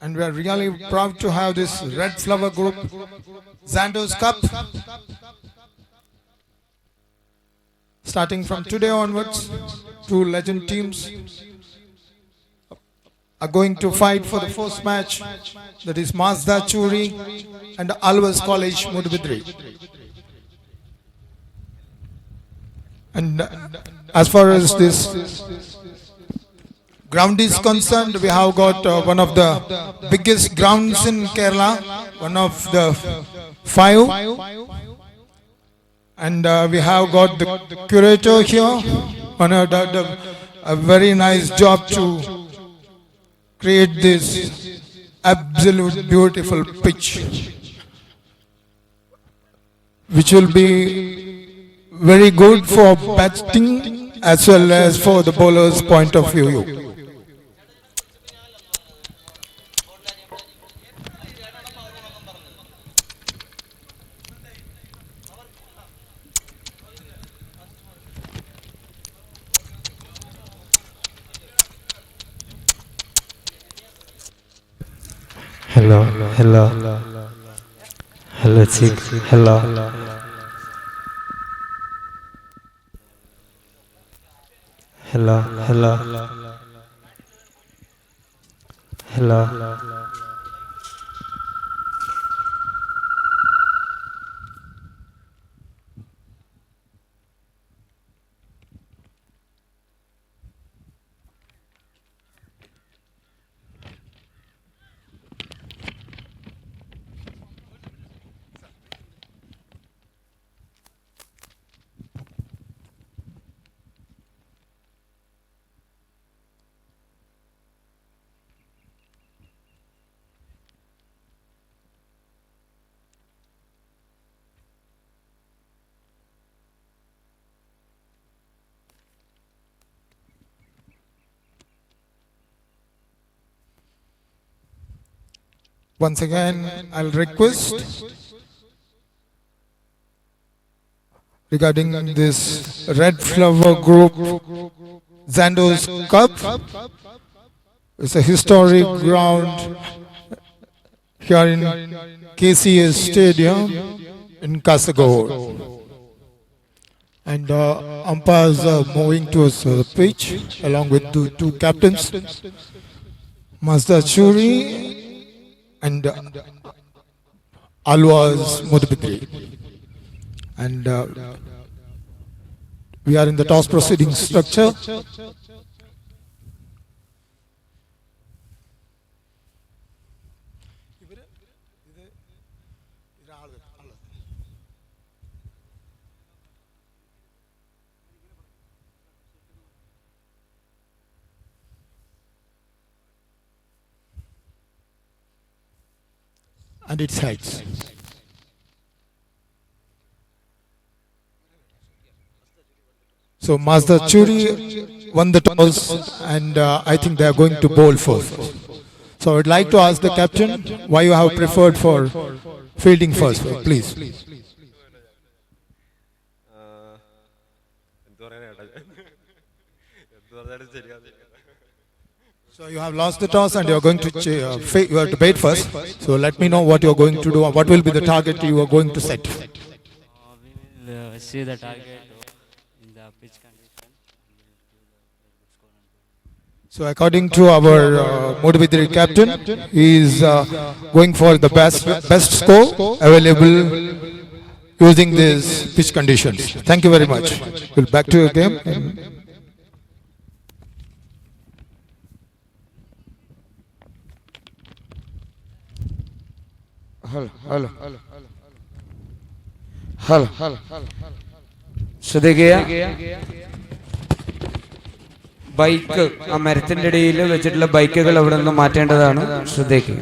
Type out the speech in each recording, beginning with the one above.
And we are really proud to have this Red Flower Group Zangos Cup. Starting from today onwards, two legend teams are going to fight for the first match. That is Mazda Choori and Alvas College Mudbidri. And as far as this ground is concerned, we have got one of the biggest grounds in Kerala, one of the 5. And we have got the curator here, done a very nice job to create this absolute beautiful pitch, which will be very good for batting as well as for the bowler's point of view. Hello, chick. Hello. Once again, I'll request regarding this Red Flower Group Zangos Cup. It's a historic ground here in KCS Stadium in Kasaragod. And umpires are moving towards the pitch along with the two captains, Mazda Choori and Alvas Mudbidri. And we are in the toss proceeding structure. And its heights. So Mazda Choori won the toss, and I think they are going to bowl first. So I would like to ask the captain why you have preferred for fielding first, please. So you have lost the toss and you are going to you have to bait first. So let me know what you are going to do. What will be the target you are going to set? We will see the target in the pitch condition. So according to our Mudbidri captain, he is going for the best score available using these pitch conditions. Thank you very much. We'll back to your game. Hello. ശ്രദ്ധിക്കുക, bike ആ മരത്തിന്റെ ഇടയിൽ വെച്ചിട്ടുള്ള ബൈക്കുകൾ അവിടെ നിന്ന് മാറ്റേണ്ടതാണ്. ശ്രദ്ധിക്കുക.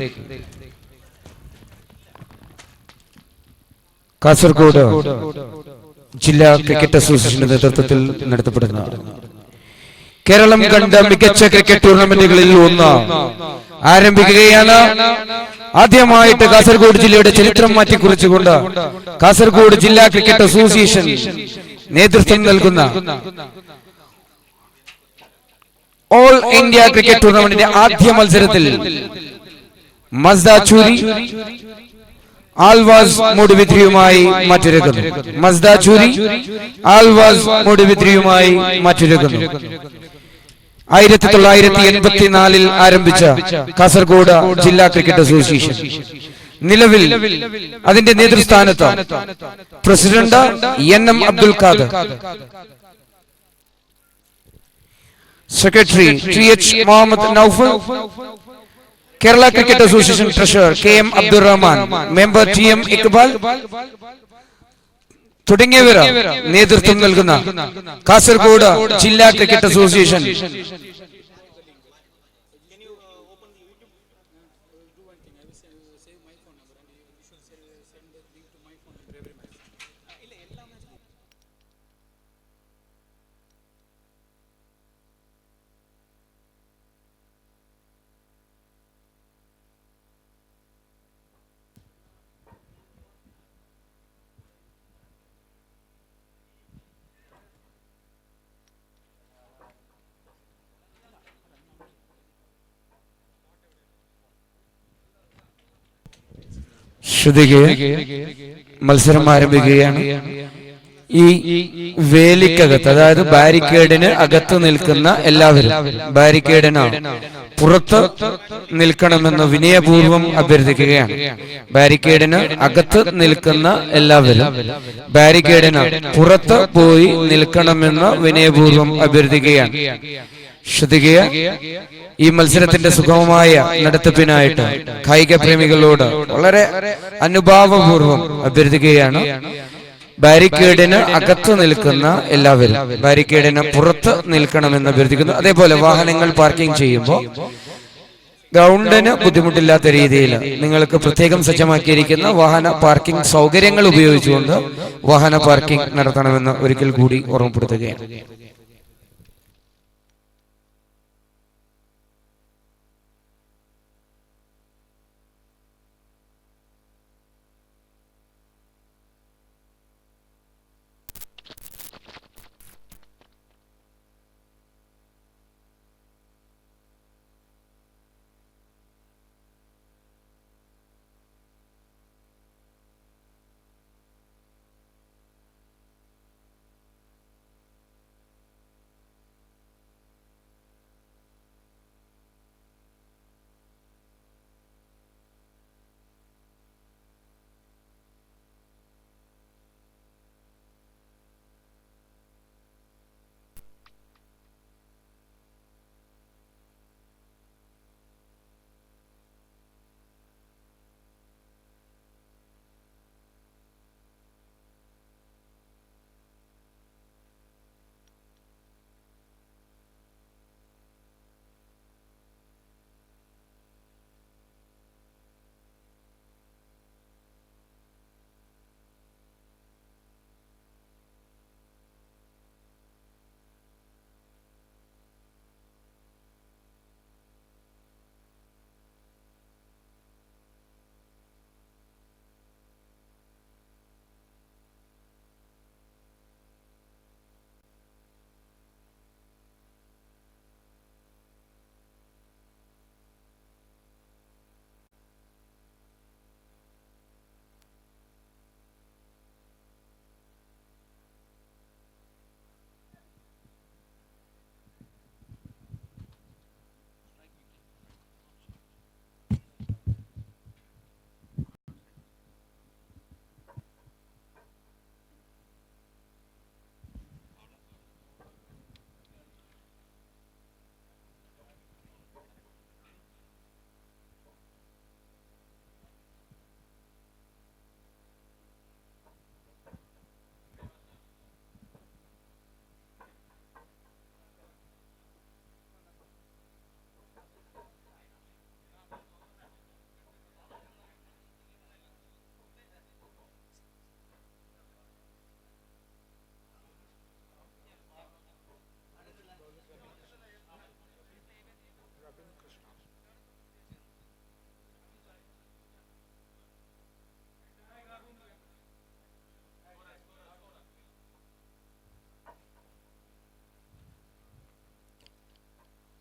കാസർഗോഡ് ജില്ലാ ക്രിക്കറ്റ് അസോസിയേഷന്റെ നേതൃത്വത്തിൽ നടത്തപ്പെടുന്ന കേരളം കണ്ട മികച്ച ക്രിക്കറ്റ് ടൂർണമെന്റുകളിൽ ഒന്ന് ആരംഭിക്കുകയാണ്. ആദ്യമായിട്ട് കാസർഗോഡ് ജില്ലയുടെ ചരിത്രം മാറ്റിക്കുറിച്ചുകൊണ്ട് കാസർഗോഡ് ജില്ലാ ക്രിക്കറ്റ് അസോസിയേഷൻ നേതൃത്വം നൽകുന്ന ഓൾ ഇന്ത്യ ക്രിക്കറ്റ് ടൂർണമെന്റിന്റെ ആദ്യ മത്സരത്തിൽ Mazda Choori, Alvas മൂടുവിദ്രിയുമായി മാറ്റിരക്കുന്നു. Mazda Choori, Alvas മൂടുവിദ്രിയുമായി മാറ്റിരക്കുന്നു. 1984 ആരംഭിച്ച കാസർഗോഡ് ജില്ലാ ക്രിക്കറ്റ് അസോസിയേഷൻ നിലവിൽ അതിന്റെ നേതൃസ്ഥാനത്ത് president N M. Abdul Khader, secretary T H. Muhammad Naufal, Kerala cricket association treasurer K M. Abdul Rahman, member T M. Iqbal തുടങ്ങിയവർ നേതൃത്വം നൽകുന്ന കാസർഗോഡ് ജില്ലാ ക്രിക്കറ്റ് അസോസിയേഷൻ മത്സരം ആരംഭിക്കുകയാണ്. ഈ വേലിക്കകത്ത്, അതായത് ബാരിക്കേഡിന് അകത്ത് നിൽക്കുന്ന എല്ലാവരും ബാരിക്കേഡിന് പുറത്ത് നിൽക്കണമെന്ന് വിനയപൂർവ്വം അഭ്യർത്ഥിക്കുകയാണ്. ബാരിക്കേഡിന് അകത്ത് നിൽക്കുന്ന എല്ലാവരും ബാരിക്കേഡിന് പുറത്ത് പോയി നിൽക്കണമെന്ന് വിനയപൂർവ്വം അഭ്യർത്ഥിക്കുകയാണ്. ശ്രദ്ധിക്കുക, ഈ മത്സരത്തിന്റെ സുഗമമായ നടത്തിപ്പിനായിട്ട് കായിക പ്രേമികളോട് വളരെ അനുഭാവപൂർവ്വം അഭ്യർത്ഥിക്കുകയാണ്. ബാരിക്കേഡിന് അകത്ത് നിൽക്കുന്ന എല്ലാവരും ബാരിക്കേഡിന് പുറത്ത് നിൽക്കണമെന്ന് അഭ്യർത്ഥിക്കുന്നു. അതേപോലെ വാഹനങ്ങൾ പാർക്കിംഗ് ചെയ്യുമ്പോൾ ഗ്രൗണ്ടിന് ബുദ്ധിമുട്ടില്ലാത്ത രീതിയിൽ നിങ്ങൾക്ക് പ്രത്യേകം സജ്ജമാക്കിയിരിക്കുന്ന വാഹന പാർക്കിംഗ് സൗകര്യങ്ങൾ ഉപയോഗിച്ചുകൊണ്ട് വാഹന പാർക്കിംഗ് നടത്തണമെന്ന് ഒരിക്കൽ കൂടി ഓർമ്മപ്പെടുത്തുകയാണ്.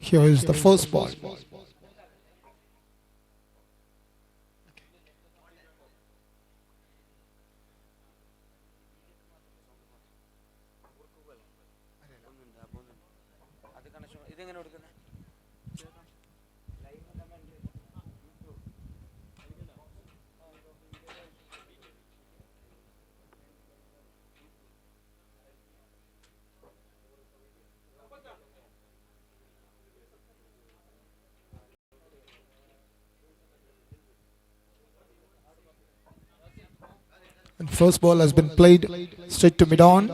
Here is the first ball. And first ball has been played straight to mid-on.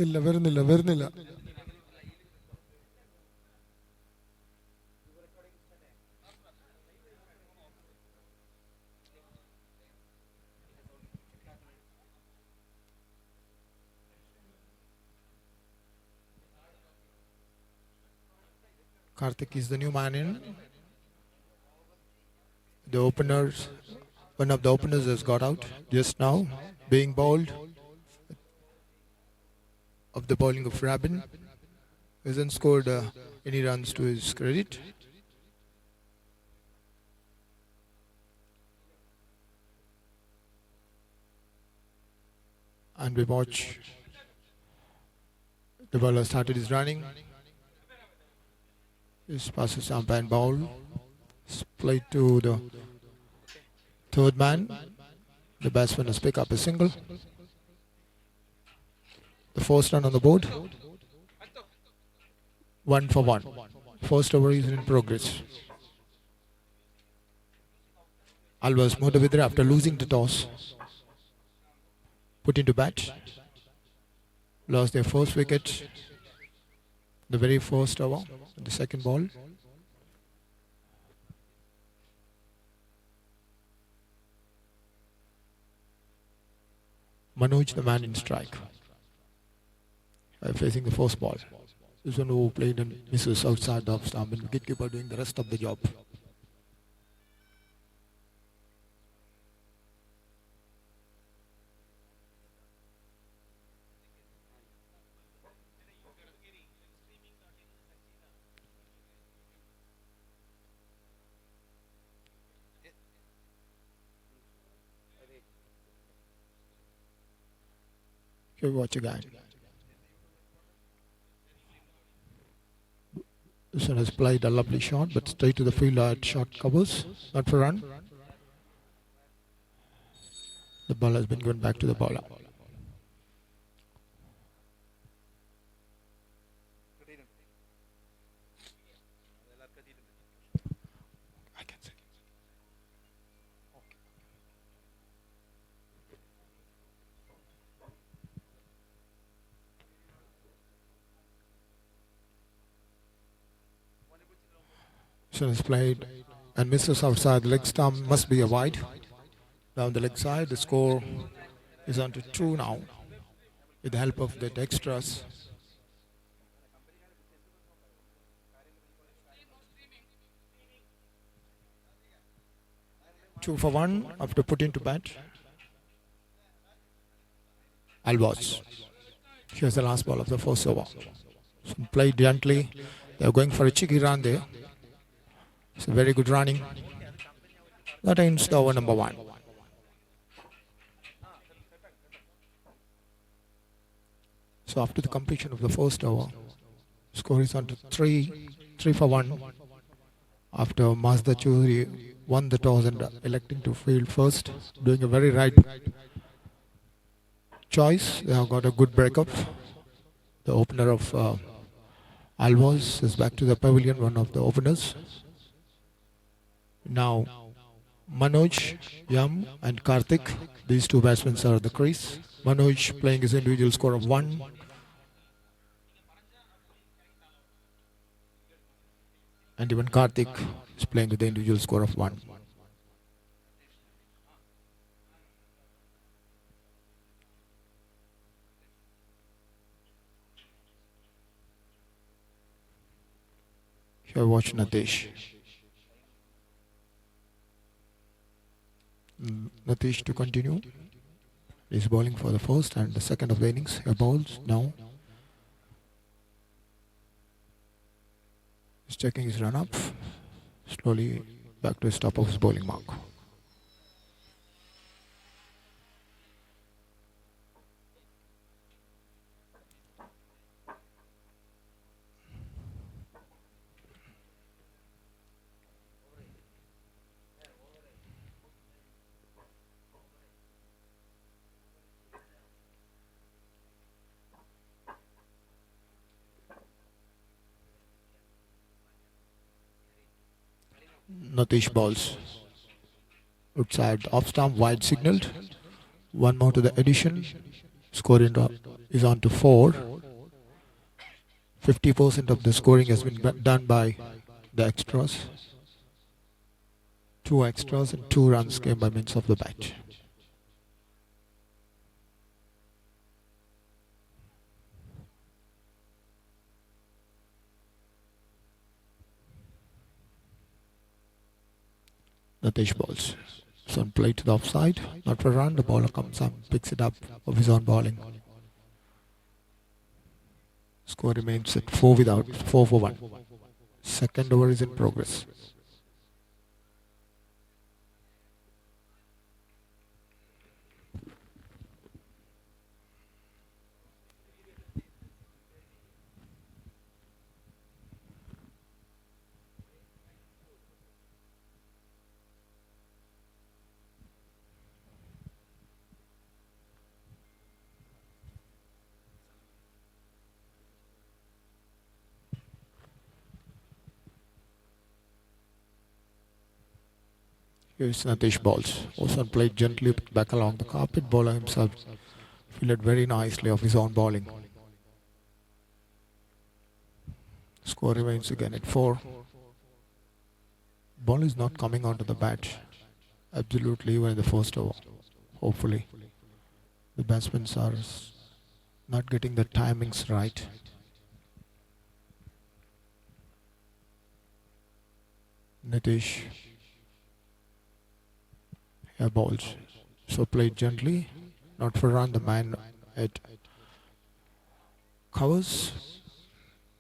ഇല്ല, വരുന്നില്ല. Karthik is the new man in. The openers, one of the openers has got out just now, being bowled of the bowling of Rabin. Hasn't scored any runs to his credit. And we watch the bowler started his running. This passes umpire and ball. It's played to the third man. The batsman has picked up a single. The first run on the board. 1 for 1. First over is in progress. Alvas Modavidra, after losing the toss, put into bat. Lost their first wicket. The very first over, the second ball. Manoj, the man in strike, facing the first ball. This one who played and misses outside the off stump, and wicketkeeper doing the rest of the job. Here, watch again. This one has played a lovely shot, but straight to the field at short covers, not for run. The ball has been given back to the bowler. I can see. So is played and misses outside the leg stump, must be a wide. Down the leg side, the score is on to 2 now with the help of the extras. Two for 1 after putting to bat. Alvas. Here's the last ball of the first over. So played gently. They're going for a cheeky run there. It's a very good running. That ends the over number 1. So after the completion of the first over, score is on to 3 for 1. After Mazda Choori won the toss and electing to field first, doing a very right choice. They have got a good breakup. The opener of Alvas is back to the pavilion, one of the openers. Now Manoj, Yam and Karthik, these two batsmen are at the crease. Manoj playing his individual score of 1. And even Karthik is playing with the individual score of 1. Here watch Natish. Natish to continue. He's bowling for the first and the second of the innings. He bowls now. He's checking his run up. Slowly back to his top of his bowling mark. Natish balls. Outside off stump, wide signaled. One more to the addition. Score is on to 4. 50% of the scoring has been done by the extras. 2 extras and 2 runs came by means of the bat. Natish balls. Son play to the offside. Not for a run. The bowler comes up, picks it up of his own bowling. Score remains at 4 for 1. Second over is in progress. Here's Natish balls. Osan played gently back along the carpet. Bowler himself fielded very nicely of his own bowling. Score remains again at 4. Ball is not coming onto the bat. Absolutely even in the first over. Hopefully. The batsmen are not getting the timings right. Nitish. Here balls. So played gently. Not for a run. The man at covers.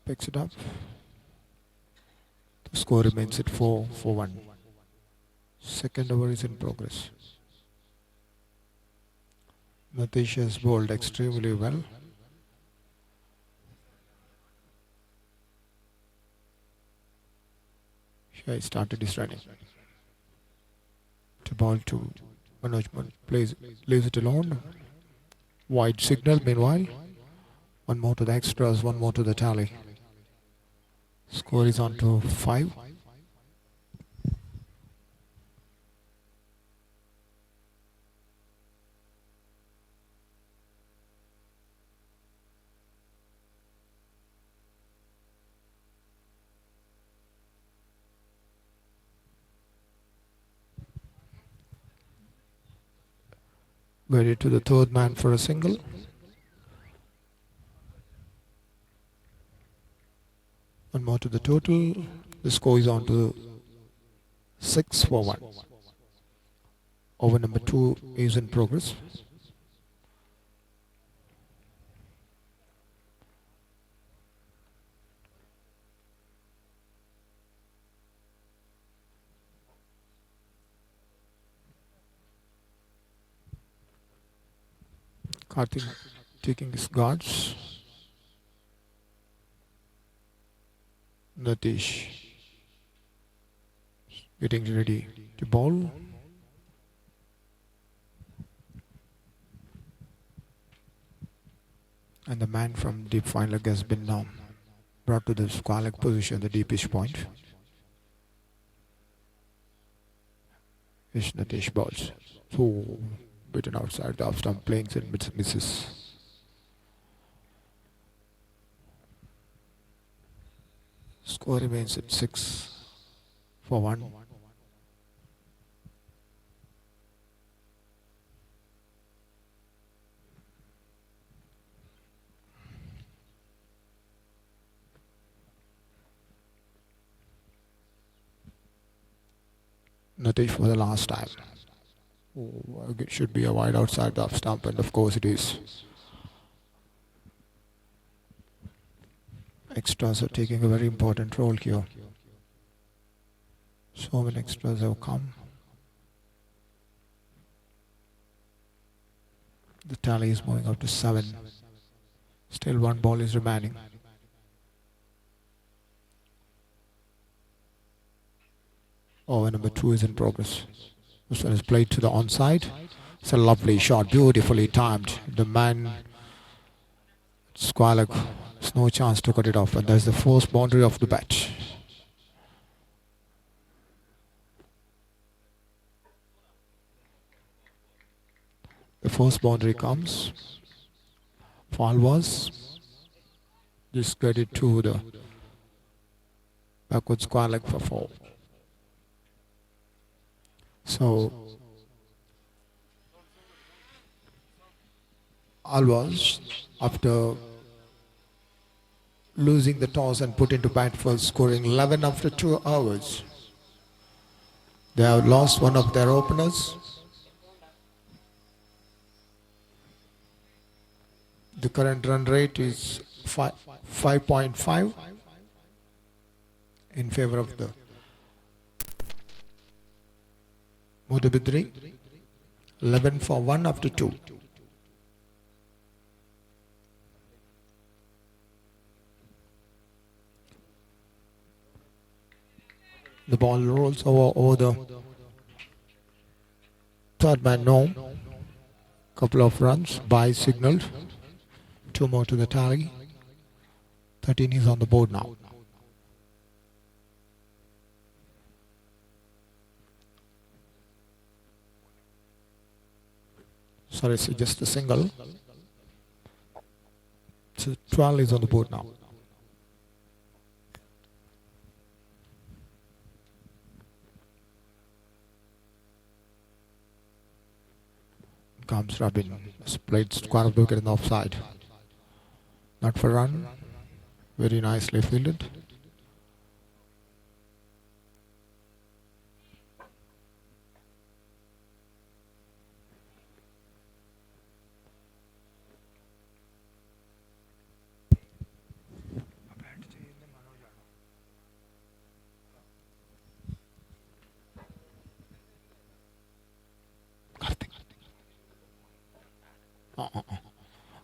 Picks it up. The score remains at 4 for 1. Second over is in progress. Natish has bowled extremely well. Here he started his running. To ball to Manoj leaves it alone. Wide signal meanwhile. One more to the extras, one more to the tally. Score is on to 5. Ready to the third man for a single. One more to the total. The score is on to 6 for 1. Over number 2 is in progress. Karthik taking his guards. Natish getting ready to bowl. And the man from deep fine leg has been now brought to the square leg position, the deepest point. Natish balls. So, beaten outside the off stump, playing it misses. Score remains at 6-1. Natish for the last time. Oh, it should be a wide outside the off stump, and of course it is. Extras are taking a very important role here. So many extras have come. The tally is moving up to 7. Still one ball is remaining. Over number 2 is in progress. This one is played to the onside. It's a lovely shot, beautifully timed. The man, square leg, there's no chance to cut it off, and that's the first boundary of the bat. The first boundary comes for Alvas. Just credit to the backward square leg for 4. So, Alvas, after losing the toss and put into bat first, scoring 11 after 2 hours. They have lost one of their openers. The current run rate is 5.5 in favor of the Mudabidri. 11 for 1 after 2. The ball rolls over the third man. No. Couple of runs. Bye signaled. 2 more to the tally. 13 is on the board now. Sorry, it's just a single. So 12 is on the board now. Comes Rabin. Played square of the wicket in the offside. Not for run. Very nicely fielded.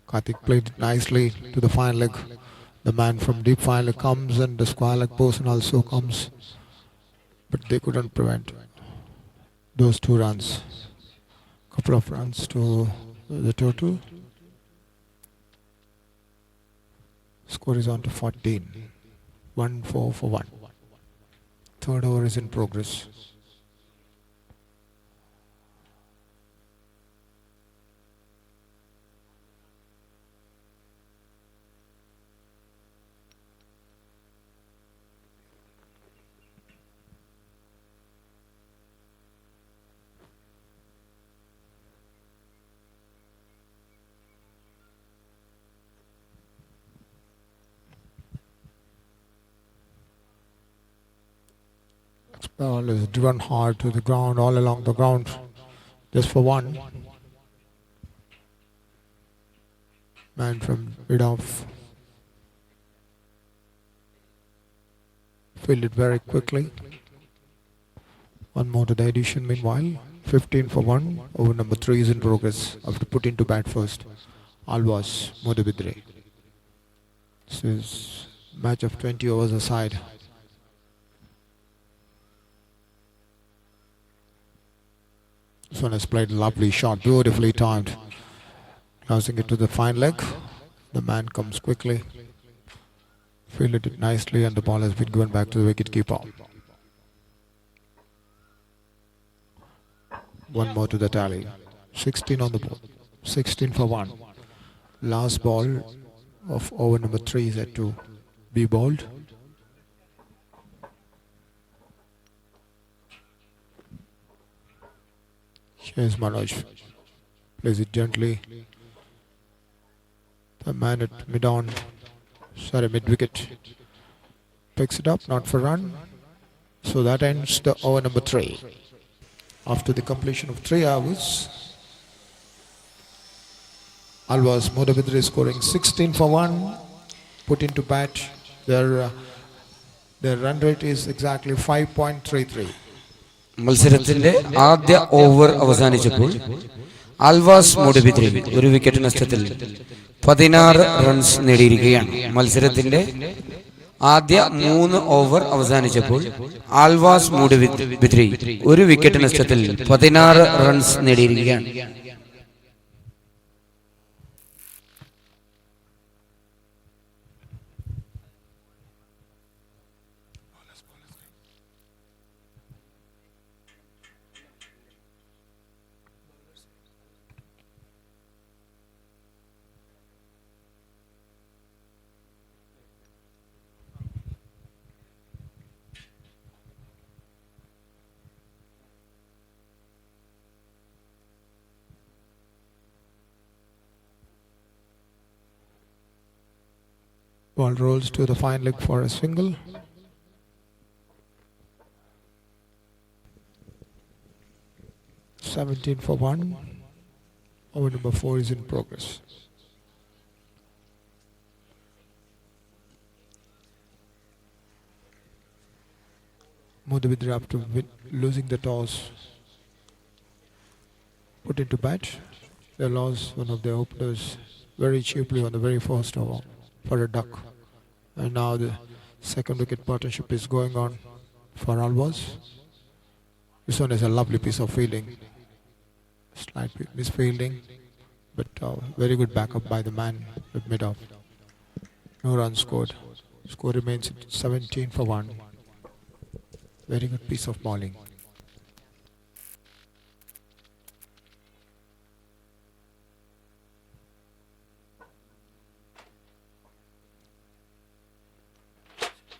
Karthik played nicely to the fine leg. The man from deep fine leg comes and the square leg person also comes. But they couldn't prevent those 2 runs. Couple of runs to the total. Score is on to 14. 1-4 for 1. Third over is in progress. Ball is driven hard to the ground, all along the ground, just for 1. Man from mid-off fielded very quickly. 1 more to the addition meanwhile. 15 for 1. Over number 3 is in progress after putting to bat first. Alvas, Mudabidre. This is match of 20 overs aside. This one has played a lovely shot, beautifully timed. Crossing it to the fine leg. The man comes quickly. Fielded it nicely and the ball has been given back to the wicket keeper. One more to the tally. 16 on the board. 16 for 1. Last ball of over number 3 is yet to be bowled. Here's Manoj. Plays it gently. The man at mid-wicket picks it up, not for run. So that ends the over number 3. After the completion of 3 hours, Alvas Modabidri scoring 16 for 1. Put into bat. Their run rate is exactly 5.33. മത്സരത്തിന്റെ ആദ്യ over അവസാനിച്ചപ്പോൾ Alva's Moodbidri ഒരു wicket നഷ്ടത്തിൽ 16 runs നേടിയിരിക്കുകയാണ്. മത്സരത്തിന്റെ ആദ്യ 3 over അവസാനിച്ചപ്പോൾ Alva's Moodbidri ഒരു wicket നഷ്ടത്തിൽ 16 runs നേടിയിരിക്കുകയാണ്. Ball rolls to the fine leg for a single. $17 for 1. Over number 4 is in progress. Modabidri, after losing the toss, put into bat. They lost one of their openers very cheaply on the very first over for a duck. And now the second wicket partnership is going on for Alvas. This one is a lovely piece of fielding. Slight misfielding, but very good backup by the man at mid-off. No runs scored. Score remains at 17 for 1. Very good piece of bowling.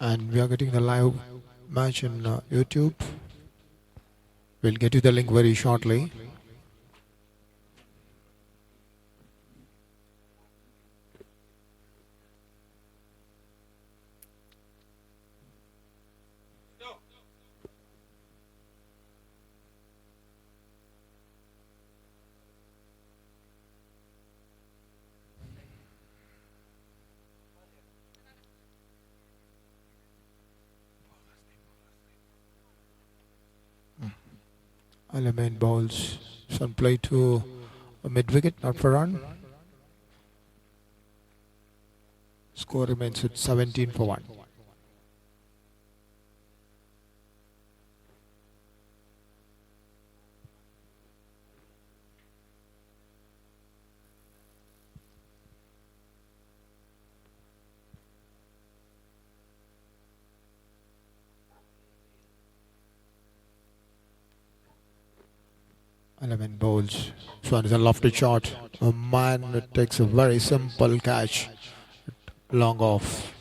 And we are getting the live match in YouTube. We'll get you the link very shortly. Alamein bowls. Some play to a mid-wicket, not for run. Score remains at 17 for 1. Alamein bowls. This one is a lofty shot. A man takes a very simple catch. Long off.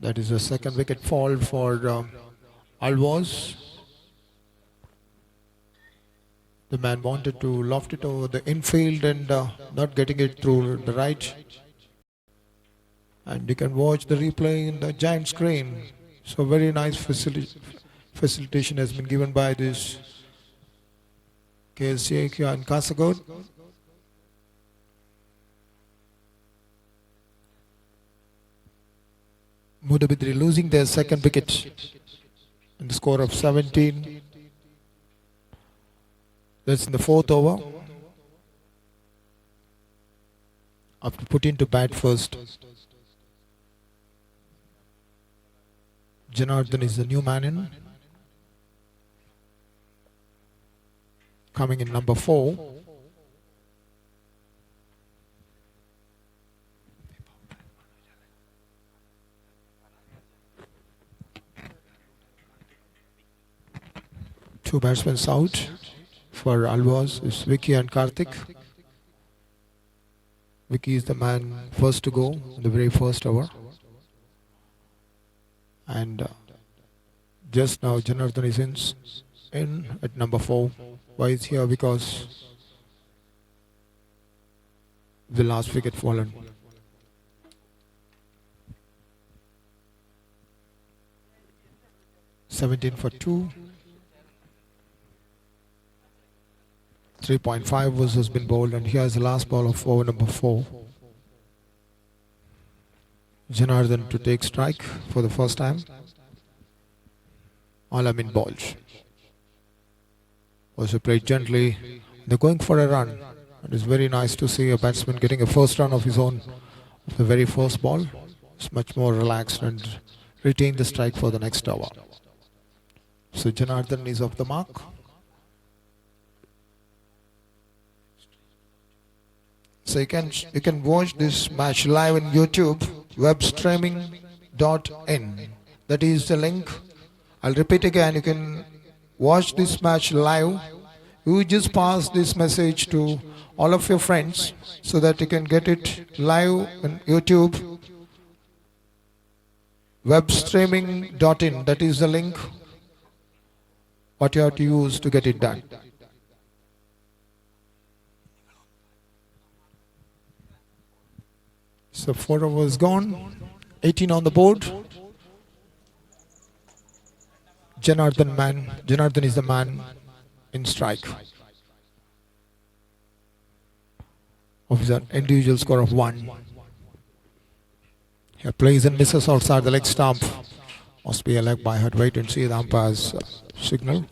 That is a second wicket fall for Alvas. The man wanted to loft it over the infield and not getting it through the right. And you can watch the replay in the giant screen. So very nice facilitation has been given by this KSJ and Kasagod. Modabidri losing their second wicket in the score of 17. That's in the fourth over. After putting to bat first, Janardhan is the new man in. coming in number 4. Two batsmen out for Alvas is Vicky and Karthik. Vicky is the man first to go in the very first over. And just now Janardhan is in at number 4. Why is here? Because the last wicket fallen. (17 for 2). 3.5 has been bowled, and here's the last ball of over number 4. Janardhan to take strike for the first time. All have been bowled. Also played gently. They're going for a run. It is very nice to see a batsman getting a first run of his own. The very first ball. It's much more relaxed and retain the strike for the next over. So Janardhan is off the mark. So you can watch this match live on YouTube, webstreaming.in. That is the link. I'll repeat again. You can watch this match live. You just pass this message to all of your friends so that you can get it live on YouTube, webstreaming.in. That is the link. What you have to use to get it done. So 4 overs gone, 18 on the board. Janardhan is the man in strike. Of his individual score of 1. He plays and misses outside the leg stump. Must be a leg by her. Wait and see the umpire's signal.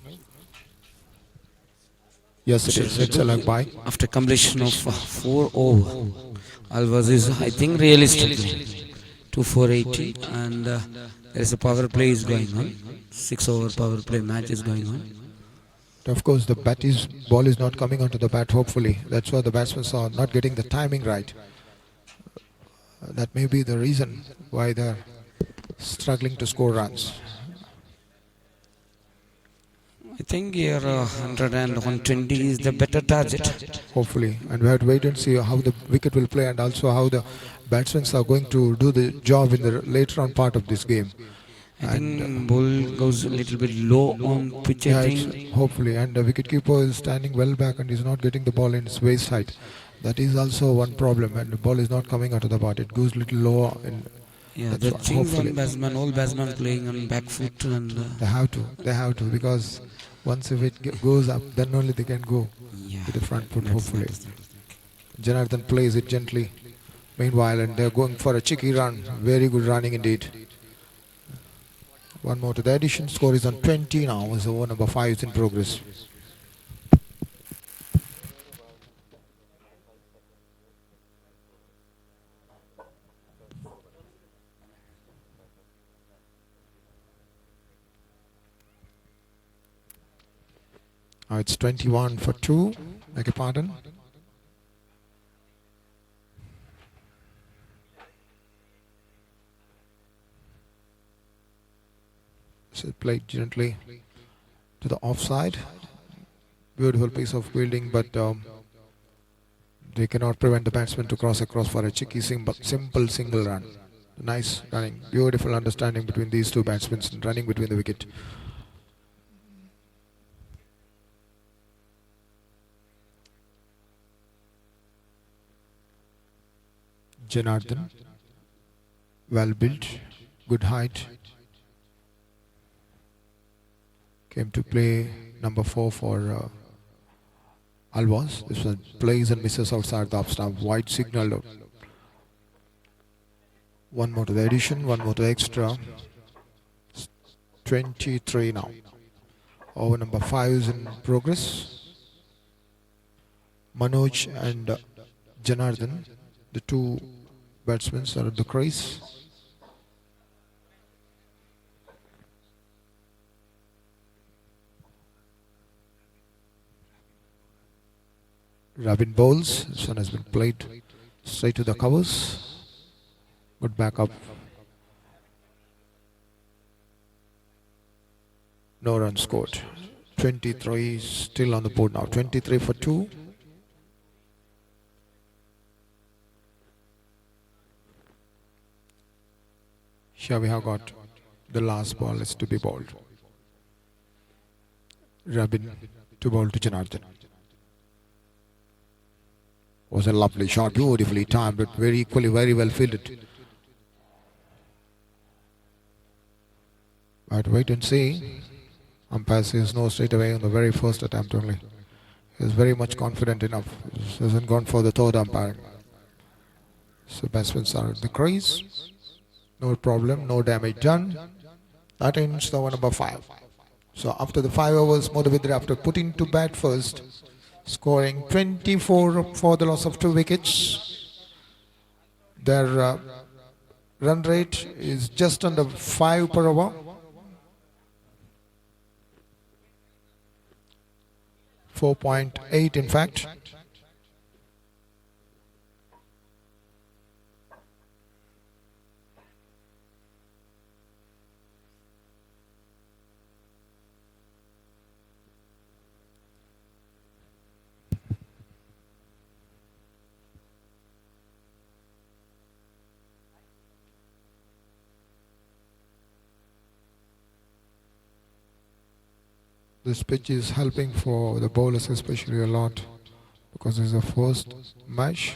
Yes, it is. It's a leg by. After completion of 4 over, Alvas is, I think, realistically 2-4-80, and there is a power play is going on. 6 over power play match is going on. Of course, the ball is not coming onto the bat, hopefully. That's why the batsmen are not getting the timing right. That may be the reason why they're struggling to score runs. I think here 100 and 120 is the better target. Hopefully. And we have to wait and see how the wicket will play and also how the batsmen are going to do the job in the later on part of this game. I think ball goes a little bit low on pitch, I think. Hopefully. And the wicketkeeper is standing well back and is not getting the ball in its waist height. That is also one problem. And the ball is not coming out of the bat. It goes a little lower. Yeah, the one batsman, all batsmen playing on back foot. And They have to, because once if it goes up, then only they can go to the front foot, hopefully. Janardhan plays it gently. Meanwhile, and they're going for a cheeky run. Very good running indeed. One more to the addition. Score is on 20 now. As over number 5 is in progress. Now it's 21 for 2. Beg your pardon. So played gently to the offside. Beautiful piece of fielding, but they cannot prevent the batsman to cross across for a cheeky simple single run. Nice running, beautiful understanding between these two batsmen running between the wicket. Janardhan, well built, good height. Came to play number 4 for Alvas. This one plays and misses outside the off stump. Wide signal. One more to the addition, one more to the extra. 23 now. Over number 5 is in progress. Manoj and Janardhan, the two batsmen, are at the crease. Rabin bowls. This one has been played straight to the covers. Good backup. No runs scored. 23 still on the board now. 23 for 2. Here we have got the last ball is to be bowled. Rabin to bowl to Janardhan. Was a lovely shot, beautifully timed, but very equally, very well fielded. But wait and see. Umpire says no straight away on the very first attempt only. He is very much confident enough. He hasn't gone for the third umpiring. So batsmen are at the crease. No problem, no damage done. That ends the over number 5. So after the 5 overs, Modavidra after putting to bat first, scoring 24 for the loss of 2 wickets. Their run rate is just under 5 per over. 4.8 in fact. This pitch is helping for the bowlers especially a lot because this is the first match.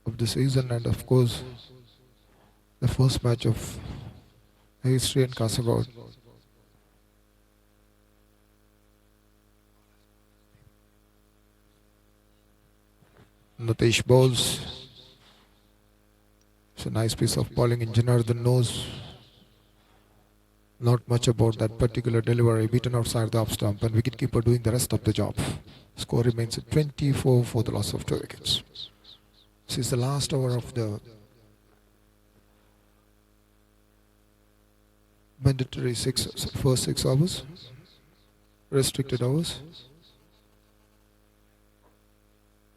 Of the season and of course the first match of history in Kasaragod. Nitesh bowls. It's a nice piece of bowling. Janardhan knows not much about that particular delivery, beaten outside the off stump, and wicketkeeper doing the rest of the job. Score remains at 24 for the loss of 2 wickets. This is the last over of the mandatory first 6 overs, restricted overs.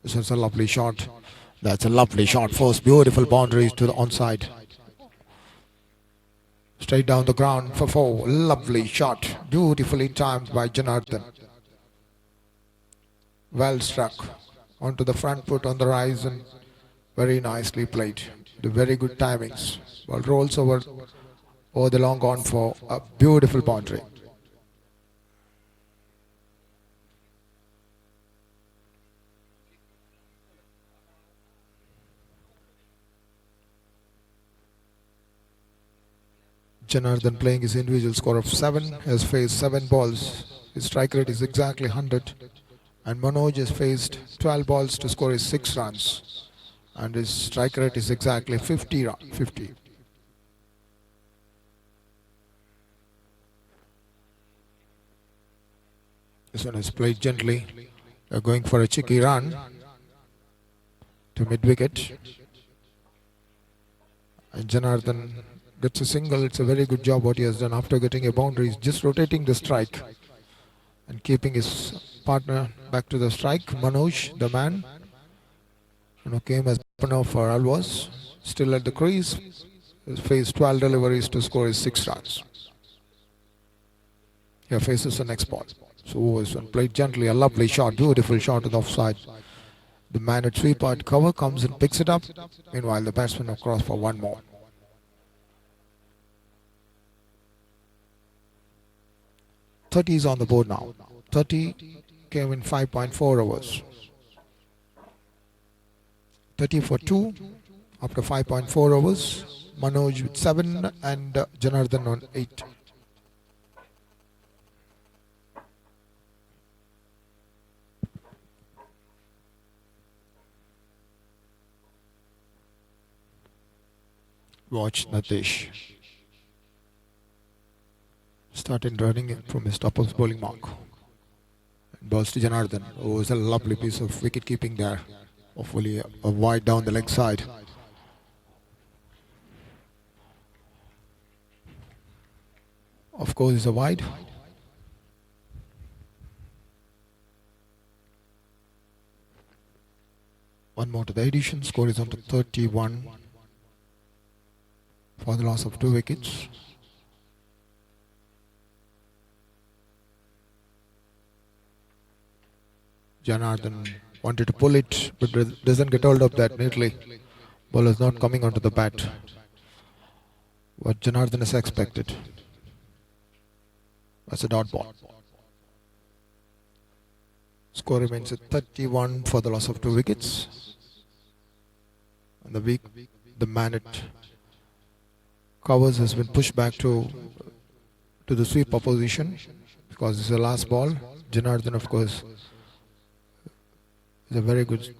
This is a lovely shot. That's a lovely shot. First beautiful boundaries to the onside. Straight down the ground for 4. Lovely shot. Beautifully timed by Janardhan. Well struck. Onto the front foot on the rise and very nicely played. The very good timings. Ball rolls over the long on for a beautiful boundary. Janardhan playing his individual score of 7 has faced 7 balls. His strike rate is exactly 100. And Manoj has faced 12 balls to score his 6 runs. And his strike rate is exactly 50. This one is played gently. They're going for a cheeky run to mid-wicket. And Janardhan gets a single. It's a very good job what he has done after getting a boundary. He's just rotating the strike and keeping his partner back to the strike. Manoj, the man, came as opener for Alvas. Still at the crease. He's faced 12 deliveries to score his 6 runs. Here faces the next ball. So this one played gently. A lovely shot. Beautiful shot to the offside. The man at sweeper at cover comes and picks it up. Meanwhile, the batsman across for 1 more. 30 is on the board now. 30 came in 5.4 overs. 30 for 2 after 5.4 overs. Manoj with 7 and Janardhan on 8. Watch Nitesh. Started running in from his top of bowling mark. Balls to Janardhan. Oh, it's a lovely piece of wicket keeping there. Hopefully a wide down the leg side. Of course, it's a wide. One more to the addition. Score is on to 31 for the loss of 2 wickets. Janardhan wanted to pull it, but doesn't get hold of that neatly. Ball is not coming onto the bat. What Janardhan has expected. That's a dot ball. Score remains at 31 for the loss of 2 wickets. And the man at covers has been pushed back to the sweeper position because it's the last ball. Janardhan, of course, is a very good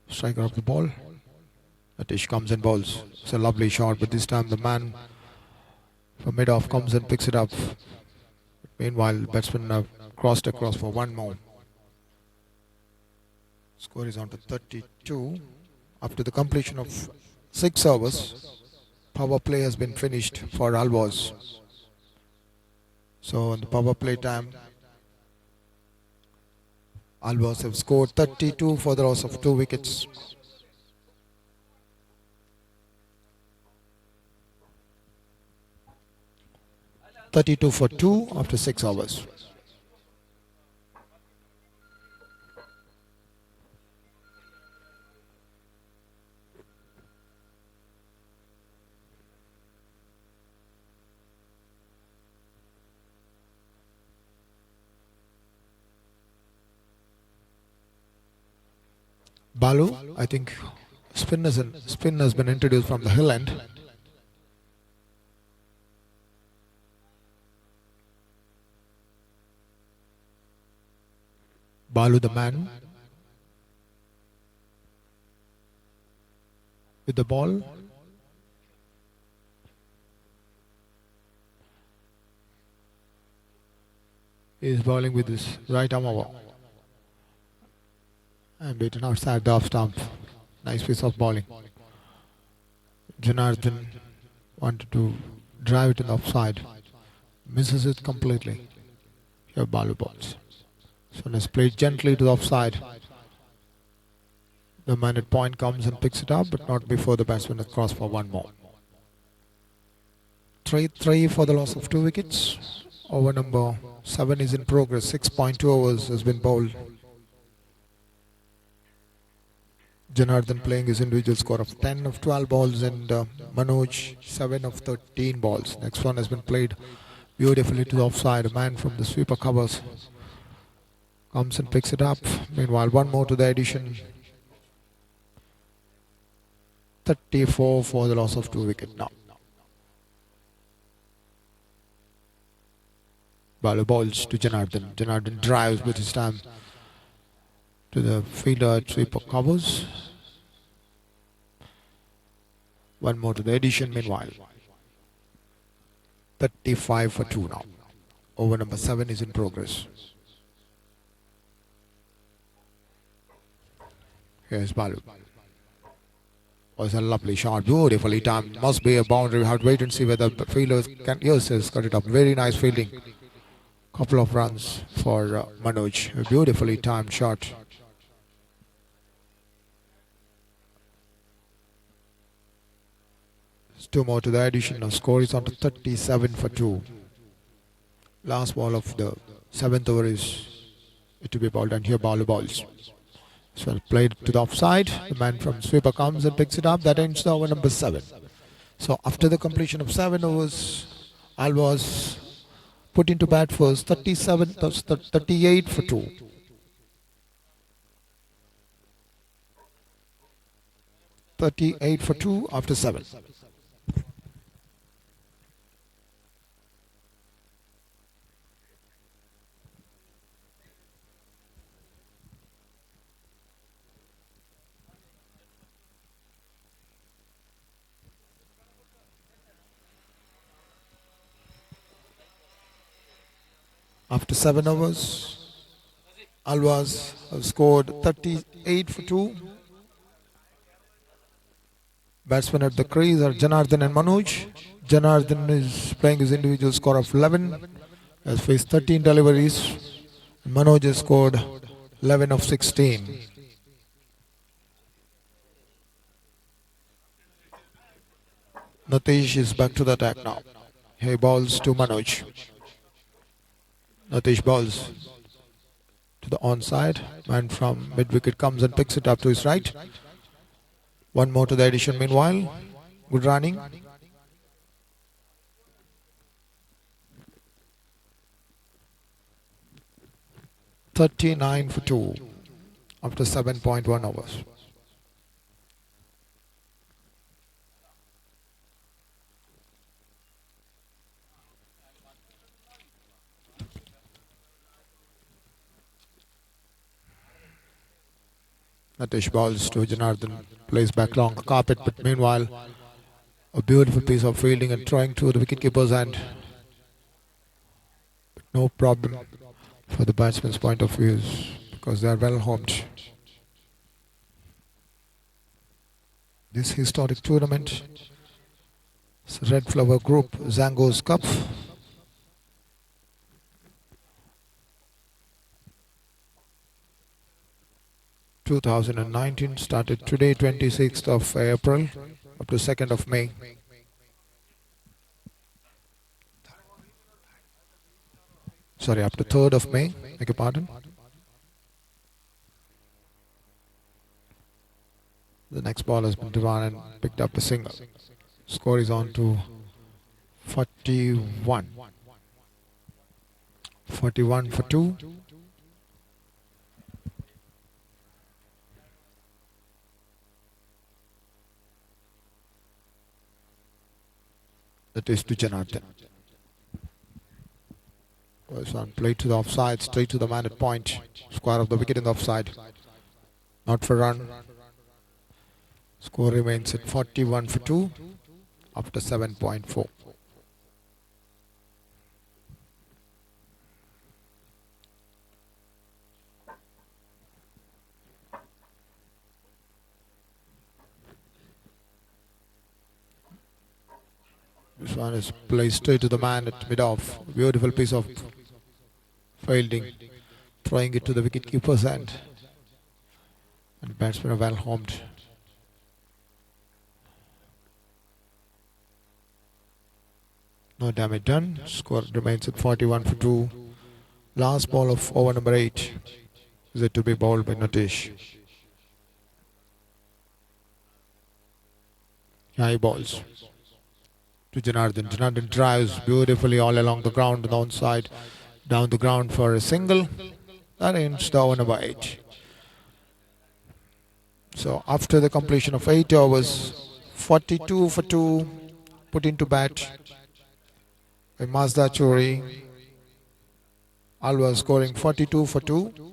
striker of the ball. Atish comes and bowls. It's a lovely shot, but this time the man from mid-off comes and picks it up. Meanwhile, batsmen have crossed across for one more. Score is on to 32. After the completion of 6 overs, power play has been finished for Alvas. So in the power play time, Alvas have scored 32 for the loss of 2 wickets. (32 for 2) after 6 overs. Balu, I think spin has been introduced from the hill end. Balu, the man with the ball. He is bowling with his right arm over. And beaten outside the off stump. Nice piece of bowling. Janardhan wanted to drive it in the offside. Misses it completely. Here Balu balls. So let's play gently to the offside. The man at point comes and picks it up, but not before the batsman has crossed for one more. 3-3 for the loss of 2 wickets. Over number 7 is in progress. 6.2 overs has been bowled. Janardhan playing his individual score of 10 of 12 balls and Manoj 7 of 13 balls. Next one has been played beautifully to the offside. A man from the sweeper covers comes and picks it up. Meanwhile, one more to the addition. 34 for the loss of 2 wickets now. Balu balls to Janardhan. Janardhan drives with his time to the fielder at sweeper covers. One more to the addition meanwhile. 35 for 2 now. Over number 7 is in progress. Here's Balu. Was a lovely shot, beautifully timed. Must be a boundary. We have to wait and see whether the fielders can. Yes, has cut it up. Very nice fielding. Couple of runs for Manoj. A beautifully timed shot. There's 2 more to the addition. Now score is on to 37 for 2. Last ball of the 7th over is to be bowled, and here Balu balls. So played to the offside. The man from sweeper comes and picks it up. That ends the over number 7. So after the completion of 7 overs, Alvas put into bat first 38 for 2. (38 for 2) after 7. After 7 overs, Alvas have scored 38 for 2. Batsmen at the crease are Janardhan and Manoj. Janardhan is playing his individual score of 11. Has faced 13 deliveries. Manoj has scored 11 of 16. Natish is back to the attack now. He balls to Manoj. Natish balls to the onside. Man from mid wicket comes and picks it up to his right. One more to the addition meanwhile. Good running. "39 for 2 after 7.1 overs. Natish balls to Janardhan, plays back long carpet, but meanwhile a beautiful piece of fielding and throwing to the wicketkeeper's hand. But no problem for the batsman's point of view because they are well homed. This historic tournament is Red Flower Group Zangos Cup. (2019) started today, 26th of April, up to 2nd of May. Sorry, up to 3rd of May. Beg your pardon. The next ball has been drawn and picked up a single. Score is on to 41. 41 for 2. That is to Janardhan. Goes on, play to the offside, straight to the man at point. Square of the wicket in the offside. Not for run. Score remains at 41 for 2 after 7.4. This one is placed straight to the man at mid-off. Beautiful piece of fielding. Throwing it to the wicket-keeper's hand. And batsmen are well homed. No damage done. Score remains at 41 for 2. Last ball of over number 8 is it to be bowled by Natish. High balls to Janardhan. Janardhan drives beautifully all along the ground, on the onside, down the ground for a single. That ends the over number 8. So after the completion of 8 overs, 42 for 2 put into bat by Mazda Choori. Alvas scoring 42 for 2.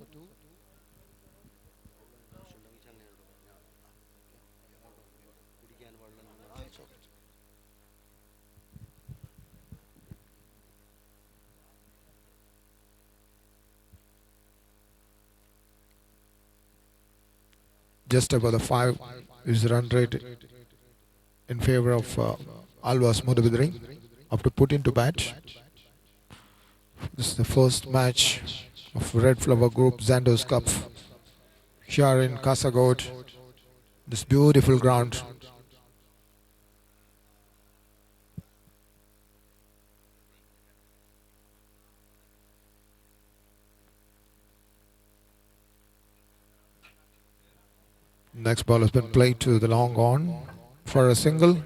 Just above the 5 is the run rate in favor of Alvas Mudabidri after put into bat. This is the first match of Red Flower Group Zangos Cup here in Kasagod. This beautiful ground. Next ball has been played to the long on for a single.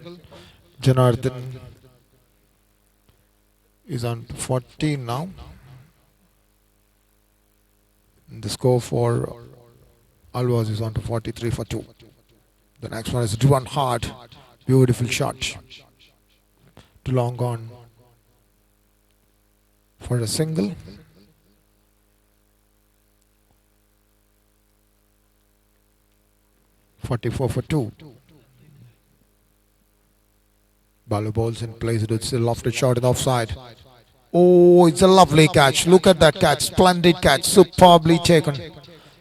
Janardhan is on 14 now. And the score for Alvas is on to 43 for 2. The next one is driven hard. Beautiful shot to long on for a single. (44 for 2). Balu balls in place. It's a lofted shot in the offside. Oh, it's a lovely catch. Look at that catch. Splendid catch. Superbly taken.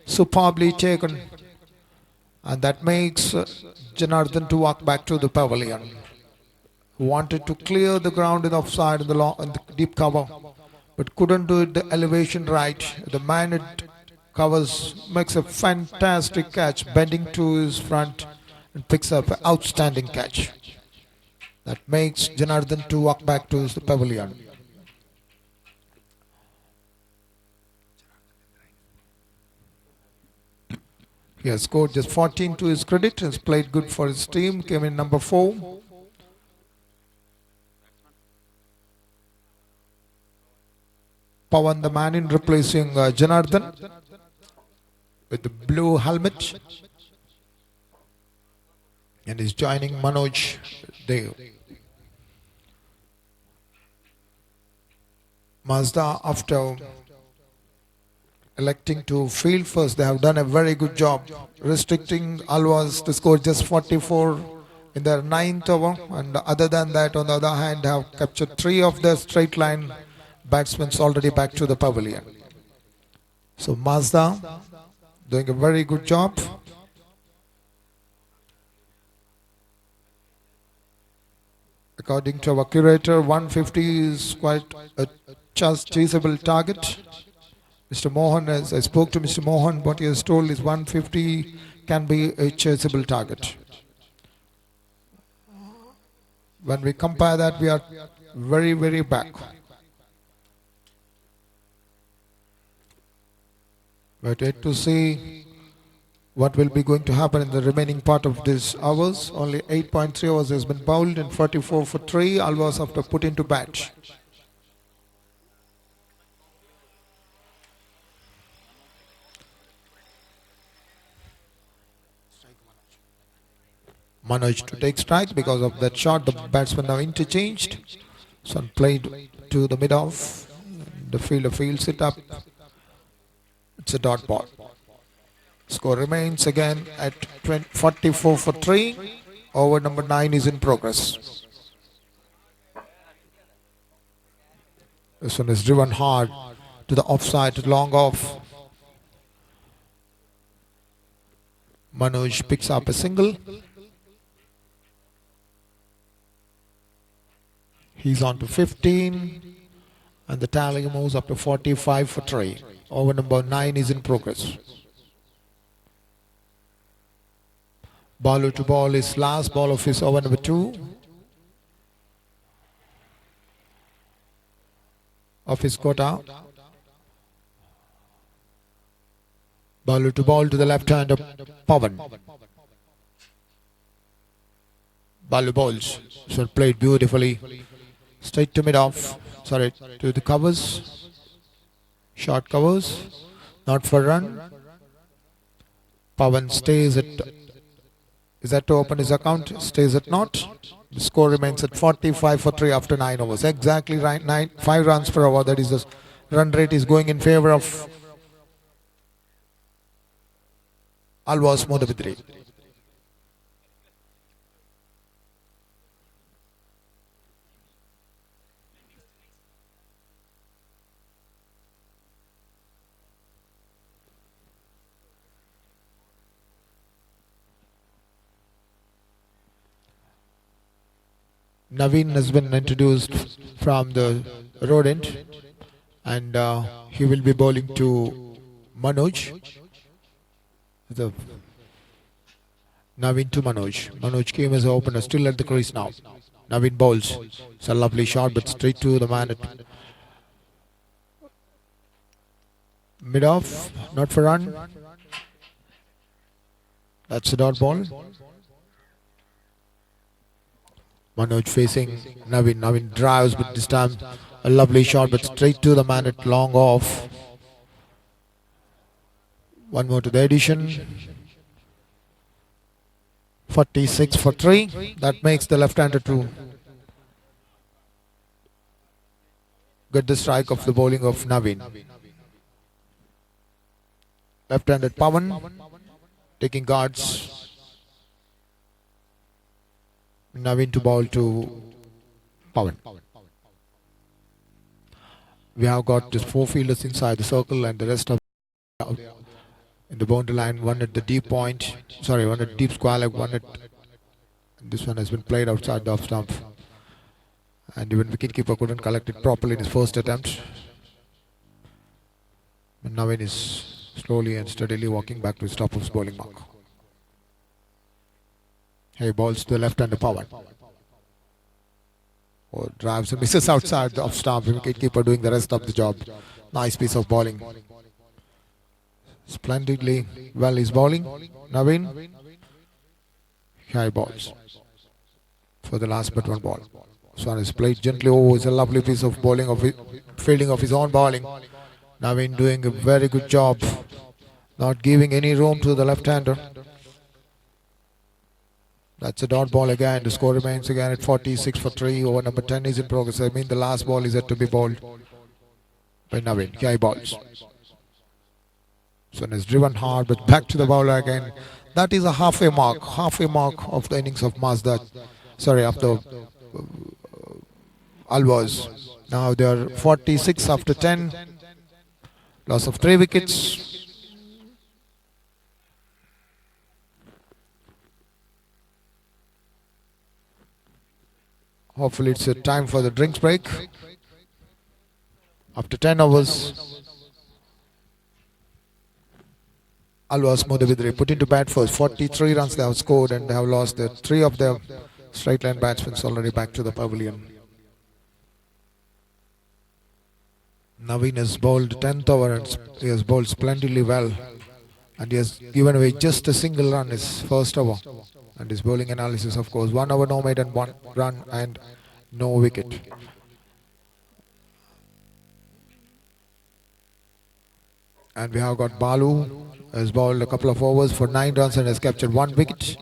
Superbly taken. And that makes Janardhan to walk back to the pavilion. Wanted to clear the ground in the offside in the deep cover, but couldn't do it the elevation right. The man it covers makes a fantastic catch, bending to his front and picks up an outstanding catch. That makes Janardhan to walk back to the pavilion. He has scored just 14 to his credit, has played good for his team, came in number 4. Pawan, the man in replacing Janardhan with the blue helmet, and is joining Manoj Dev. Mazda, after electing to field first, they have done a very good job restricting Alvas to score just 44 in their 9th over, and other than that, on the other hand, have captured 3 of the straight line batsmen already back to the pavilion. So Mazda doing a very good job. According to our curator, 150 is quite a chaseable target. Mr. Mohan, as I spoke to Mr. Mohan, what he has told is 150 can be a chaseable target. When we compare that, we are very, very back. But yet to see what will be going to happen in the remaining part of this hours. Only 8.3 hours has been bowled and 44 for 3. Alvas have to put into bat. Manoj to take strike because of that shot. The batsmen are interchanged. Sun played to the mid-off. The fielder fields it up. It's a dot ball. Score remains again at 44 for 3. Over number 9 is in progress. This one is driven hard to the offside, long off. Manoj picks up a single. He's on to 15, and the tally moves up to 45 for 3. Over number 9 is in progress. Bowler to ball is last ball of his over number 2 of his quota. Bowler to ball to the left hand of Pawan. Bowler balls. So played beautifully. Straight to mid-off. Sorry, to the covers. Short covers. Not for run. Pawan stays at... Is that to open his account? Stays at not. The score remains at 45 for 3 after 9 overs. Exactly right. 5 runs per over. That is the run rate is going in favor of Alvas Modabidri. Naveen has been introduced from the road end, and he will be bowling to Manoj. Naveen to Manoj. Manoj came as an opener, still at the crease now. Naveen bowls. It's a lovely shot, but straight to the man at mid-off. Not for run. That's a dot ball. Manoj facing Naveen. Naveen drives, but this time a lovely shot, but straight to the man at long off. One more to the addition. 46 for 3. That makes the left-hander to get the strike of the bowling of Naveen. Left-handed Pawan taking guards. Naveen to bowl to Pawan. We have got just 4 fielders inside the circle and the rest of in the boundary line. One at the deep point. Sorry, one at deep square leg. One at... This one has been played outside the off stump. And even wicketkeeper couldn't collect it properly in his first attempt. And Naveen is slowly and steadily walking back to his top of his bowling mark. He balls to the left-hander Pawan. Or drives and misses outside the off stump. Wicketkeeper doing the rest of the job. Nice piece of bowling. Splendidly well is bowling. Naveen. High balls for the last but one ball. Swan is played gently over. It's a lovely piece of bowling of fielding of his own bowling. Naveen doing a very good job, not giving any room to the left-hander. That's a dot ball again. The score remains again at 46 for 3. Over number 10 is in progress. I mean the last ball is yet to be bowled by Naveen. High balls. Swan is driven hard, but back to the bowler again. That is a halfway mark of the innings of Mazda. Sorry, of the Alvas. Now they are 46 after 10. Loss of 3 wickets. Hopefully it's a time for the drinks break. After 10 overs, Alvas Modabidri put into bat first. 43 runs they have scored and they have lost their 3 of their straight line batsmen already back to the pavilion. Naveen has bowled 10th over and he has bowled splendidly well. And he has given away just a single run his first over. And his bowling analysis, of course, 1 over no maiden, 1 run and no wicket. And we have got Balu has bowled a couple of overs for 9 runs and has captured 1 wicket.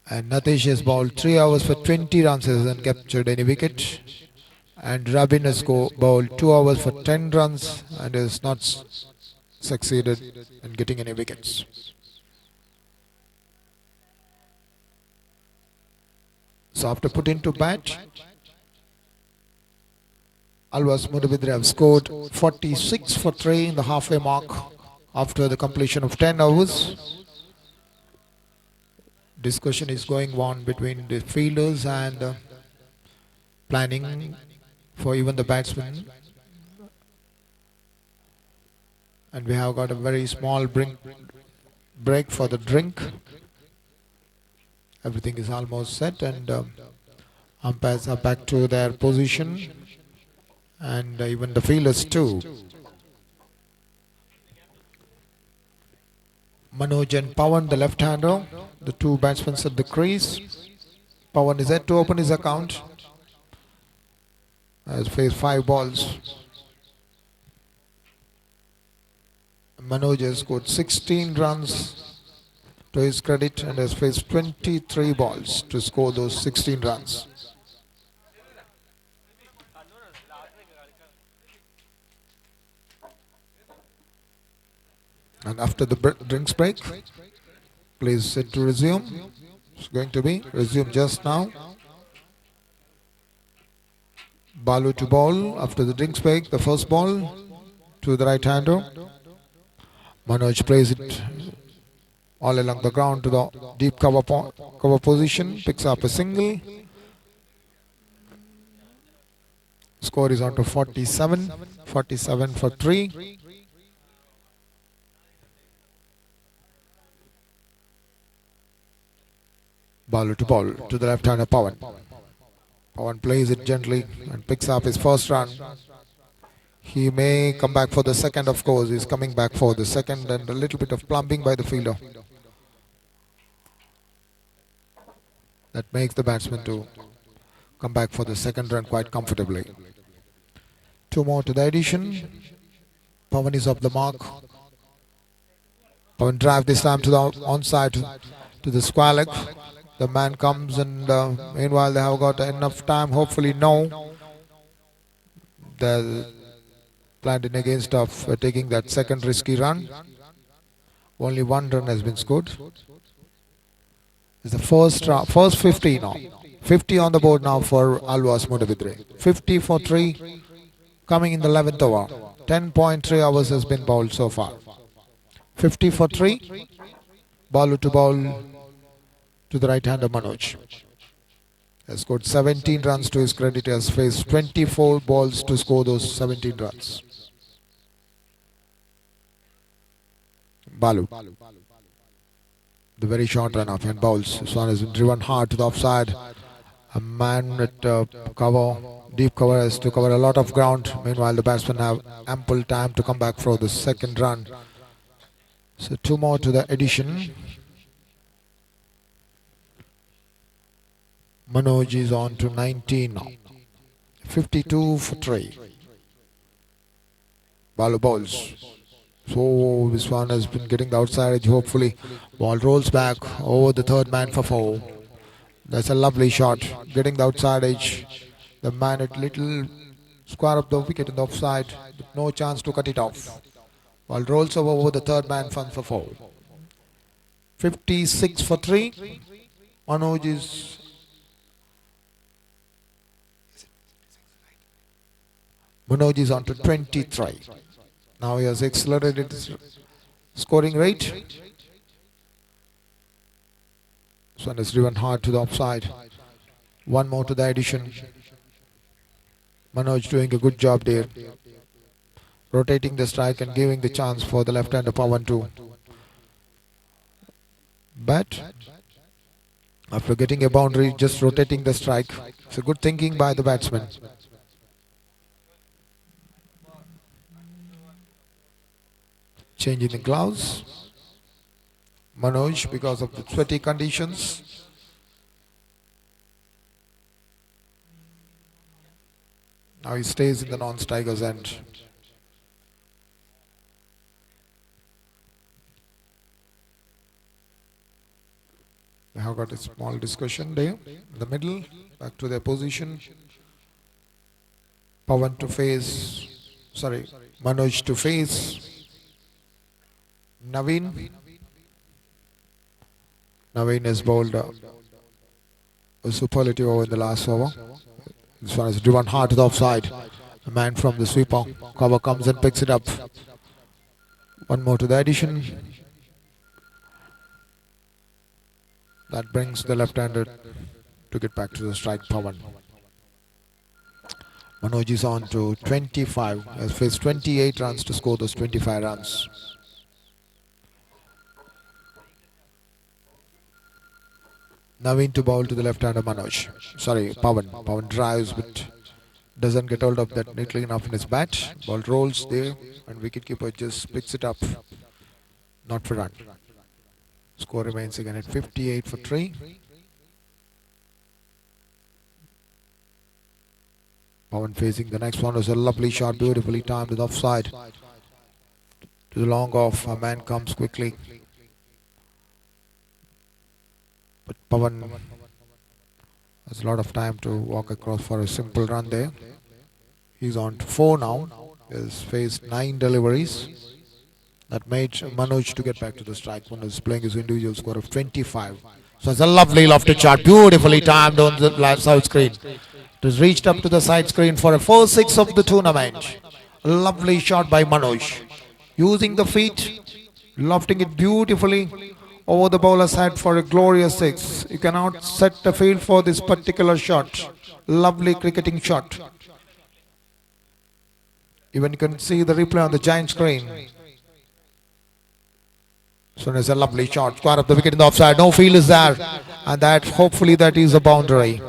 And Natish has bowled 3 overs for 20 runs and hasn't captured any wicket. And Rabin has bowled 2 overs for 10 runs and has not succeeded in getting any wickets. So after putting to bat, Alvas Modabidri have scored 46 for 3 in the halfway mark after the completion of 10 overs. Discussion is going on between the fielders and planning for even the batsmen. And we have got a very small break for the drink. Everything is almost set and umpires are back to their position and even the fielders too. Manoj and Pawan, the left-hander, the 2 batsmen at the crease. Pawan is yet to open his account. Has faced 5 balls. Manoj has scored 16 runs to his credit and has faced 23 balls to score those 16 runs. And after the drinks break, please set to resume. It's going to be resumed just now. Balu to bowl after the drinks break, the first ball to the right-hander. Manoj plays it all along the ground to the deep cover position, picks up a single. Score is on to 47 for 3. Balu to bowl to the left-hander Pawan. Pawan plays it gently and picks up his first run. He may come back for the second, of course. He's coming back for the second and a little bit of plumping by the fielder. That makes the batsman to come back for the second run quite comfortably. 2 more to the addition. Pawan is off the mark. Pawan drive this time to the onside to the square leg. The man comes and meanwhile they have got enough time. Hopefully no. They're planned in against of taking that second risky run. Only 1 run has been scored. It's the first 50 now. 50 on the board now for Alvas Modabidri. 50 for 3 coming in the 11th over. 10.3 hours has been bowled so far. 50 for 3. Balu to bowl to the right-hander Manoj. Has scored 17 runs to his credit. He has faced 24 balls to score those 17 runs. Balu. The very short run off and bowls. This one has been driven hard to the offside. A man with cover, deep cover has to cover a lot of ground. Meanwhile, the batsmen have ample time to come back for the second run. So 2 more to the addition. Manoj is on to 19 now. 52 for 3. Balu balls. So this one has been getting the outside edge. Hopefully, ball rolls back over the third man for 4. That's a lovely shot. Getting the outside edge. The man at little square of the wicket in the offside. But no chance to cut it off. Ball rolls over the third man for 4. 56 for 3. Manoj is on to 23. Now he has accelerated his scoring rate. This one is driven hard to the offside. 1 more to the addition. Manoj doing a good job there. Rotating the strike and giving the chance for the left-hander Pawan to bat. After getting a boundary, just rotating the strike. It's a good thinking by the batsman. Changing the gloves. Manoj, because of the sweaty conditions. Now he stays in the non-strikers end. They have got a small discussion there in the middle. Back to their position. Pawan to face, Manoj to face Naveen. Naveen has bowled a superlative over in the last over. This one is driven hard to the offside. The man from the sweeper cover comes and picks it up. 1 more to the addition. That brings the left-hander to get back to the strike, Pawan. Manoj is on to 25. Has faced 28 runs to score those 25 runs. Naveen to bowl to the left-hander Manoj. Pawan. Pawan drives but doesn't get hold of that neatly enough in his bat. Ball rolls there and wicketkeeper just picks it up. Not for run. Score remains again at 58 for 3. Pawan facing the next one was a lovely shot, beautifully timed to the offside. To the long off, a man comes quickly. But Pawan has a lot of time to walk across for a simple run there. He's on to 4 now. He has faced 9 deliveries. That made Manoj to get back to the strike. Manoj is playing his individual score of 25. So it's a lovely lofted shot, beautifully timed on the left side screen. It has reached up to the side screen for a 4-6 of the tournament. A lovely shot by Manoj. Using the feet, lofting it beautifully over the bowler's head for a glorious 6. You cannot set the field for this particular shot. Lovely cricketing shot. Even you can see the replay on the giant screen. So it's a lovely shot. Square up the wicket in the offside. No field is there. And that hopefully that is a boundary.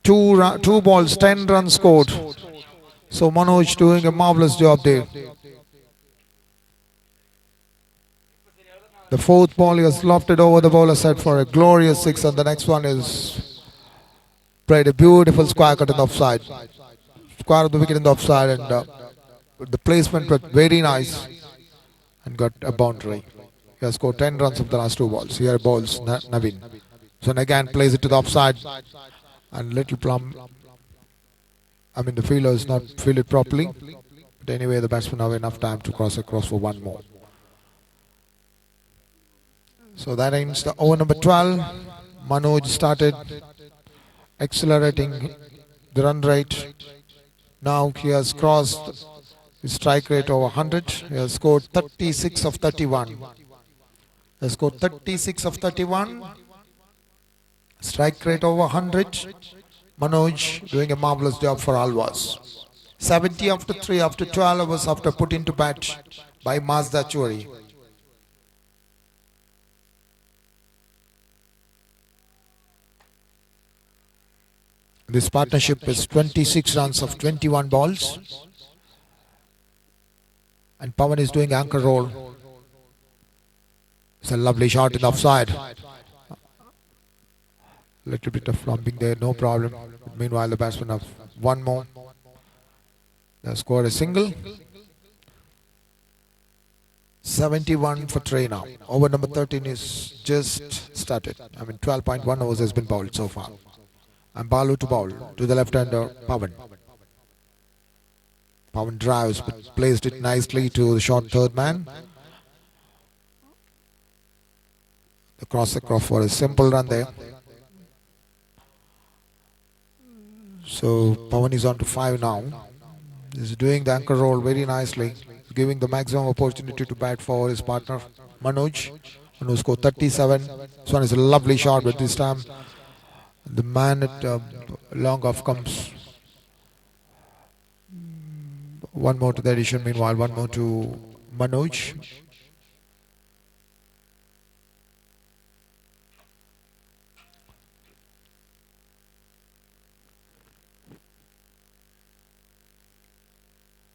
Two balls, 10 runs scored. So Manoj doing a marvelous job there. The 4th ball he has lofted over the bowler's head for a glorious 6, and the next one is played a beautiful square cut in the offside. Square of the wicket in the offside, and the placement was very nice and got a boundary. He has scored 10 runs of the last 2 balls. Here bowls Naveen. So again plays it to the offside, and little plumb. The fielder is not fielded properly. But anyway, the batsman have enough time to cross across for 1 more. So that ends the over number 12. Manoj started accelerating the run rate. Now he has crossed his strike rate over 100. He has scored 36 of 31. He has scored 36 of 31. Strike rate over 100. Manoj doing a marvelous job for Alvas. 70 after 3 after 12 overs after put into bat by Mazda Choori. This partnership is 26 runs of 21 balls. And Pawan is doing anchor roll. It's a lovely shot in the offside. Little bit of lumping there, no problem. Meanwhile, the batsman have one more. They scored a single. 71 for 3 now. Over number 13 is just started. 12.1 overs has been bowled so far. And Balu to bowl to the left-hander Pawan. Pawan drives but placed it nicely to the short third man. The cross across for a simple run there. So Pawan is on to 5 now. He's doing the anchor roll very nicely, giving the maximum opportunity to bat for his partner Manoj, who scored 37. This one is a lovely shot, but this time the man at long off comes. One more to the addition, meanwhile one more to Manoj.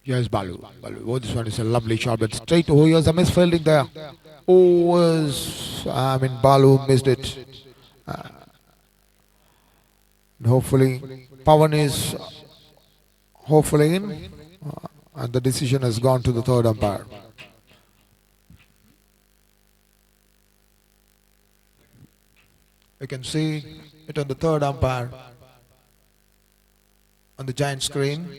Yes, Balu. Oh, this one is a lovely shot, but straight. Oh, here's a misfielding there. Balu missed it. Hopefully, Pawan is hopefully in, and the decision has gone to the third umpire. You can see it on the third umpire on the giant screen.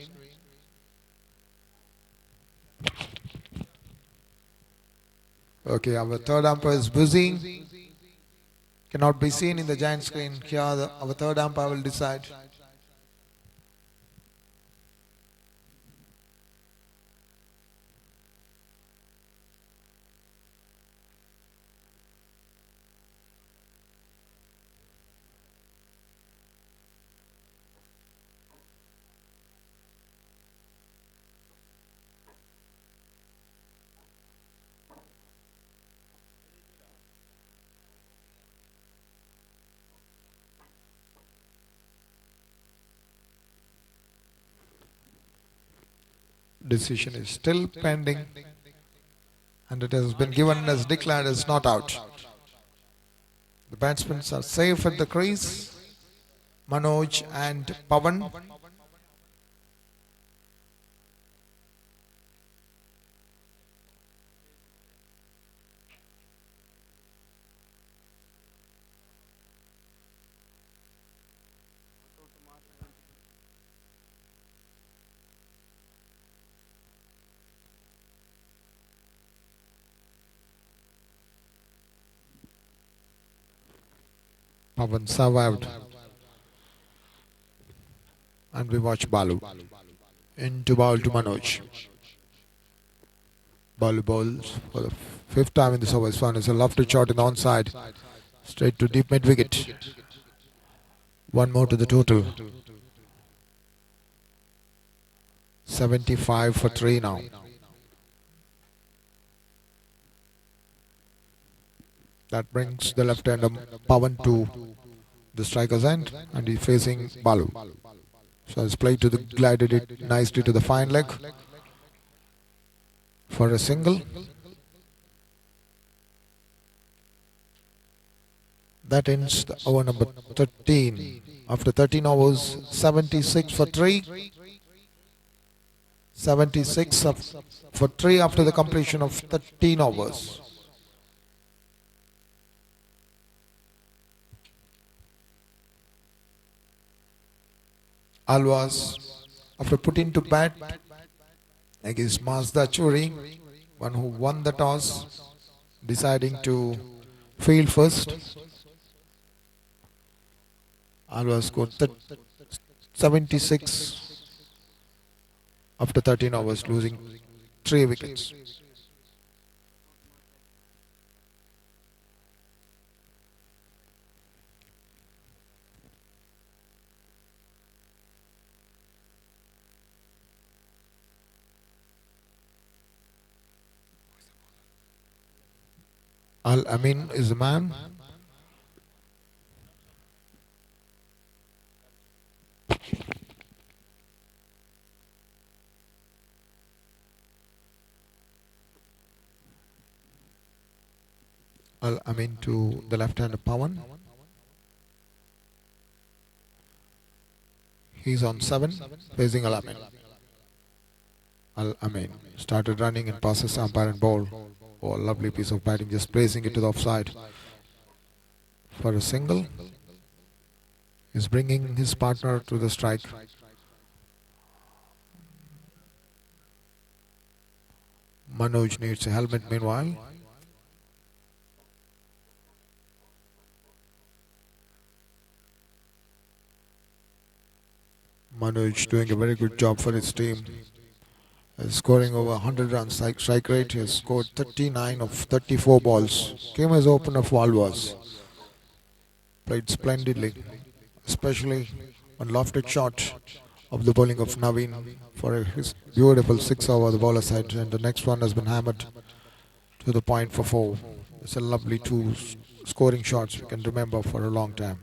Okay, our third umpire is busy. Cannot be seen in the giant screen. Here, our third umpire will decide. Decision is still pending, and it has been given as declared as not out. The batsmen are safe at the crease, Manoj and Pawan. Pawan survived, and we watch Balu into bowl to Manoj. Balu bowls for the fifth time in this over. This one is a lofty shot in the onside, straight to deep mid wicket. One more to the total. 75 for 3 now. That brings the left-hander Pawan to the striker's end, and he's facing Balu. So it's played to the glided it nicely to the fine leg for a single. That ends the over number 13. After 13 overs, 76 for 3. 76 for 3 after the completion of 13 overs. Alvas, after putting to bat against Mazda Choori, one who won the toss, deciding to field first. Alvas scored 76 after 13 overs, losing 3 wickets. Al Amin is the man. Al-Amin to the left-hander Pawan. He's on 7, facing Al-Amin. Al-Amin started running and passes umpire and ball. Oh, a lovely piece of batting, just placing it to the offside for a single. He's bringing his partner to the strike. Manoj needs a helmet meanwhile. Manoj doing a very good job for his team. Scoring over 100 runs strike rate. He has scored 39 of 34 balls. Came as opener for Alvas. Played splendidly, especially one lofted shot of the bowling of Naveen for his beautiful 6 over the bowler side, and the next one has been hammered to the point for 4. It's a lovely 2 scoring shots we can remember for a long time.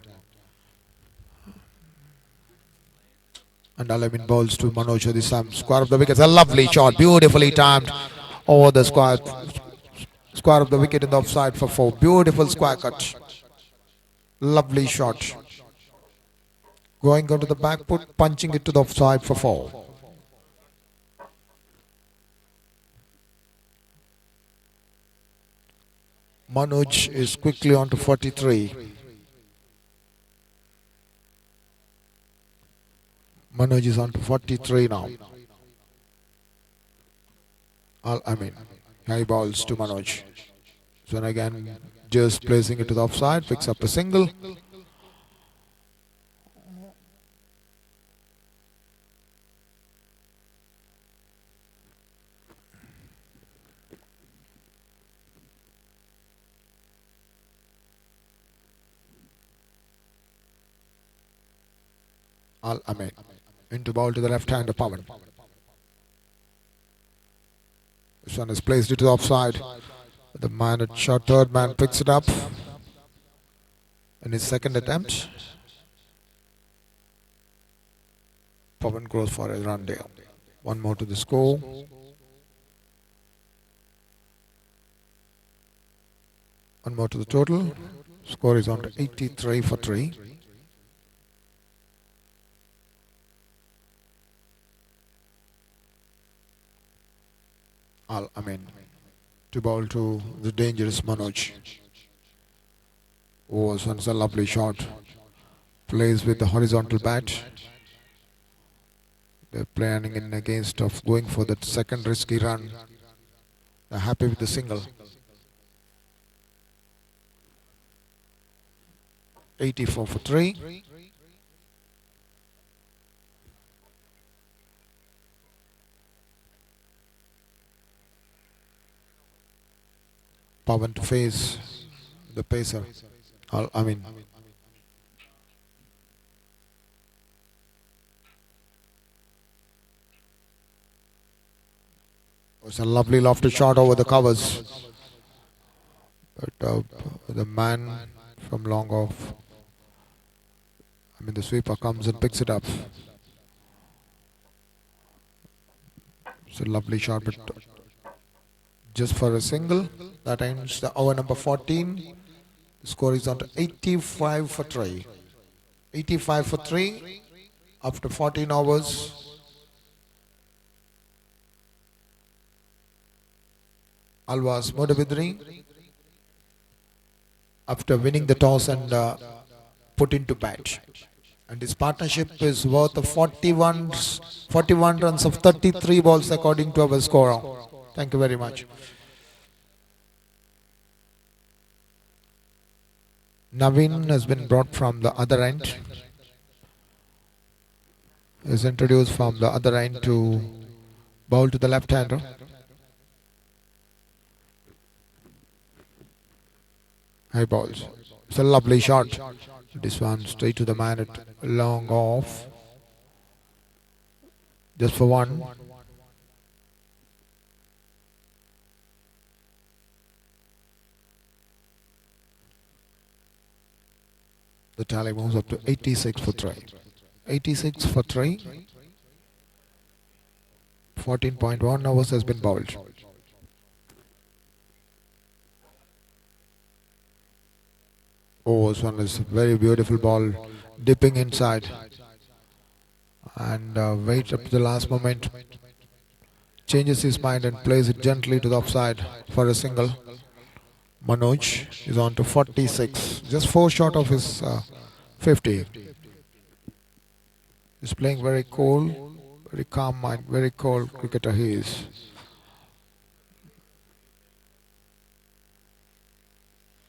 And Al-Amin bowls to Manoj this time. Square of the wicket. A lovely shot, beautifully timed over the square of the wicket in the offside for 4. Beautiful square cut. Lovely shot. Going onto the back foot, punching it to the offside for 4. Manoj is quickly on to 43. Manoj is on to 43 now. Al-Amin. High balls to Manoj. So again, just placing it to the offside, picks up a single. Al-Amin into ball to the left-hander Pawan. This one is placed it to the offside. The man at shot, third man picks it up in his second attempt. Pawan goes for a run there. One more to the score. One more to the total. Score is on to 83 for 3. Al-Amin to bowl to the dangerous Manoj. Oh, this one's a lovely shot. Plays with the horizontal bat. They're planning in against of going for that second risky run. They're happy with the single. 84 for 3. Pawan to face the pacer. Al-Amin. It was a lovely lofted shot over the covers. But the man from long off, the sweeper comes and picks it up. It's a lovely shot, but just for a single. That ends the over number 14. The score is on to 85 for 3. 85 for 3 after 14 overs. Alvas Modabidri, after winning the toss and put into bat. And his partnership is worth of 41 runs of 33 balls according to our scorer. Thank you very much. Naveen has been brought from the other end. Is introduced from the other end to bowl to the left-hander. High balls. It's a lovely shot. This one straight to the man at long off. Just for 1. The tally moves up to 86 for 3. 86 for 3. 14.1 hours has been bowled. Oh, this one is a very beautiful ball, dipping inside. And waits up to the last moment. Changes his mind and plays it gently to the offside for a single. Manoj is on to 46, just 4 short of his 50. He's playing very cool, very calm mind, very cool cricketer he is.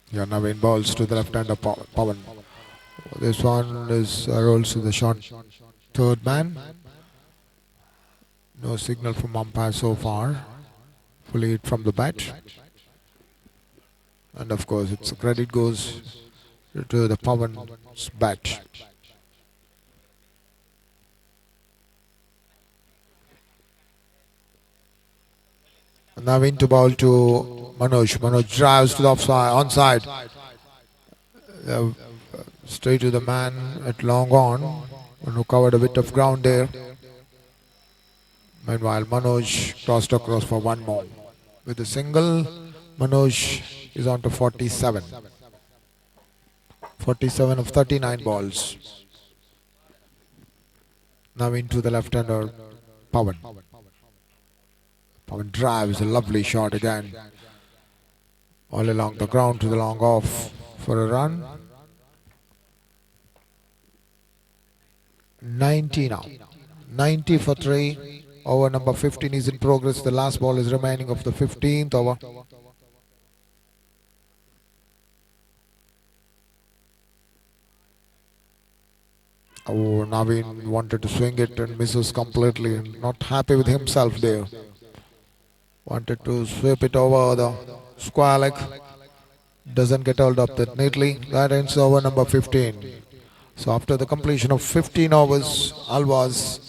Yeah, Naveen balls to the left-hander Pawan. This one is rolls to the short third man. No signal from umpire so far. Fully hit from the bat. And of course, its credit goes to the Pawan's bat. Naveen to ball to Manoj. Manoj drives to the offside, onside. Uh, Straight to the man at long on, who covered a bit of ground there. Meanwhile, Manoj crossed across for one more. With a single, Manoj is on to 47. 47 of 39 balls. Now into the left-hander, Pawan. Pawan drives a lovely shot again. All along the ground to the long off for a run. 90 now. 90 for 3. Over number 15 is in progress. The last ball is remaining of the 15th over. Oh, Naveen wanted to swing it and misses completely. Not happy with himself there. Wanted to sweep it over the square leg. Doesn't get hold of that neatly. That ends over number 15. So after the completion of 15 overs, Alvas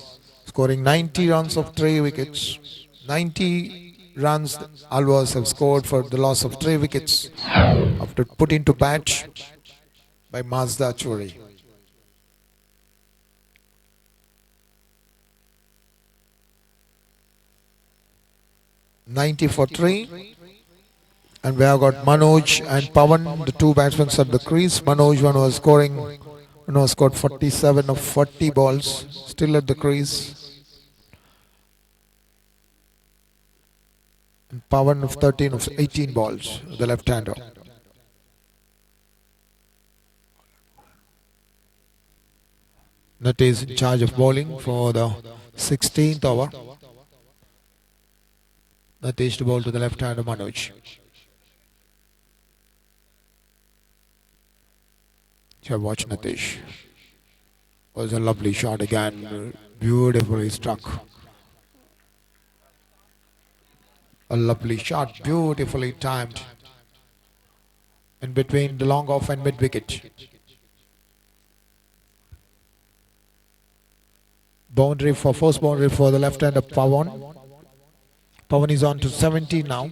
scoring 90 runs of 3 wickets. 90 runs Alvas have scored for the loss of 3 wickets after put into bat by Mazda Choori. "90 for 3." And we have got Manoj and Pawan, the two batsmen at the crease. Manoj one was scored 47 of 40 balls, still at the crease. And Pawan of 13 of 18 balls, the left-hander. Nat is in charge of bowling for the 16th over. Nat is to bowl to the left-hander Manoj. Here, watch Natish. Was a lovely shot again, beautifully struck. A lovely shot, beautifully timed in between the long off and mid wicket. Boundary for first boundary for the left-hander Pawan. Pawan is on to 70 now.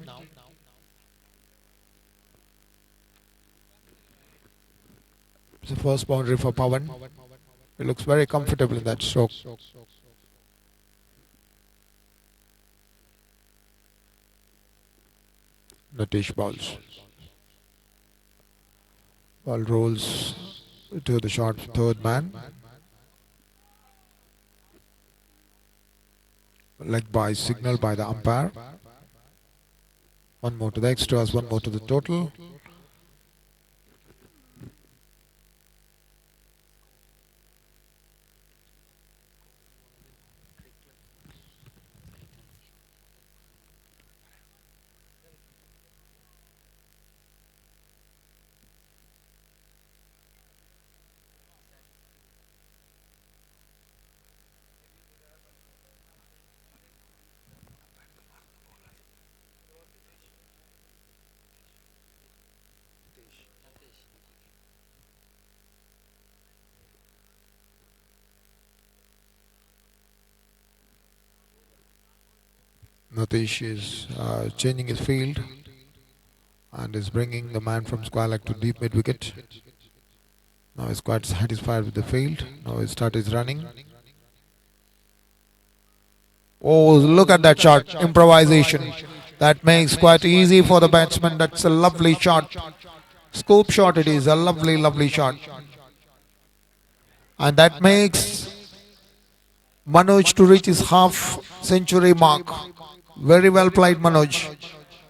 It's the first boundary for Pawan. He looks very comfortable in that stroke. Natish bowls. Ball rolls to the short third man. Leg by signal by the umpire. One more to the extras, one more to the total. Natish is changing his field and is bringing the man from square leg to deep mid wicket. Now he's quite satisfied with the field. Now his start is running. Oh, look at that shot. Improvisation. That makes quite easy for the batsman. That's a lovely shot. Scoop shot it is, a lovely, lovely shot. And that makes Manoj to reach his half century mark. Very well played, Manoj.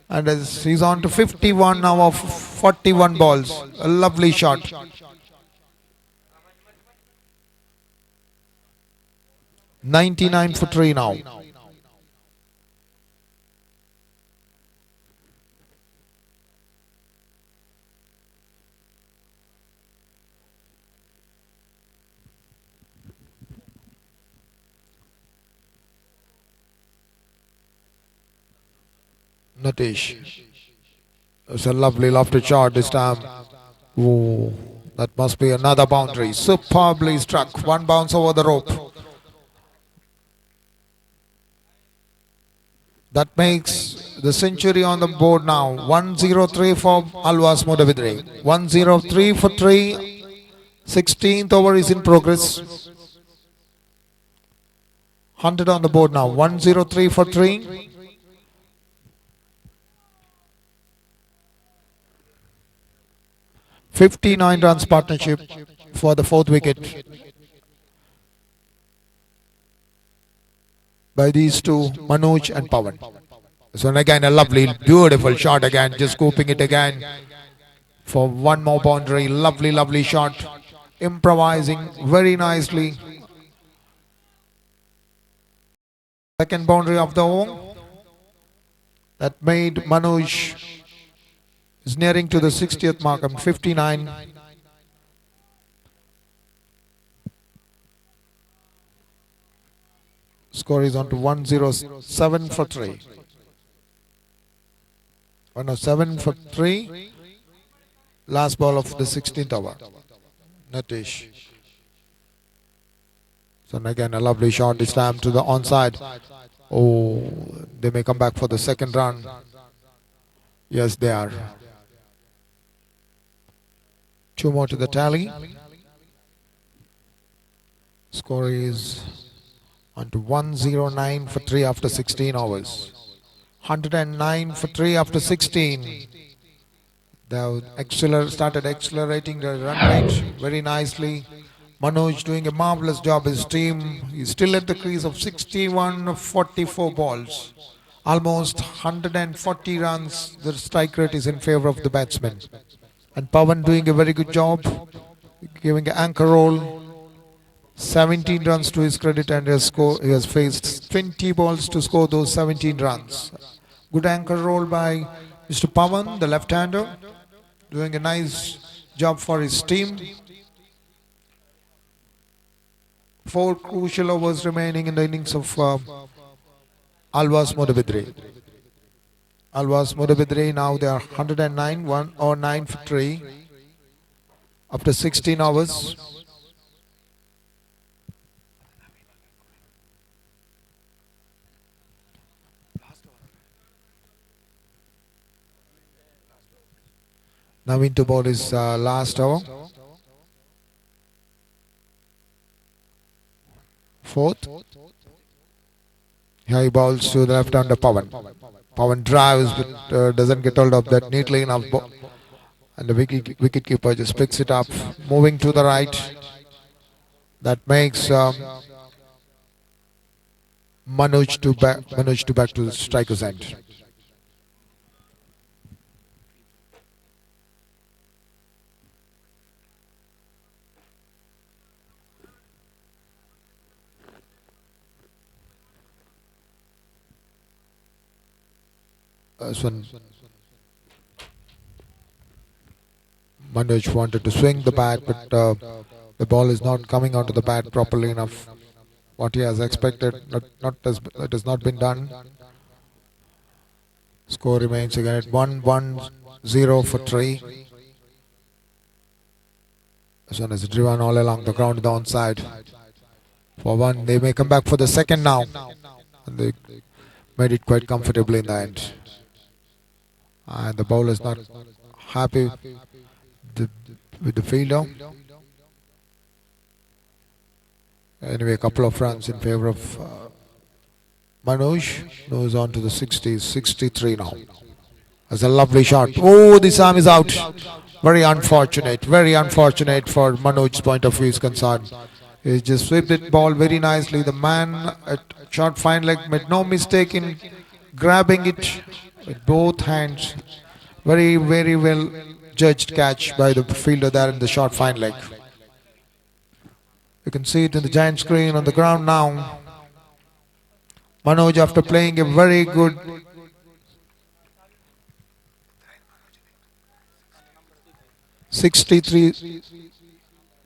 And he's on to 51 now of 41 balls. A lovely shot. $99 for 3 now. Natish. It's a lovely lofted shot this time. Ooh, that must be another boundary. Superbly struck. One bounce over the rope. That makes the century on the board now. 103 for Alvas Modavidre. 103 for 3. 16th over is in progress. 100 on the board now. 103 for 3. $59 runs partnership for the 4th wicket by these two, Manoj and Pawan. So again a lovely, beautiful shot again, just scooping it again for one more boundary. Lovely, lovely shot. Improvising very nicely. Second boundary of the over. That made Manoj is nearing to the 60th mark. 59. Score is on to 107 for 3. 107 for 3. Last ball of the 16th over. Natish. So again a lovely shot this time to the onside. Oh, they may come back for the second run. Yes, they are. 2 more to the tally. Score is on to 109 for 3 after 16 overs. 109 for 3 after 16. They started accelerating the run rate very nicely. Manoj doing a marvelous job. His team is still at the crease of 61 of 44 balls. Almost 140 runs. The strike rate is in favor of the batsman. And Pawan doing a very good job, giving an anchor roll. 17 runs to his credit, and he has faced 20 balls to score those 17 runs. Good anchor roll by Mr. Pawan, the left-hander, doing a nice job for his team. 4 crucial overs remaining in the innings of Alvas Modavidre. Alvas Modavidre now they are 109, 1 or 9 for 3 after 16 hours. Now into ball is last over. 4th. Here he bowls to the left under Pawan. Pawan drives but doesn't get hold of that neatly enough. And the wicket keeper just picks it up, moving to the right. That makes Manoj to back to the striker's end. Manoj wanted to swing the bat, but the ball is not coming onto the bat properly enough. What he has expected, it has not been done. Score remains again at 1-1-0 for 3. This one is driven all along the ground downside. For 1, they may come back for the second now. And they made it quite comfortably in the end. And the bowler is not happy with the fielder. Anyway, a couple of runs in favor of Manoj. Moves on to the 60s, 63 now. That's a lovely shot. Oh, this arm is out. Very unfortunate for Manoj's point of view is concerned. He just swept that ball very nicely. The man at short fine leg made no mistake in grabbing it with both hands. Very, very well judged catch by the fielder there in the short fine leg. You can see it in the giant screen on the ground now. Manoj, after playing a very good 63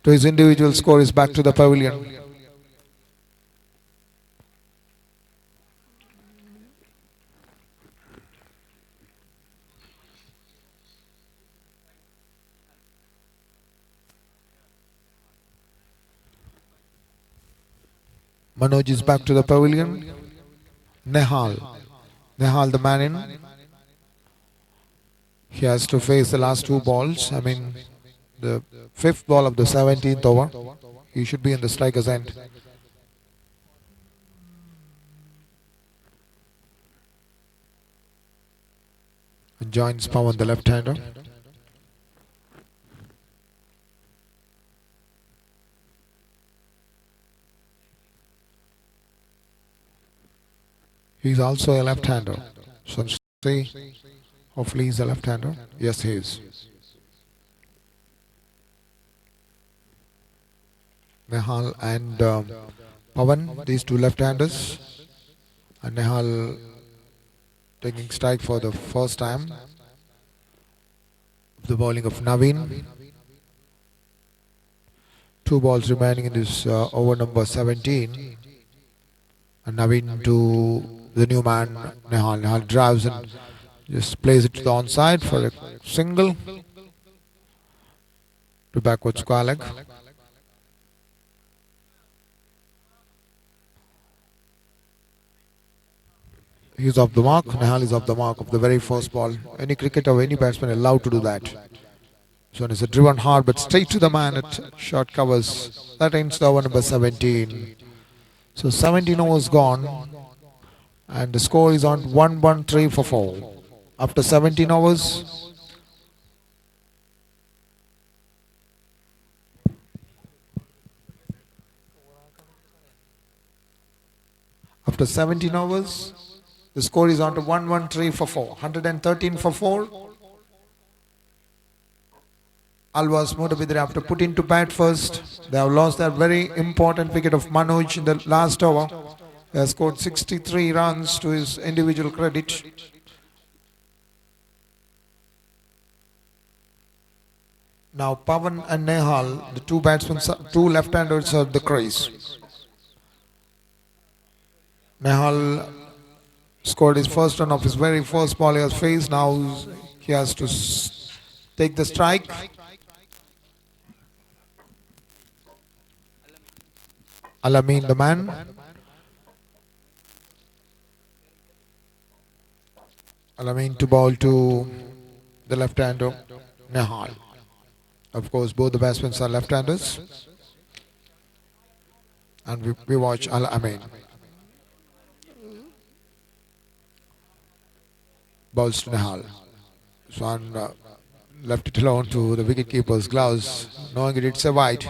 to his individual score, is back to the pavilion. Manoj is back to the pavilion. Nehal the man in. He has to face the last two balls. I mean, the fifth ball of the 17th over. He should be in the striker's end. And joins Pawan, the left-hander. He's also a left-hander. So see, hopefully he's a left-hander. Yes, he is. Nehal and Pawan, these two left-handers. And Nehal taking strike for the first time. The bowling of Naveen. 2 balls remaining in this over number 17. And Naveen to the new man, Nehal. Nehal drives and just plays it to the onside for a single to backward square leg. He's off the mark. Nehal is off the mark of the very first ball. Any cricketer or any batsman allowed to do that. So it's a driven hard but straight to the man at short covers. That ends the over number 17. So 17 overs gone. And the score is on 1-1-3 for 4. After 17 overs, the score is on to 1-1-3 for 4. 113 for 4. Alvas Motabidri after putting to bat first. They have lost their very important wicket of Manoj in the last over. He has scored 63 runs to his individual credit. Now Pawan and Nehal, the two batsmen, two left-handers are the crease. Nehal scored his first run of his very first ball he has faced. Now he has to take the strike. Alamin the man. Alamin to bowl to the left-hander, Nehal. Of course, both the batsmen are left-handers. And we watch Alamin. Bowls to Nehal. Swan left it alone to the wicketkeeper's gloves, knowing it's a wide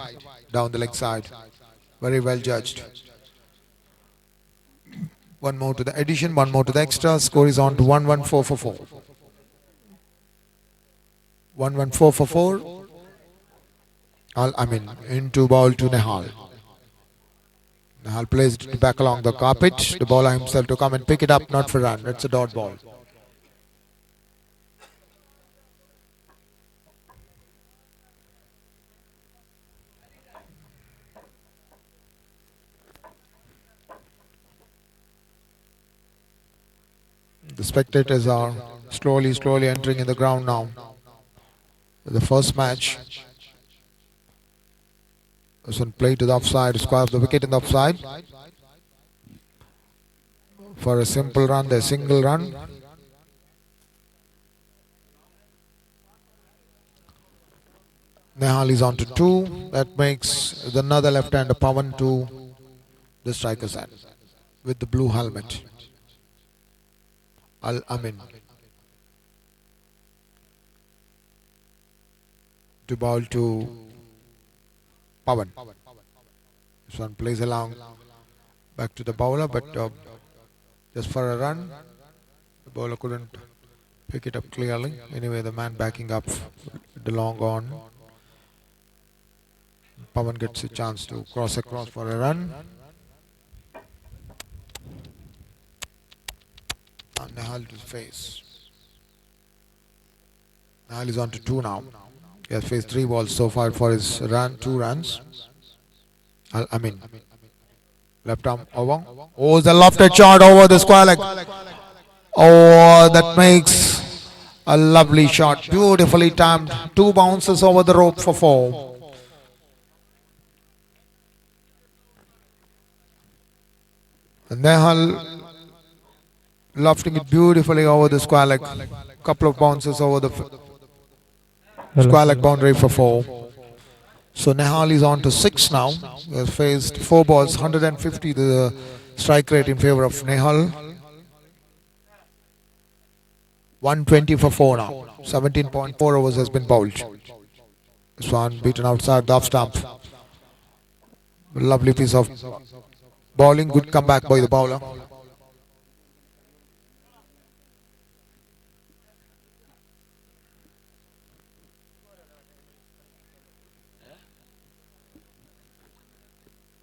down the leg side. Very well judged. One more to the addition, one more to the extra. Score is on to 1-1-4 for 4. 1-1-4 for 4. Into ball to Nehal. Nehal plays it back along the carpet. The bowler himself to come and pick it up, not for run. It's a dot ball. The spectators are slowly entering in the ground now. The first match. This one played to the offside, squares the wicket in the offside. For a simple run, the single run. Nehal is on to 2. That makes another left-hander Pawan to the striker's end with the blue helmet. Al-Amin. to ball to Pavan. This one plays along back to the bowler, but just for a run, the bowler couldn't pick it up clearly. Anyway, the man backing up the long on. Pavan gets a chance to cross across for a run. And Nehal to face. Nehal is on to 2 now. He has faced 3 balls so far for his run, 2 runs. I mean, left arm over. Oh, the lofted shot over the square leg. Oh, that makes a lovely shot. Beautifully timed. 2 bounces over the rope for 4. Nehal lofting it beautifully over the square leg. Couple of bounces over the square leg boundary for 4. So Nehal is on to 6 now. He has faced 4 balls, 150 the strike rate in favor of Nehal. 120 for 4 now. 17.4 overs has been bowled. This one beaten outside the off stump. Lovely piece of bowling. Good comeback by the bowler.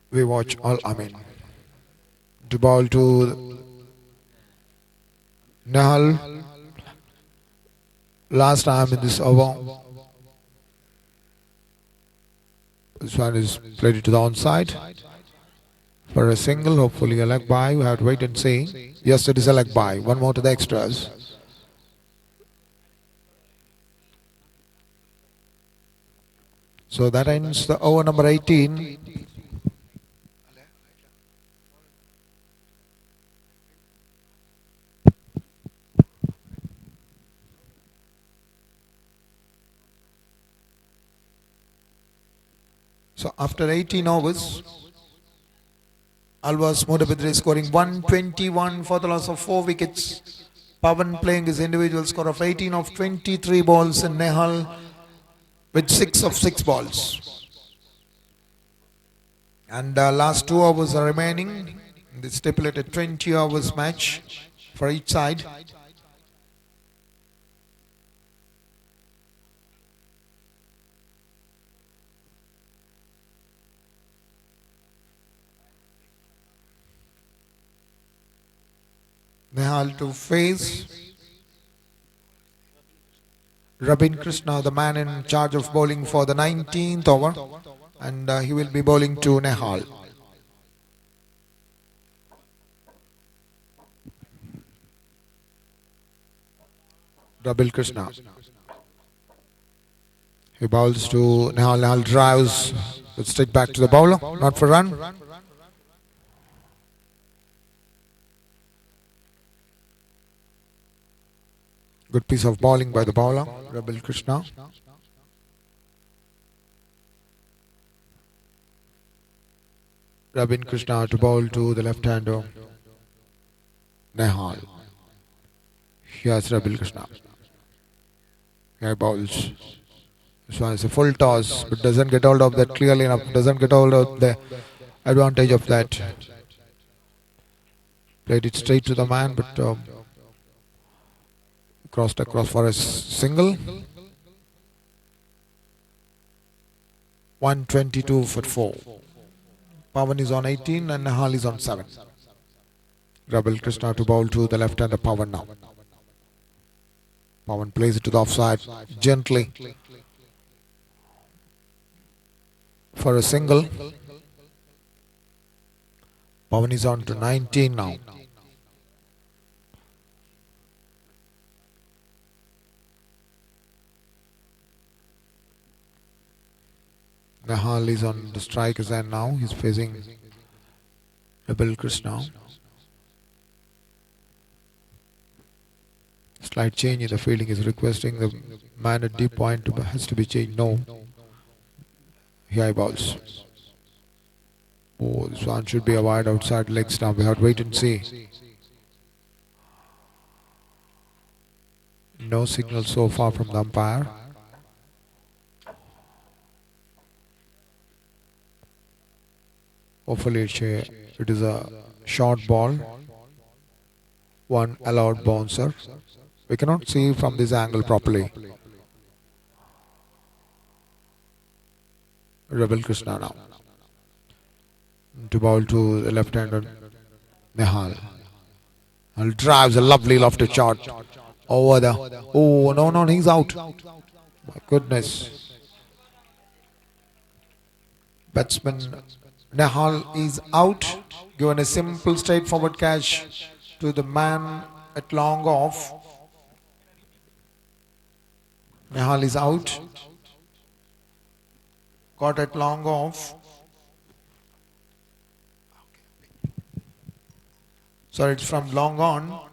We watch all, to bowl to Nehal. Last time in this over. This one is played to the onside. For a single, hopefully a leg bye. We have to wait and see. Yes, it is a leg bye. One more to the extras. So that ends the over number 18. So after 18 overs, Alvas Modabidri scoring 121 for the loss of 4 wickets. Pavan playing his individual score of 18 of 23 balls and Nehal with 6 of 6 balls. And last 2 overs are remaining. The stipulated 20 overs match for each side. Nehal to face Rabin Krishna, the man in charge of bowling for the 19th over, and he will be bowling to Nehal. Rabin Krishna. He bowls to Nehal. Nehal drives, but straight back to the bowler, not for run. Good piece of bowling by the bowler, Rabin Krishna. Rabin Krishna to bowl to the left-hander, Nehal. Here's Rabin Krishna. Here bowls. This one is a full toss, but doesn't get hold of that clearly enough. Doesn't get hold of the advantage of that. Played it straight to the man, but crossed across for a single. 122 for 4. Pavan is on 18 and Nehal is on 7. Rabin Krishna to bowl to the left-hander Pavan now. Pavan plays it to the offside gently for a single. Pavan is on to 19 now. Nehal is on the strikers end now. He's facing Rabin Krishna. Slight change in the fielding is requesting the man at deep point has to be changed. No. Here he bowls. Oh, this one should be a wide outside leg stump. We have to wait and see. No signal so far from the umpire. Hopefully it is a short ball. One allowed bouncer. We cannot see from this angle properly. Rebel Krishna now. To bowl to the left-hander Nehal. Nehal drives a lovely lofted shot over the. Oh no, he's out. My goodness. Batsman Nehal is out. Given a simple straightforward catch to the man at long off. Nehal is out. Got at long off. So it's from long on.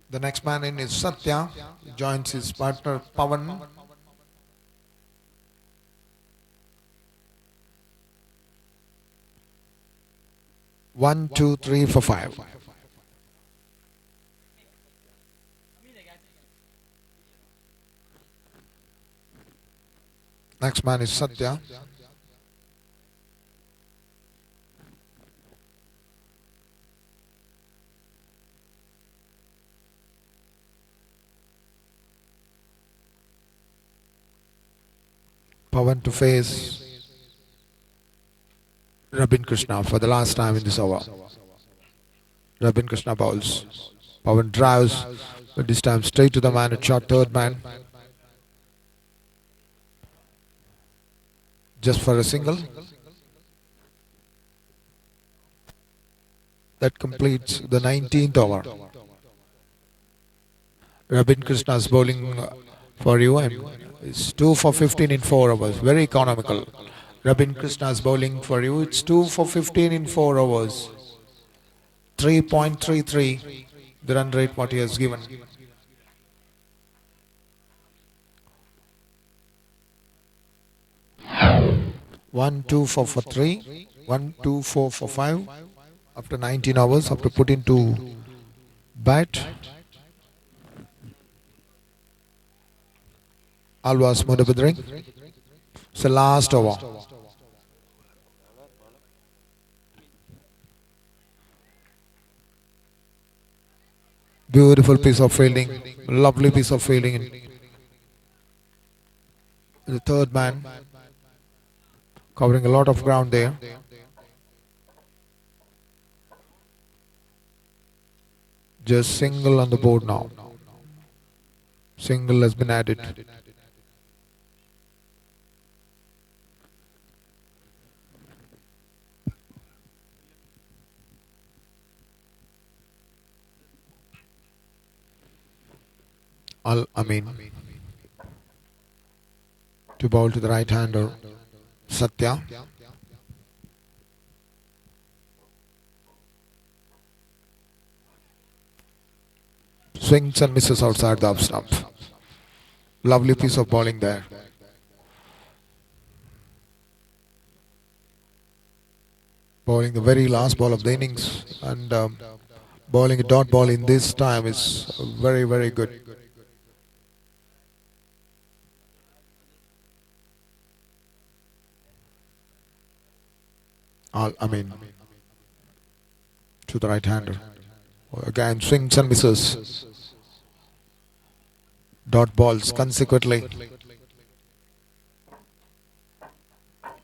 The next man in is Satya. He joins his partner Pavan. One, two, three, for five. Next man is Satya. Pavan to face Rabin Krishna for the last time in this over. Rabin Krishna bowls. Pavan drives, but this time straight to the man at short third man. Just for a single. That completes the 19th over. Rabin Krishna is bowling for you and it's 2 for 15 in 4 overs. Very economical. Rabin Krishna is bowling for you. It's 2 for 15 in 4 overs. 3.33 the run rate what he has given. One, two, four for 3. 1, 2, 4 for 5. After 19 hours, after put into bat. Alvas Mudabadring. It's the last over. Beautiful piece of fielding. Lovely piece of fielding. The third man. Covering a lot of ground there. Just single on the board now. Single has been added. Al-Amin to bowl to the right hander Satya. Swings and misses outside the off stump. Lovely piece of bowling there. Bowling the very last ball of the innings and bowling a dot ball in this time is very, very good. Al-Amin to the right hander. Again, swings and misses. Dot balls consequently.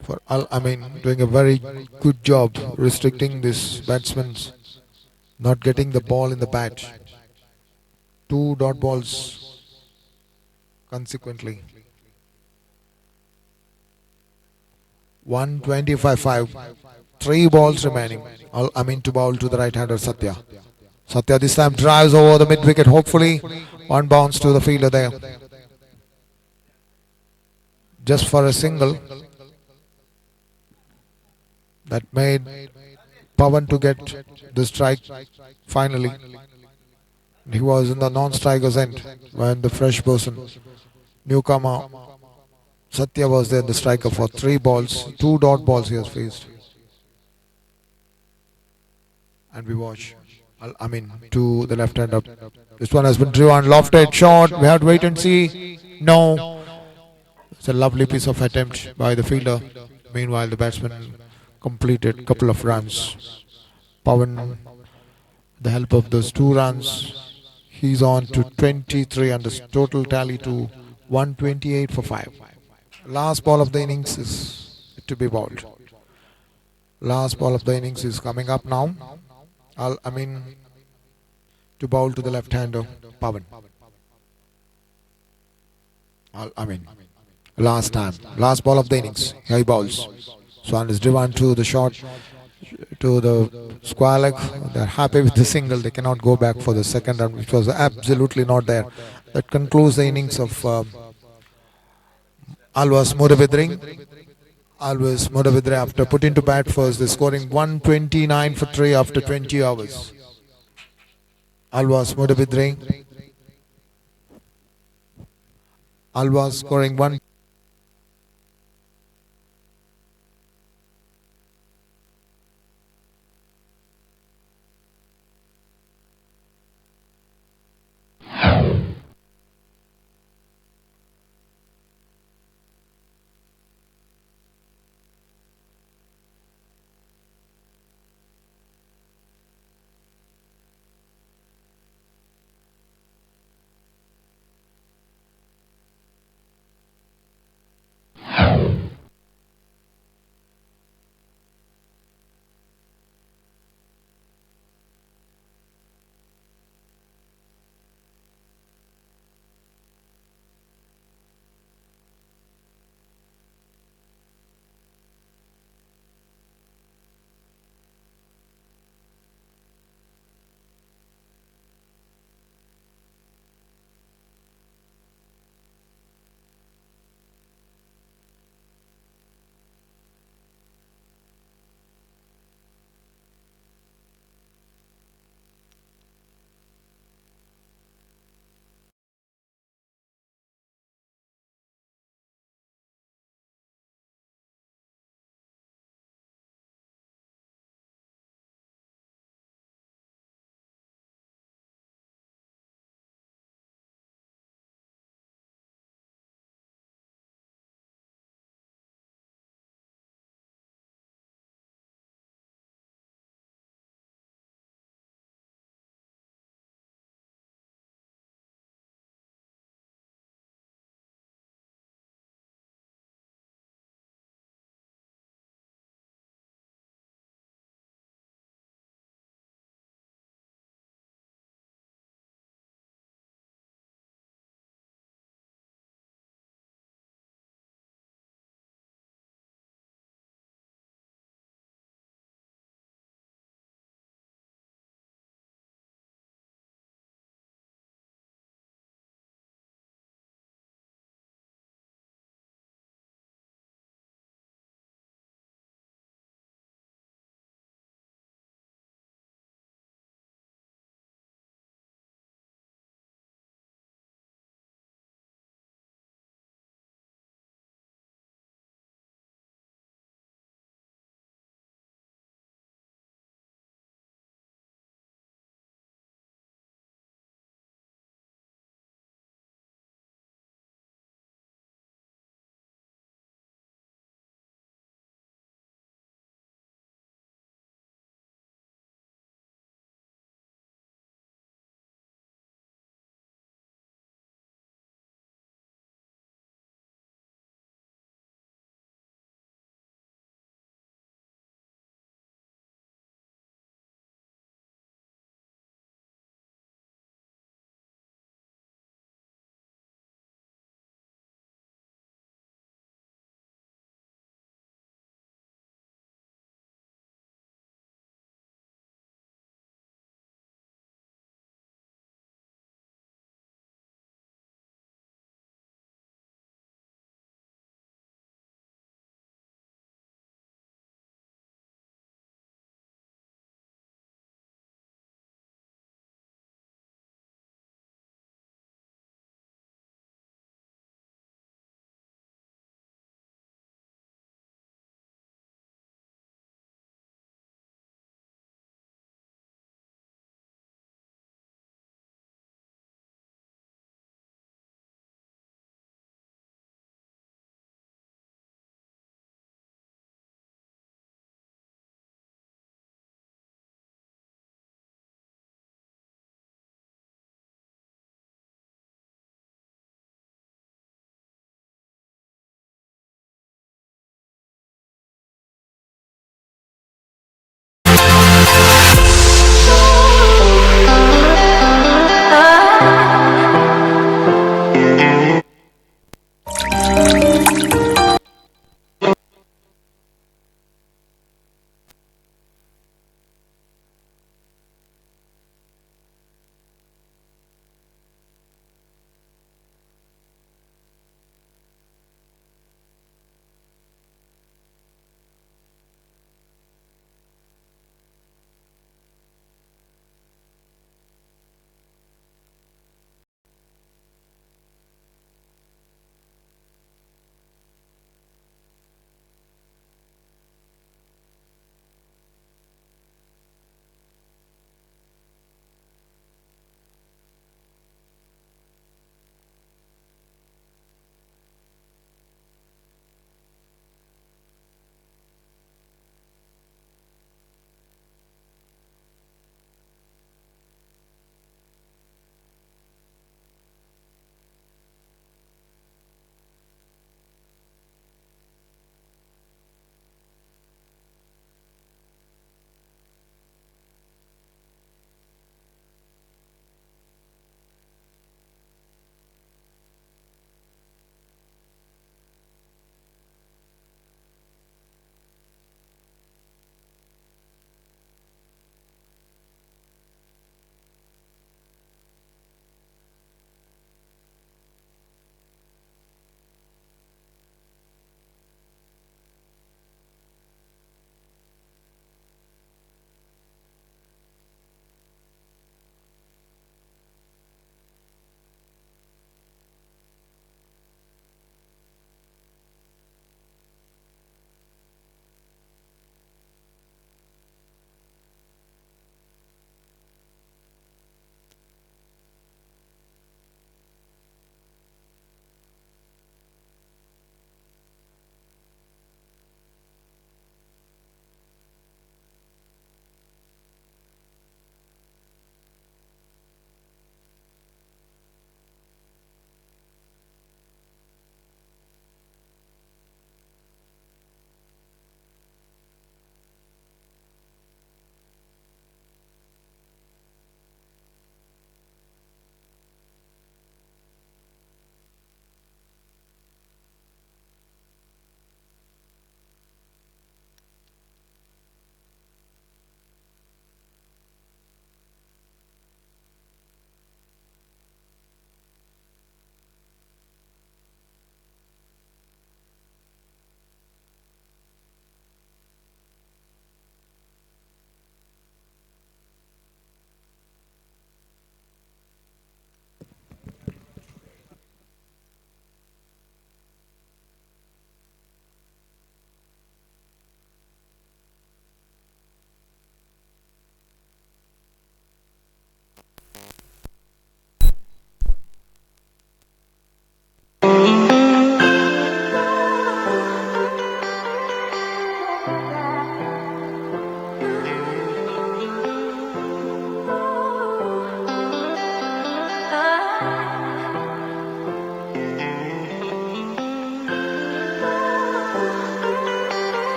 For Al-Amin doing a very good job restricting this batsman's not getting the ball in the bat. 2 dot balls consequently. 125-5. 3 balls remaining. Al-Amin to bowl to the right hander Satya. Satya this time drives over the mid wicket. Hopefully one bounce to the fielder there. Just for a single. That made Pavan to get the strike finally. He was in the non-striker's end when the fresh person, newcomer Satya was there, the striker for 3 balls, 2 dot balls he has faced. And we watch I mean, to the left hand up. This one has been driven, lofted shot. We have to wait and see. No. It's a lovely piece of attempt by the fielder. Meanwhile, the batsman completed a couple of runs. Pawan, the help of those 2 runs, he's on to 23 and the total tally to 128 for 5. Last ball of the innings is to be bowled. Last ball of the innings is coming up now. I mean, to bowl to the left-hander, Pawan. I mean, last time, last ball of the innings. Here he bowls. Swan is driven to the shot, to the square leg. They're happy with the single. They cannot go back for the second run, which was absolutely not there. That concludes the innings of Alvas Modavidring. Alvas Modavidre, after putting to bat first, they're scoring 129 for 3 after 20 hours. Alvas Modavidre. Alvas scoring 1.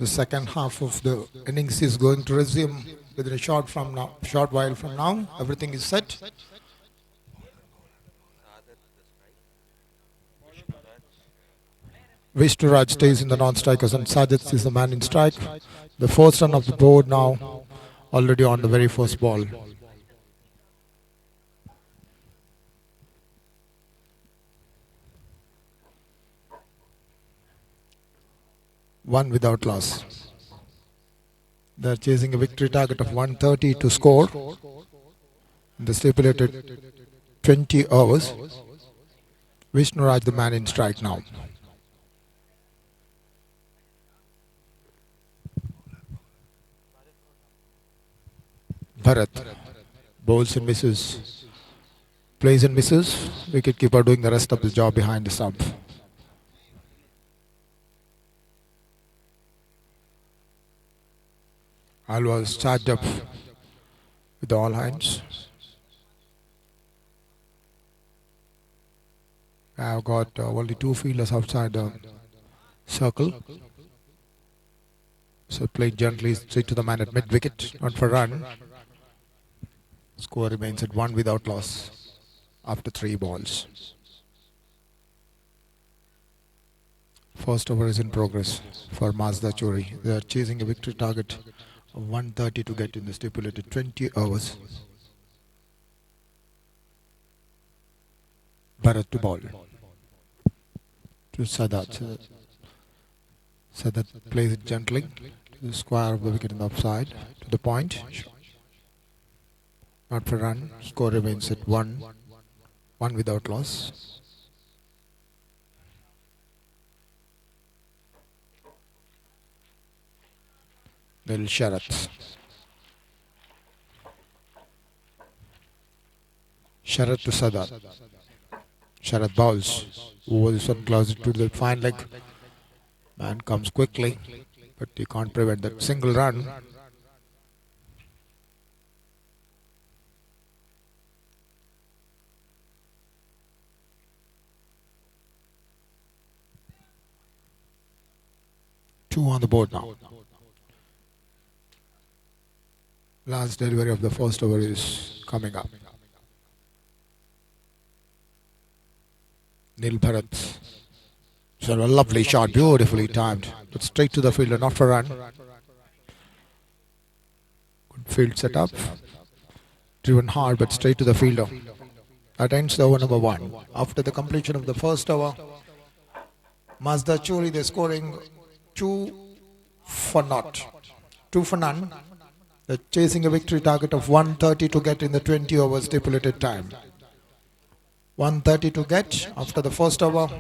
The second half of the innings is going to resume within a short while from now. Everything is set. Vishnuraj stays in the non-strikers and Sajat is the man in strike. The first run of the board now, already on the very first ball. One without loss. They're chasing a victory target of 130 to score in the stipulated 20 overs. Vishnuraj the man in strike now. Bharat bowls and misses, plays and misses. Wicketkeeper doing the rest of the job behind the stump. Alvas charged up with all hands. I've got only two fielders outside the circle. So played gently straight to the man at mid-wicket, not for run. Score remains at 1 without loss after 3 balls. First over is in progress for Mazda Choori. They are chasing a victory target of 130 to get in the stipulated 20 overs. Bharat to ball. To Sadat. Sadat plays it gently to the square of the wicket in the offside. To the point. Not for run. Score remains at 1. 1 without loss. Little Sharath. Sharath to Sadat. Sharath bowls. Over this one closer to the fine leg. Man comes quickly, but he can't prevent that single run. Two on the board now. Last delivery of the first over is coming up. Neil Bharat. So a lovely shot, beautifully timed, but straight to the fielder, not for run. Good field setup. Driven hard, but straight to the fielder. That ends the over number 1. After the completion of the first over, Mazda Choori, they're scoring 2 for naught. 2 for none. They're chasing a victory target of 130 to get in the 20 over stipulated time. 130 to get after the first over.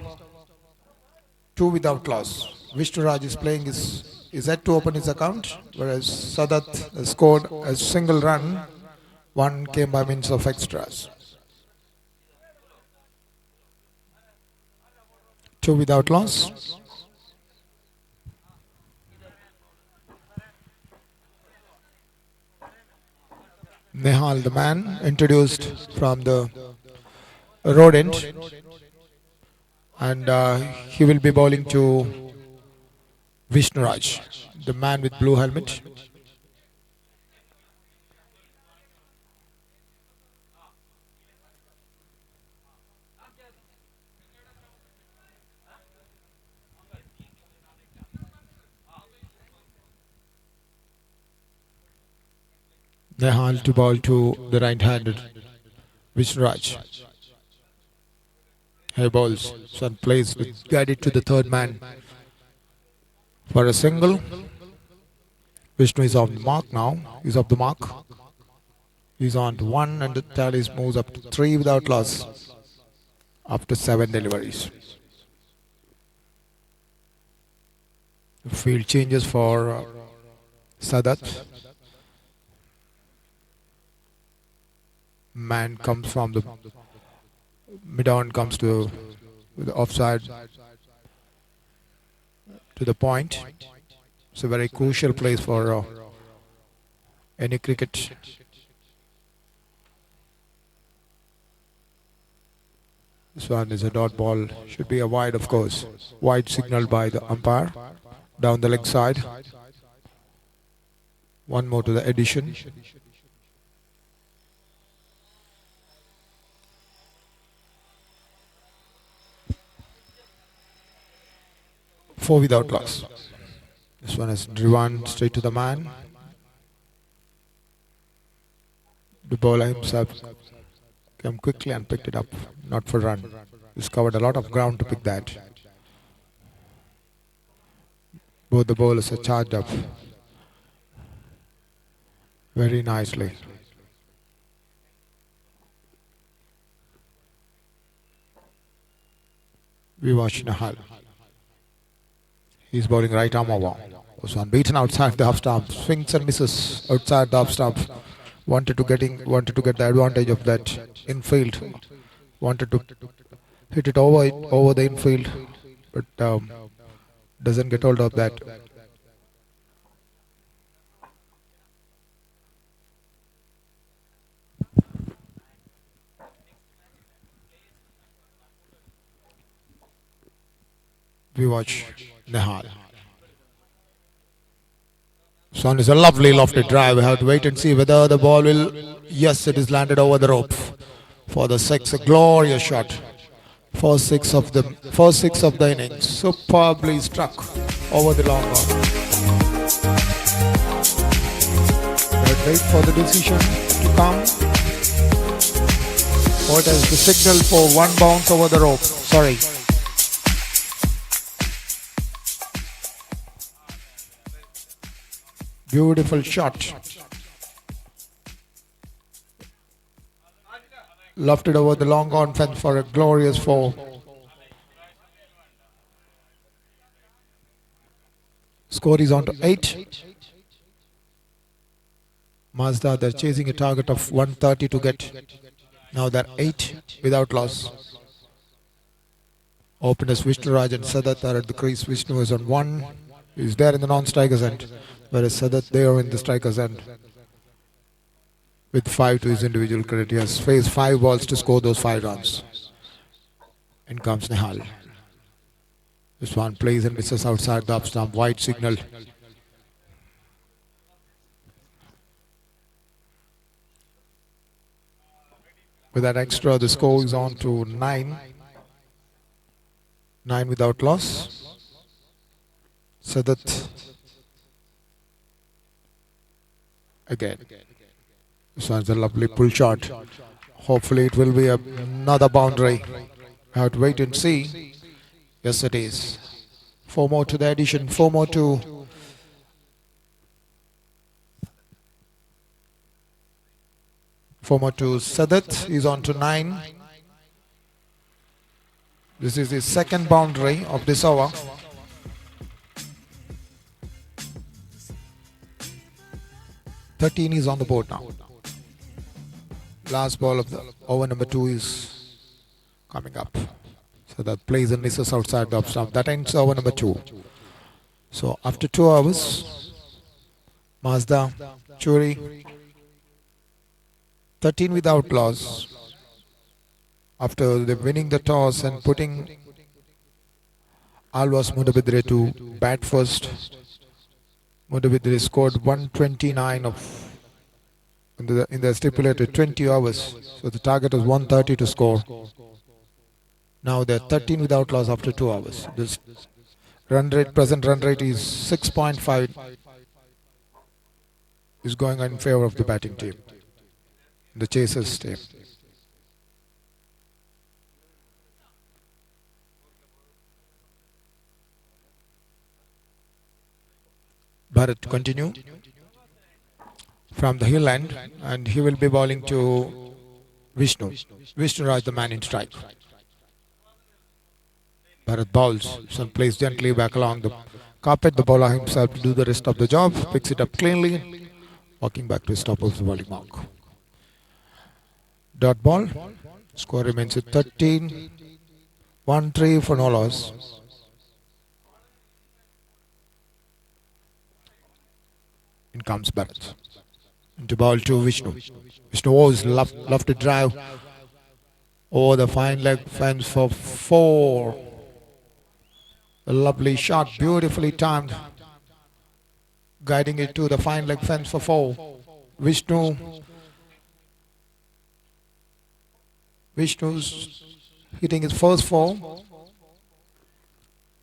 2 without loss. Vishnuraj is playing is yet to open his account, whereas Sadat has scored a single run. 1 came by means of extras. 2 without loss. Nehal, the man introduced from the road end, and he will be bowling to Vishnuraj, the man with blue helmet. Nehal to bowl to the right-handed Vishnuraj. He bowls, Sun plays with guided to the third man for a single. Vishnu is off the mark now. He's off the mark. He's on to 1 and the tally moves up to 3 without loss after 7 deliveries. The field changes for Sadat. Man comes from the mid-on, comes to the offside to the point. It's a very crucial place for any cricket. This one is a dot ball, should be a wide, of course. Wide signaled by the umpire down the leg side. One more to the addition. Four without loss. This one is driven straight to the man. The bowler himself came quickly and picked it up, not for run. He's covered a lot of ground to pick that. Both the bowlers are charged up very nicely. We watch Nahal. He's bowling right arm over. Was one beaten outside the off stump. Swings and misses outside the off stump. Wanted to get the advantage of that infield. Wanted to hit it over the infield, but doesn't get hold of that. We watch Nehal. This one is a lovely lofted drive. We have to wait and see whether the ball will. Yes, it is landed over the rope for the six. A glorious shot. First six of the innings. Superbly struck over the long on. Let's wait for the decision to come. What is the signal for one bounce over the rope? Sorry. Beautiful shot. Lofted over the long on fence for a glorious four. Score is on to 8. Mazda, they're chasing a target of 130 to get. Now they're 8 without loss. Openers Vishnu Raj and Sadat are at the crease. Vishnu is on 1. He's there in the non-striker's end, whereas Sadat there in the striker's end. With 5 to his individual credit, he has faced 5 balls to score those 5 runs. In comes Nehal. This one plays and misses outside the up stump. Wide signal. With that extra, the score is on to 9. 9 without loss. Sadat again. This one's a lovely pull shot. Hopefully it will be another boundary. I have to wait and see. Yes, it is. 4 more to the addition. 4 more to Sadat. He's on to 9. This is his second boundary of this over. Is on the board now. Last ball of the over number 2 is coming up. So that plays and misses outside the up stump. That ends over number 2. So after 2 hours, Mazda, Choori, 13 without loss. After the winning the toss and putting Alvas Mudabidre to bat first, Mudabidre scored 129 in the stipulated 20 hours. So the target was 130 to score. Now they're 13 without loss after 2 hours. This present run rate is 6.5. Is going in favor of the batting team. The chasers team. Bharat to continue from the hill end, and he will be bowling to Vishnu. Vishnu Raj, the man in strike. Bharat bowls, some plays gently back along the carpet. The bowler himself to do the rest of the job, picks it up cleanly, walking back to his top of the bowling mark. Dot ball, score remains at 13, 1-3 for no loss. In comes Bharat. Into ball to Vishnu. Vishnu was love to drive over the fine leg fence for 4. A lovely shot, beautifully timed. guiding it to the fine leg fence for 4. Vishnu's hitting his first 4.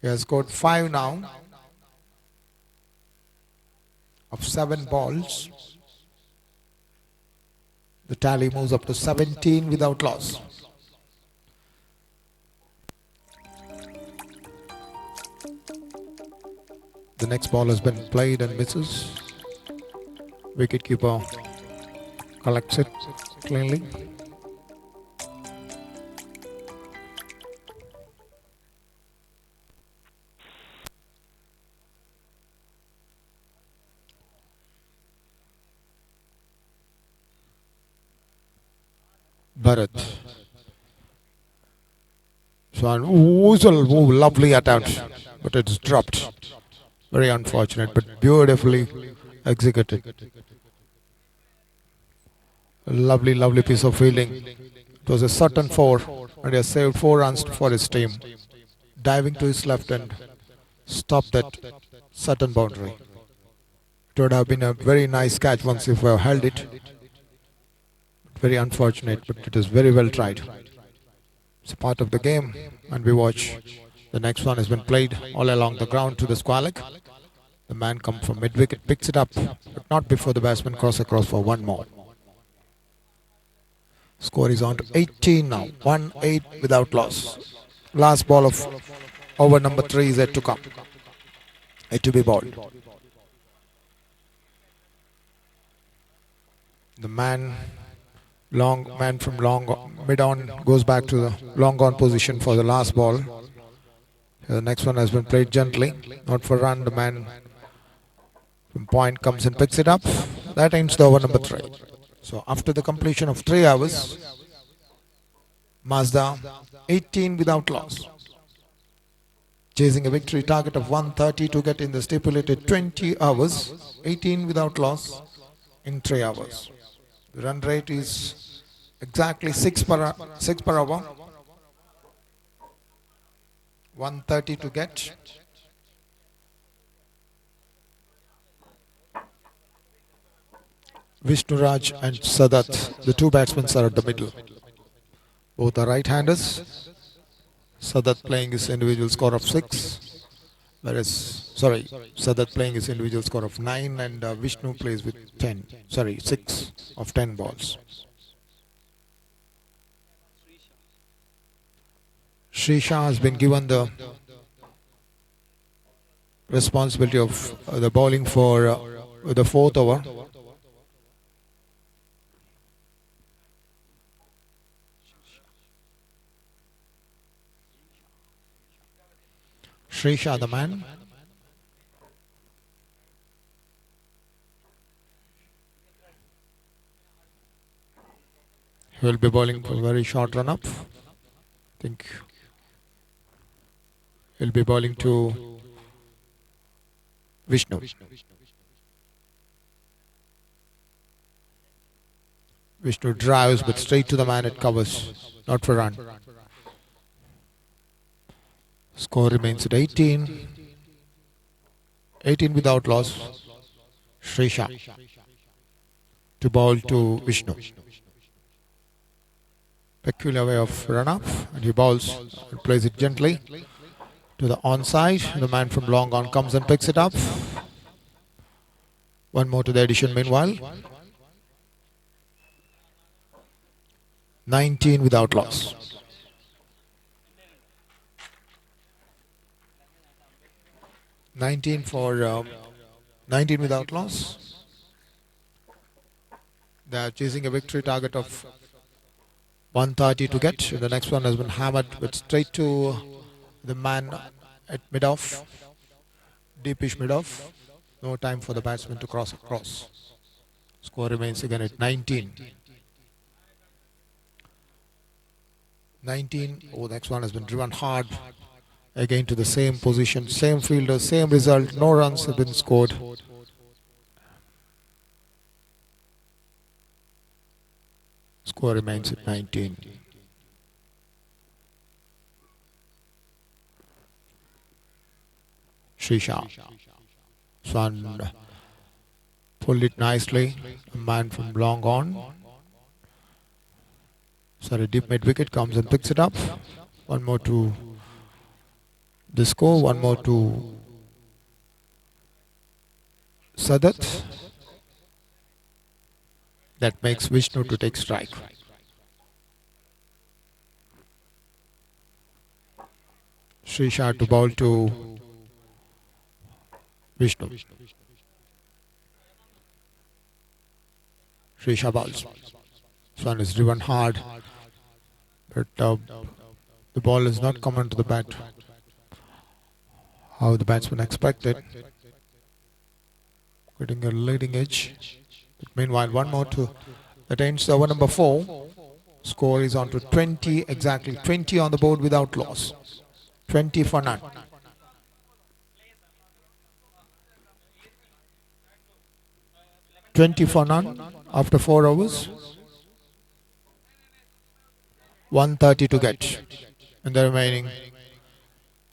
He has scored 5 now of 7 balls. The tally moves up to 17 without loss. The next ball has been played and misses. Wicketkeeper collects it cleanly. Bharat. Swan, lovely attempt, but it's dropped. Very unfortunate, but beautifully executed. A lovely piece of fielding. It was a certain 4, and he has saved 4 runs for his team. Diving to his left and stopped that certain boundary. It would have been a very nice catch once if we have held it. Very unfortunate, but it is very well tried. It's a part of the game, and we watch. The next one has been played all along the ground to the square leg. The man comes from mid-wicket, picks it up, but not before the batsman cross across for 1 more. Score is on to 18 now, 1-8 without loss. Last ball of over number 3 is yet to come. Yet to be bowled. The man from mid-on goes back to the long-on position for the last ball. The next one has been played gently, not for run. The man from point comes and picks it up. That ends the over number 3. So after the completion of 3 hours, Mazda 18 without loss. Chasing a victory target of 130 to get in the stipulated 20 hours, 18 without loss in 3 hours. The run rate is exactly 6 per hour. 130 to get. Vishnuraj and Sadat, the 2 batsmen are at the middle. Both are right-handers. Sadat playing his individual score of 6. Sadat playing his individual score of 9, and Vishnu plays with 6 of 10 balls. Srisha has been given the responsibility of the bowling for the 4th over. Srisha, the man. He will be bowling for a very short run-up. I think he'll be bowling to Vishnu. Vishnu drives, but straight to the man it covers, not for run. Score remains at 18. 18 without loss. Srisha to bowl to Vishnu. Peculiar way of run-up, and he bowls and plays it gently to the onside. The man from long on comes and picks it up. 1 more to the addition meanwhile. 19 without loss. 19 without loss. They are chasing a victory target of 130 to get. The next one has been hammered, but straight to the man at mid-off. Deepish mid-off. No time for the batsman to cross across. Score remains again at 19. 19. Oh, the next one has been driven hard. Again to the same position, same fielder, same result. No runs have been scored. Score remains at 19. Srisha. Swan pulled it nicely. A man from long on. Sorry, deep mid wicket comes and picks it up. One more to the score, one more to Sadat. That makes Vishnu to take strike. Srisha to bowl to Vishnu. Srisha bowls. This one is driven hard, but the ball has not come onto the bat how the batsman expected. Getting a leading edge. But meanwhile, one more to that ends over number 4. Score is on to 20, exactly 20 on the board without loss. 20 for none. 20 for none after 4 overs. 130 to get in the remaining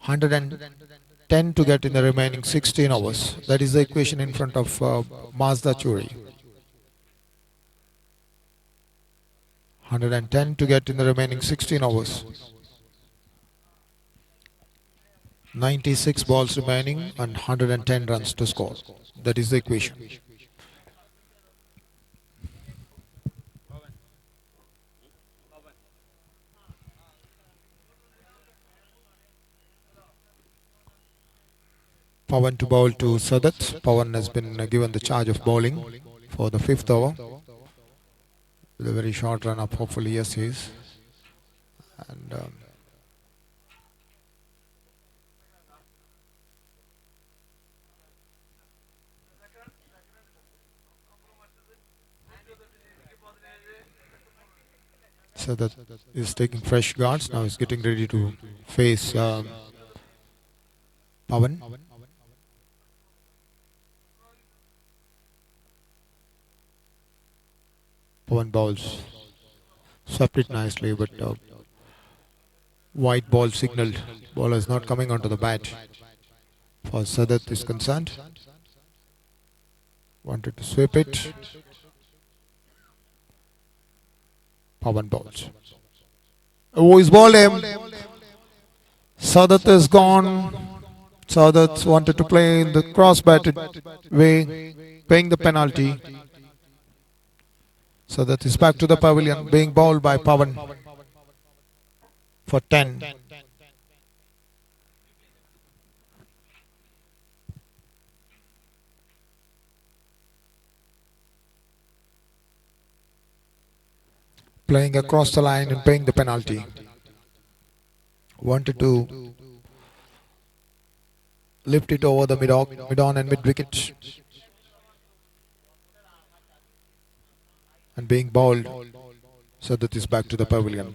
110 to get in the remaining 16 overs. That is the equation in front of Mazda Choori. 110 to get in the remaining 16 overs. 96 balls remaining and 110 runs to score. That is the equation. Pawan to bowl to Sadat. Pawan has been given the charge of bowling for the 5th over. With a very short run up, hopefully, yes, he is. And Sadat is taking fresh guards. Now he's getting ready to face Pawan. Pawan bowls. Swept it nicely, but white ball signaled. Ball is not coming onto the bat. For Sadat is concerned. Wanted to sweep it. Pawan bowls. Oh, he's bowled him. Sadat is gone. Sadat wanted to play in the cross-batted way, paying the penalty. Sadat is back to the pavilion, being bowled by Pawan for 10. Playing across the line and paying the penalty. Wanted to lift it over the mid-on and mid-wicket. And being bowled, Sadat is back to the pavilion.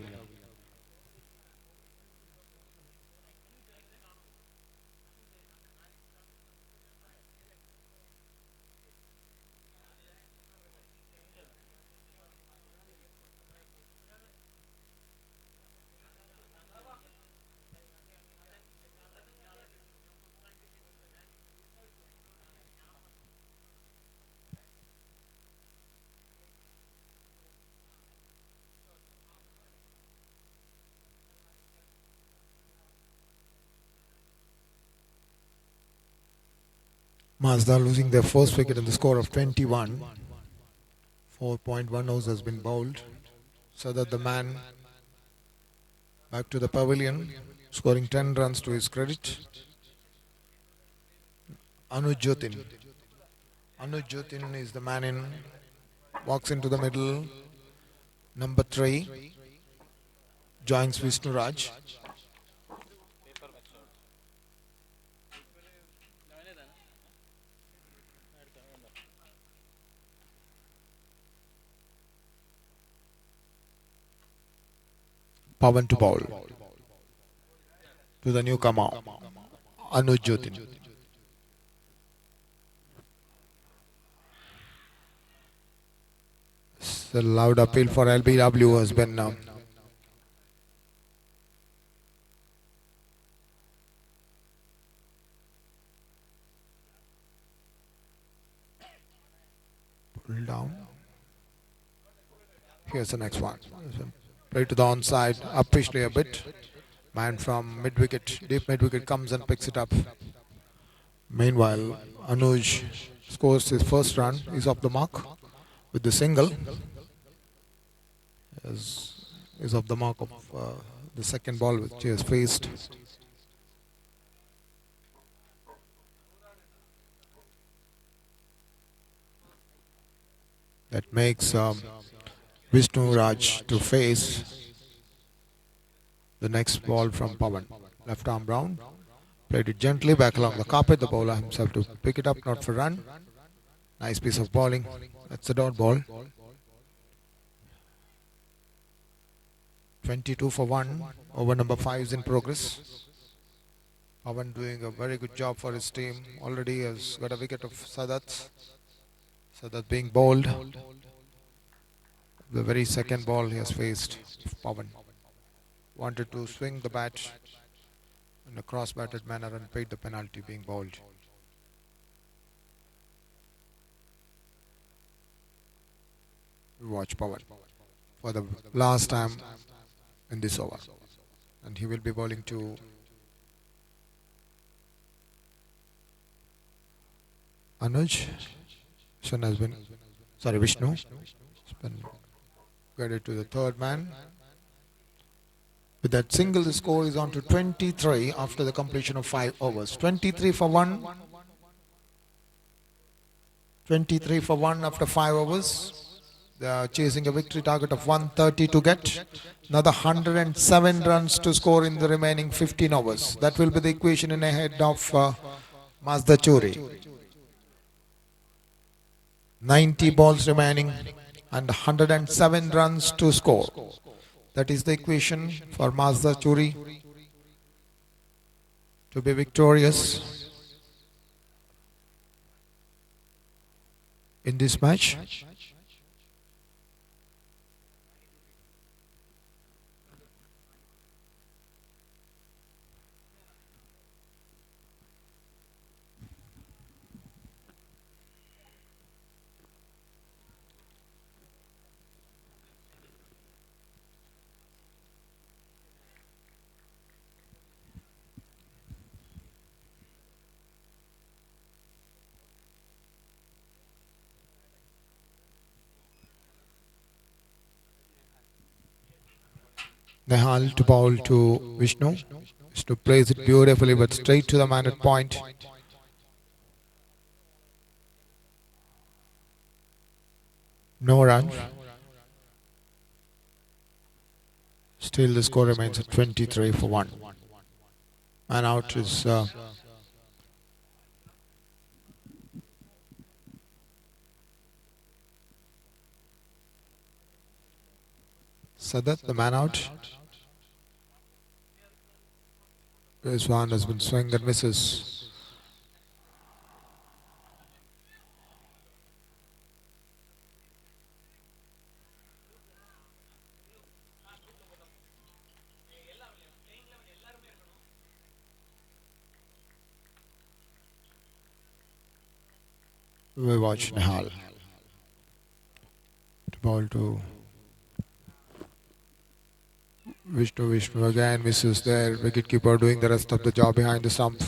Mazda losing their first wicket in the score of 21. 4.1 overs has been bowled. Sadat, the man, back to the pavilion, scoring 10 runs to his credit. Anuj Jyotin. Anuj Jyotin is the man in, walks into the middle. Number 3 joins Vishnu Raj. Pawan to bowl to the newcomer, Anuj Jyotin. The loud appeal for LBW has been Pull down. Here's the next one. Play to the onside, up officially a bit. Man from mid wicket, deep mid wicket comes and picks it up. Meanwhile, Anuj scores his first run. He's off the mark with the single. Is off the mark of the second ball which he has faced. That makes Vishnu Raj to face the next ball from Pawan. Left arm round. Played it gently back along the carpet. The bowler himself to pick it up, not for run. Nice piece of bowling. That's a dot ball. 22 for 1. Over number 5 is in progress. Pawan doing a very good job for his team. Already has got a wicket of Sadat. Sadat being bowled. The very second ball he has faced, Pawan. Wanted to swing the bat in a cross-batted manner and paid the penalty being bowled. Watch Pawan for the last time in this over. And he will be bowling to Anuj. Vishnu. Has been guided to the third man. With that single, the score is on to 23 after the completion of 5 overs. 23 for 1. 23 for 1 after 5 overs. They are chasing a victory target of 130 to get. Another 107 runs to score in the remaining 15 overs. That will be the equation in ahead of Mazda Choori. 90 balls remaining and 107 runs to score. That is the equation for Mazda Choori to be victorious in this match. Nehal to bowl to Vishnu. Vishnu plays it beautifully but straight to the man at point. No run. Still the score remains at 23 for 1. And out is Sadat, the man out. This one has been swung and misses. We watch Nehal to bowl to Vishnu. Vishnu again misses there. Wicketkeeper doing the rest of the job behind the stump.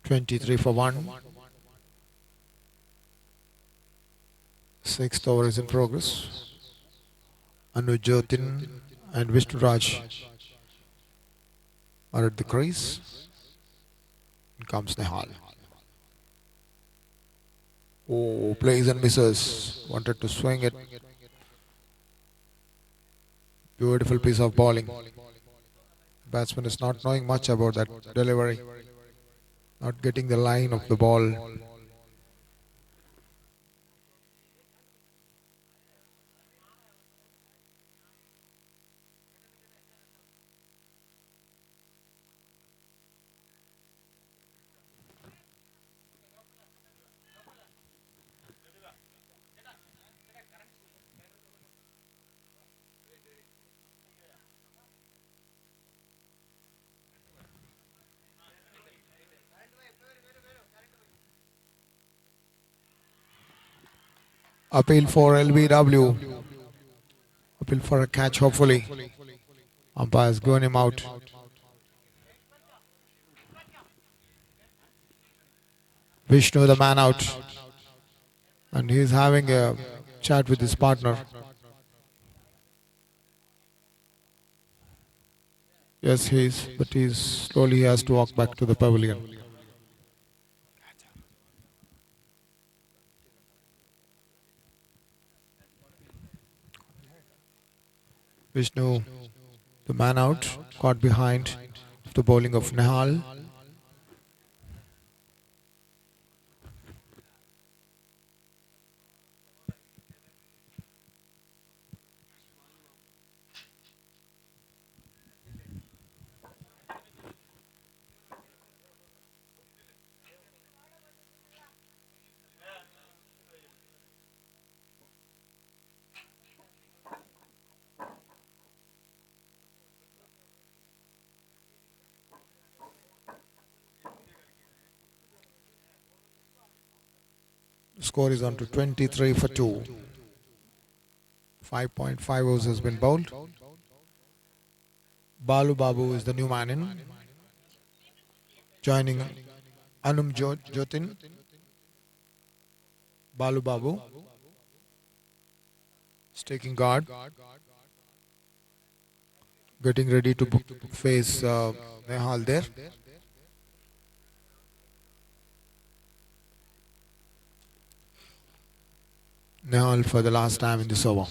(23 for 1). Sixth over is in progress. Anuj and Vishnu Raj are at the crease. In comes Nehal. Oh, plays and misses. Wanted to swing it. Beautiful piece of bowling. Batsman is not knowing much about that delivery. Not getting the line of the ball. Appeal for LBW. Appeal for a catch, hopefully. Umpire has given him out. Vishnu, the man out. And he's having a chat with his partner. Yes, he is, but slowly he has to walk back to the pavilion. Vishnu, the man out, caught behind the bowling of Nehal. Score is on to 23 for 2. 5.5 overs has been bowled. Balu Babu is the new man in, joining Anum Jotin. Balu Babu is taking guard, getting ready to face Nehal there. Nehal for the last time in this over.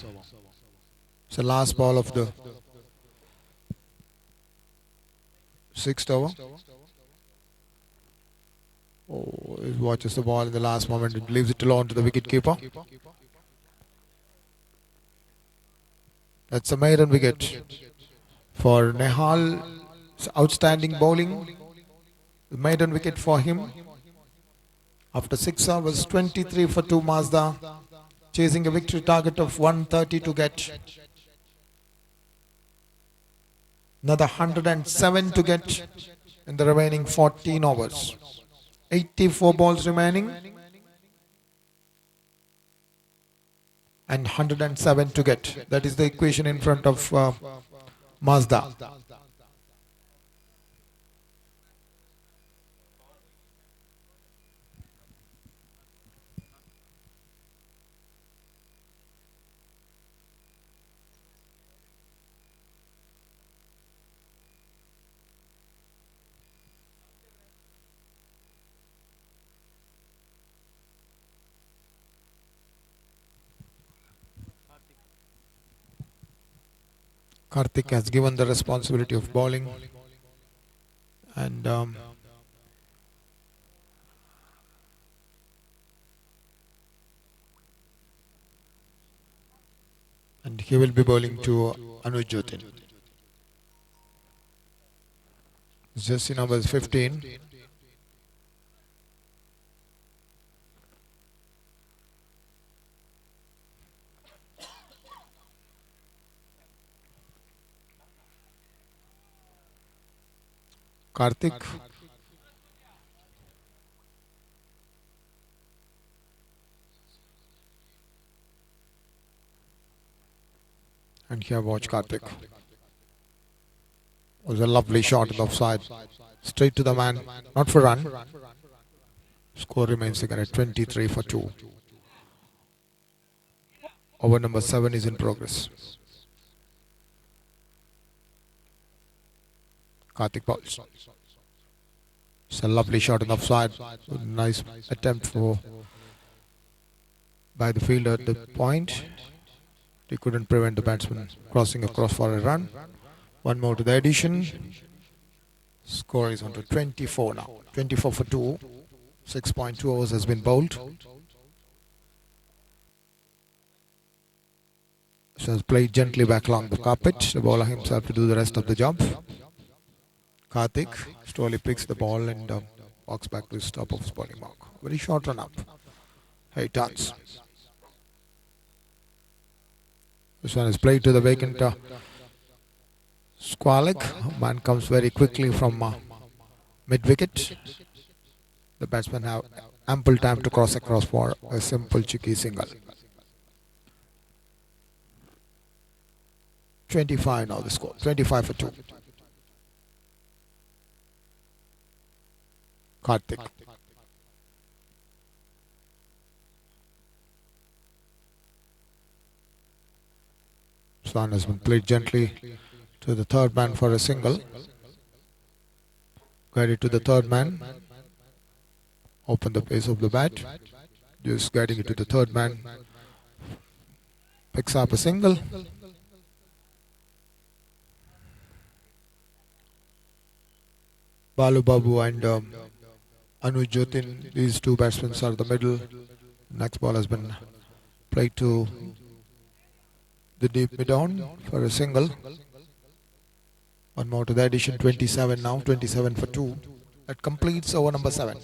It's the last ball of the 6th over. Oh, he watches the ball in the last moment and leaves it alone to the wicket keeper. That's a maiden wicket for Nehal. Outstanding bowling. The maiden wicket for him. After 6 overs, 23 for 2 Mazda. Chasing a victory target of 130 to get. Another 107 to get in the remaining 14 overs. 84 balls remaining. And 107 to get. That is the equation in front of Mazda. Karthik has given the responsibility of bowling, and he will be bowling to Anuj Jotin. Jersey number is 15. Karthik. And here watch Karthik. It was a lovely shot on the offside. Straight to the man, not for run. Score remains again at 23 for 2. Over number 7 is in progress. Karthik bowls. It's a lovely shot on the offside. Nice attempt by the fielder at the point. He couldn't prevent the batsman crossing across for a run. One more to the addition. Score is on to 24 now. 24 for 2. 6.2 overs has been bowled. So has played gently back along the carpet. The bowler himself to do the rest of the job. Karthik slowly picks the ball and walks back to his top of his bowling mark. Very short run up. 8 runs. This one is played to the vacant Squalik. Man comes very quickly from mid-wicket. The batsmen have ample time to cross across for a simple cheeky single. 25 now the score. 25 for 2. Karthik. Swan has been played gently to the third man for a single. Guided to the third man. Open the pace of the bat. Just guiding it to the third man. Picks up a single. Balu Babu and Anuj Jotin, these two batsmen are the middle. Next ball has been played to the deep mid-on for a single. One more to the addition, 27 now, 27 for 2. That completes over number 7.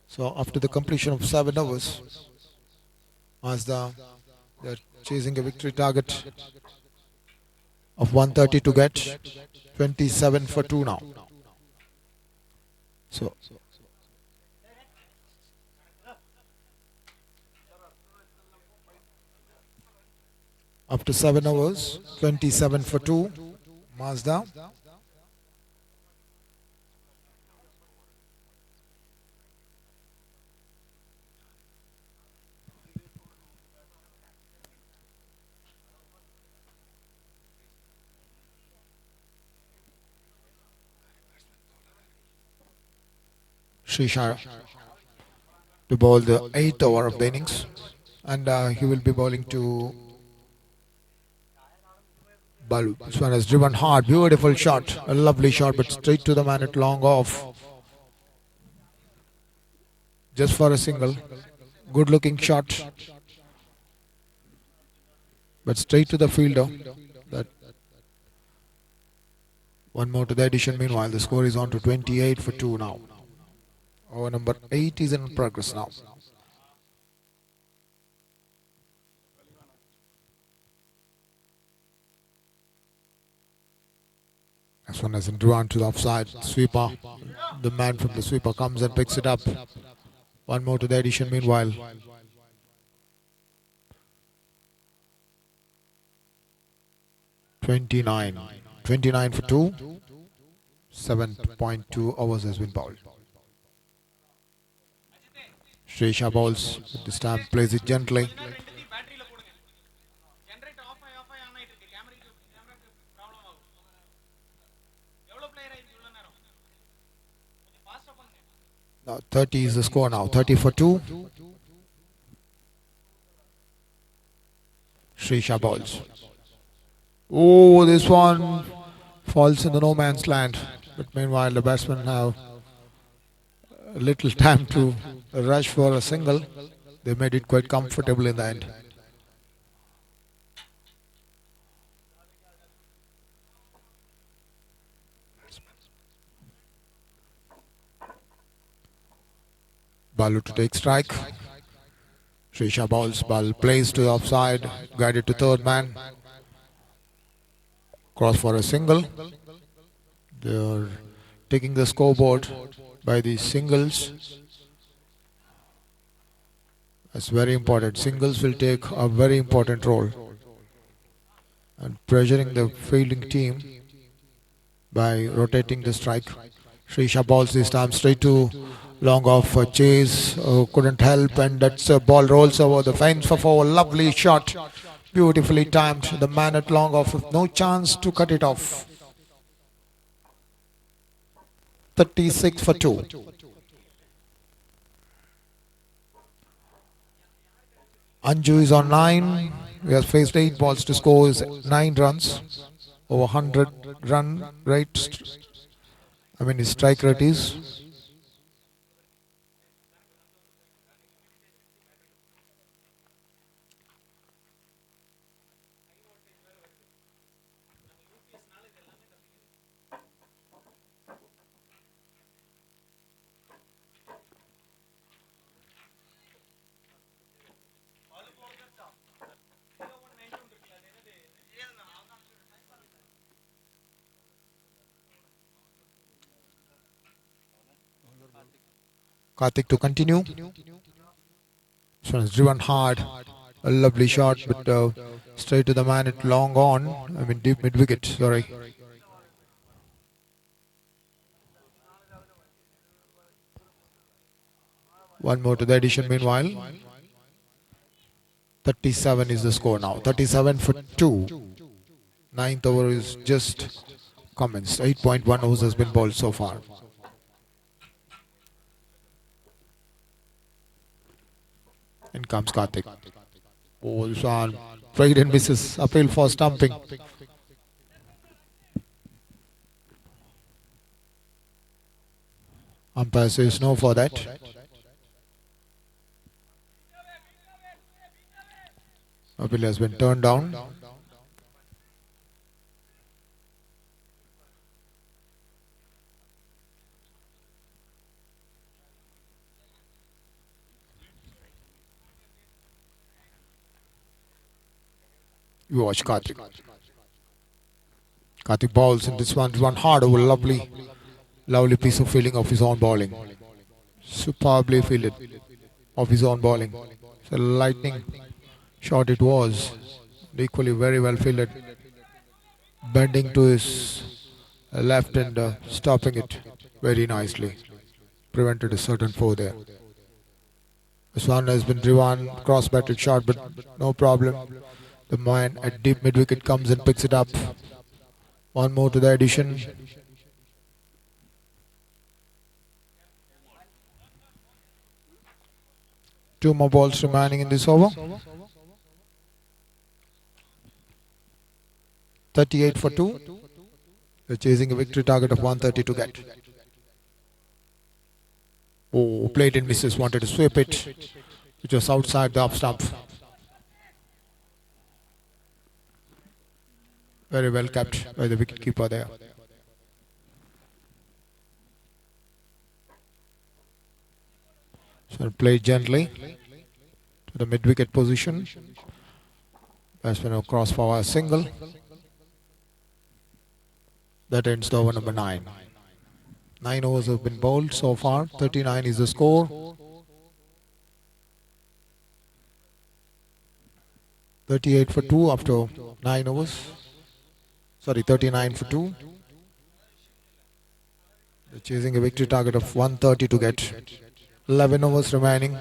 So after the completion of 7 overs, Mazda, they're chasing a victory target of 130 to get 27 for 2 now. So after 7 overs, 27 for 2, Mazda. Srisha to bowl the 8th over of the innings, and he will be bowling to Balu. This one has driven hard, beautiful shot, a lovely shot, but straight to the man at long off. Just for a single, good looking shot, but straight to the fielder. That one more to the addition. Meanwhile, the score is on to 28 for 2 now. Over number 8 is in progress now. This one has been drawn to the offside. Sweeper. The man from the sweeper comes and picks it up. One more to the addition meanwhile. Twenty-nine for 2. 7.2 hours has been bowled. Srisha bowls. This time plays it gently. Now 30 is the score now. 30 for 2. Srisha bowls. Oh, this one falls in the no man's land. But meanwhile, the batsmen have a little time to rush for a single. They made it quite comfortable in the end. Balu to take strike. Srisha bowls. Ball plays to the offside. Guided to third man. Cross for a single. They're taking the scoreboard by these singles. That's very important. Singles will take a very important role. And pressuring the fielding team by rotating the strike. Srisha bowls this time straight to long off a chase. Couldn't help, and that's a ball rolls over the fence for 4. Lovely shot. Beautifully timed. The man at long off with no chance to cut it off. 36 for 2. Anju is on 9. We have faced 8 balls to score is 9 runs. Over 100 run rate. His strike rate is. Karthik to continue. This one is driven hard. A lovely shot, but Straight to the man, it long on. I mean deep mid wicket, sorry. One more to the addition meanwhile. 37 is the score now. 37 for 2. Ninth over is just commenced. 8.1 overs has been bowled so far. In comes Karthik. Oh, this one. Right and misses. Appeal for stumping. Umpire says no for that. Appeal has been turned down. You watch Karthik. Karthik bowls in this one hard over. Lovely piece of fielding of his own bowling. Superbly fielded of his own bowling. It's a lightning shot it was. Equally very well fielded. Bending to his left and stopping it very nicely. Prevented a certain four there. This one has been driven, cross-batted shot, but no problem. The man at deep mid-wicket comes and picks it up. One more to the addition. Two more balls remaining in this over. 38 for 2. They're chasing a victory target of 130 to get. Oh, played and misses. Wanted to sweep it. It was outside the off stump. Very well kept by the wicketkeeper there. So played gently to the mid-wicket position. Batsman across for a single. That ends the over number 9. 9 overs have been bowled so far. 39 is the score. 38 for 2 after 9 overs. Sorry, 39 for 2. They're chasing a victory target of 130 to get. 11 overs remaining.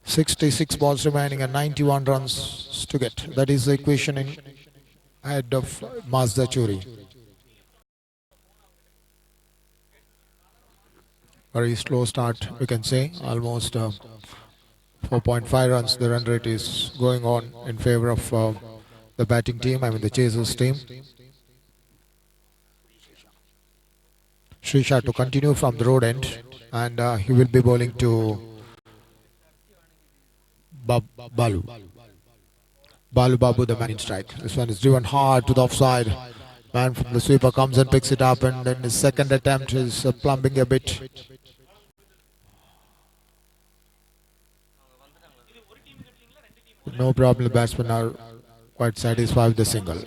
66 balls remaining and 91 runs to get. That is the equation in ahead of Mazda Choori. Very slow start, we can say. Almost 4.5 runs. The run rate is going on in favor of the batting team, I mean the Chasers team. Srisha to continue from the road end, and he will be bowling to Balu. Babu, the man in strike. This one is driven hard to the offside. Man from the sweeper comes and picks it up, and then his second attempt is plumbing a bit. No problem, the batsmen are quite satisfied with the single.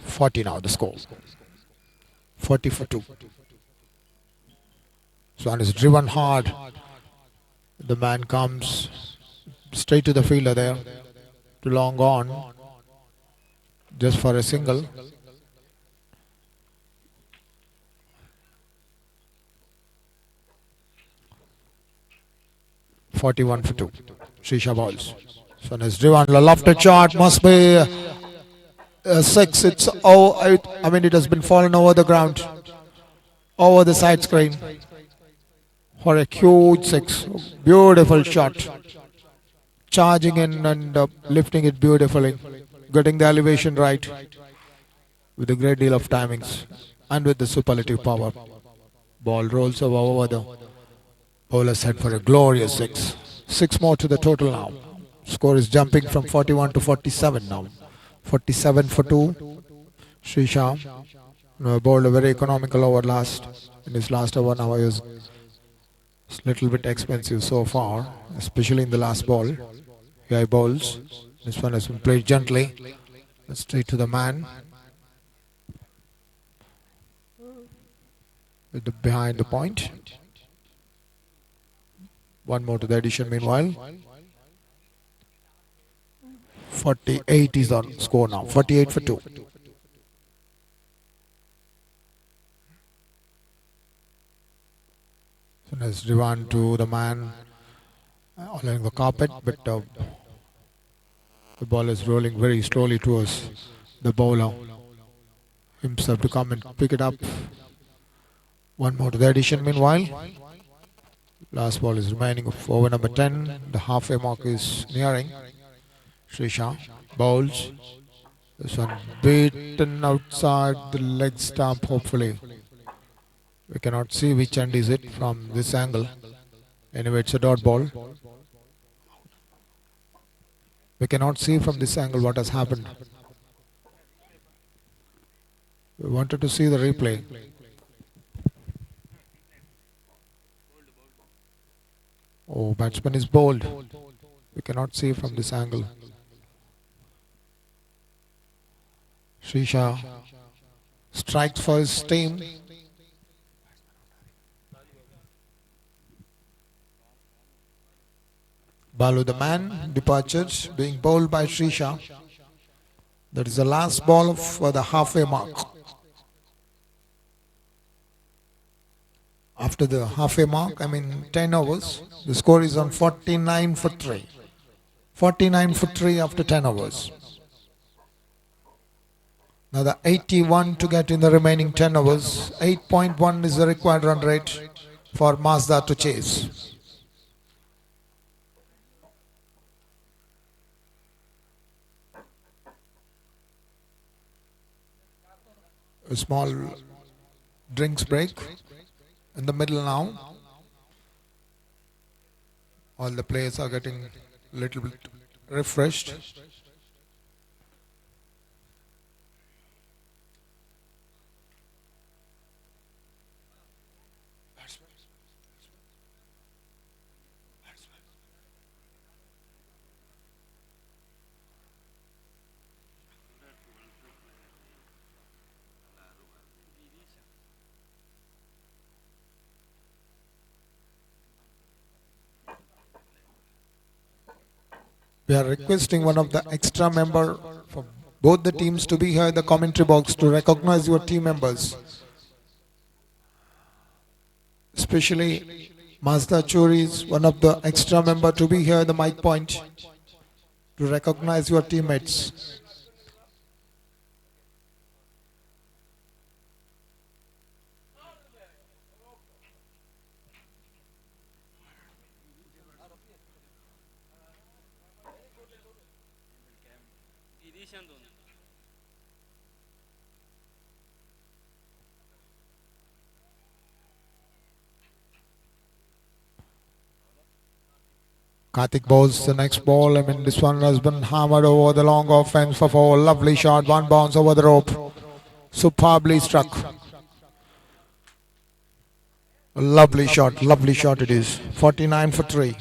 .40 now the score. 40 for 2. Swan is driven hard. The man comes straight to the fielder there. Too long on. Just for a single. .41 for 2. Srisha balls. Swan is driven. A lofted shot. Must be 6. It's I mean it has been fallen over the ground. Over the side screen. For a huge 6. Beautiful shot. Charging in and lifting it beautifully. Getting the elevation right. With a great deal of timings. And with the superlative power. Ball rolls over the bowler's head for a glorious 6. 6 more to the total now. Score is jumping from 41 to 47 now. 47 for 2. Srisha bowled a very economical over in his last over. Now he was a little bit expensive so far, especially in the last ball. Here he bowls. This one has been played gently. Straight to the man. With behind the point. One more to the addition meanwhile. 48 is on score now. 48 for 2. So let's Divan to the man along the carpet, but the ball is rolling very slowly towards the bowler himself to come and pick it up. One more to the addition meanwhile. Last ball is remaining of over number 10. The halfway mark is nearing. Srisha bowls. This one beaten outside the leg stump, hopefully. We cannot see which end is it from this angle. Anyway, it's a dot ball. We cannot see from this angle what has happened. We wanted to see the replay. Oh, batsman is bowled. We cannot see from this angle. Srisha strikes for his team. Balu the man departures, being bowled by Srisha. That is the last ball for the halfway mark. After the halfway mark, 10 overs, the score is on 49 for 3. 49 for 3 after 10 overs. Now the 81 to get in the remaining 10 overs. 8.1 is the required run rate for Mazda to chase. A small drinks break in the middle now. All the players are getting a little bit refreshed. We are requesting one of the extra member from both the teams to be here in the commentary box to recognize your team members. Especially Mazda Choori is one of the extra member to be here at the mic point to recognize your teammates. Karthik bowls the next ball. This one has been hammered over the long offense for 4. Lovely shot. One bounce over the rope. Superbly struck. Lovely shot it is. 49 for 3.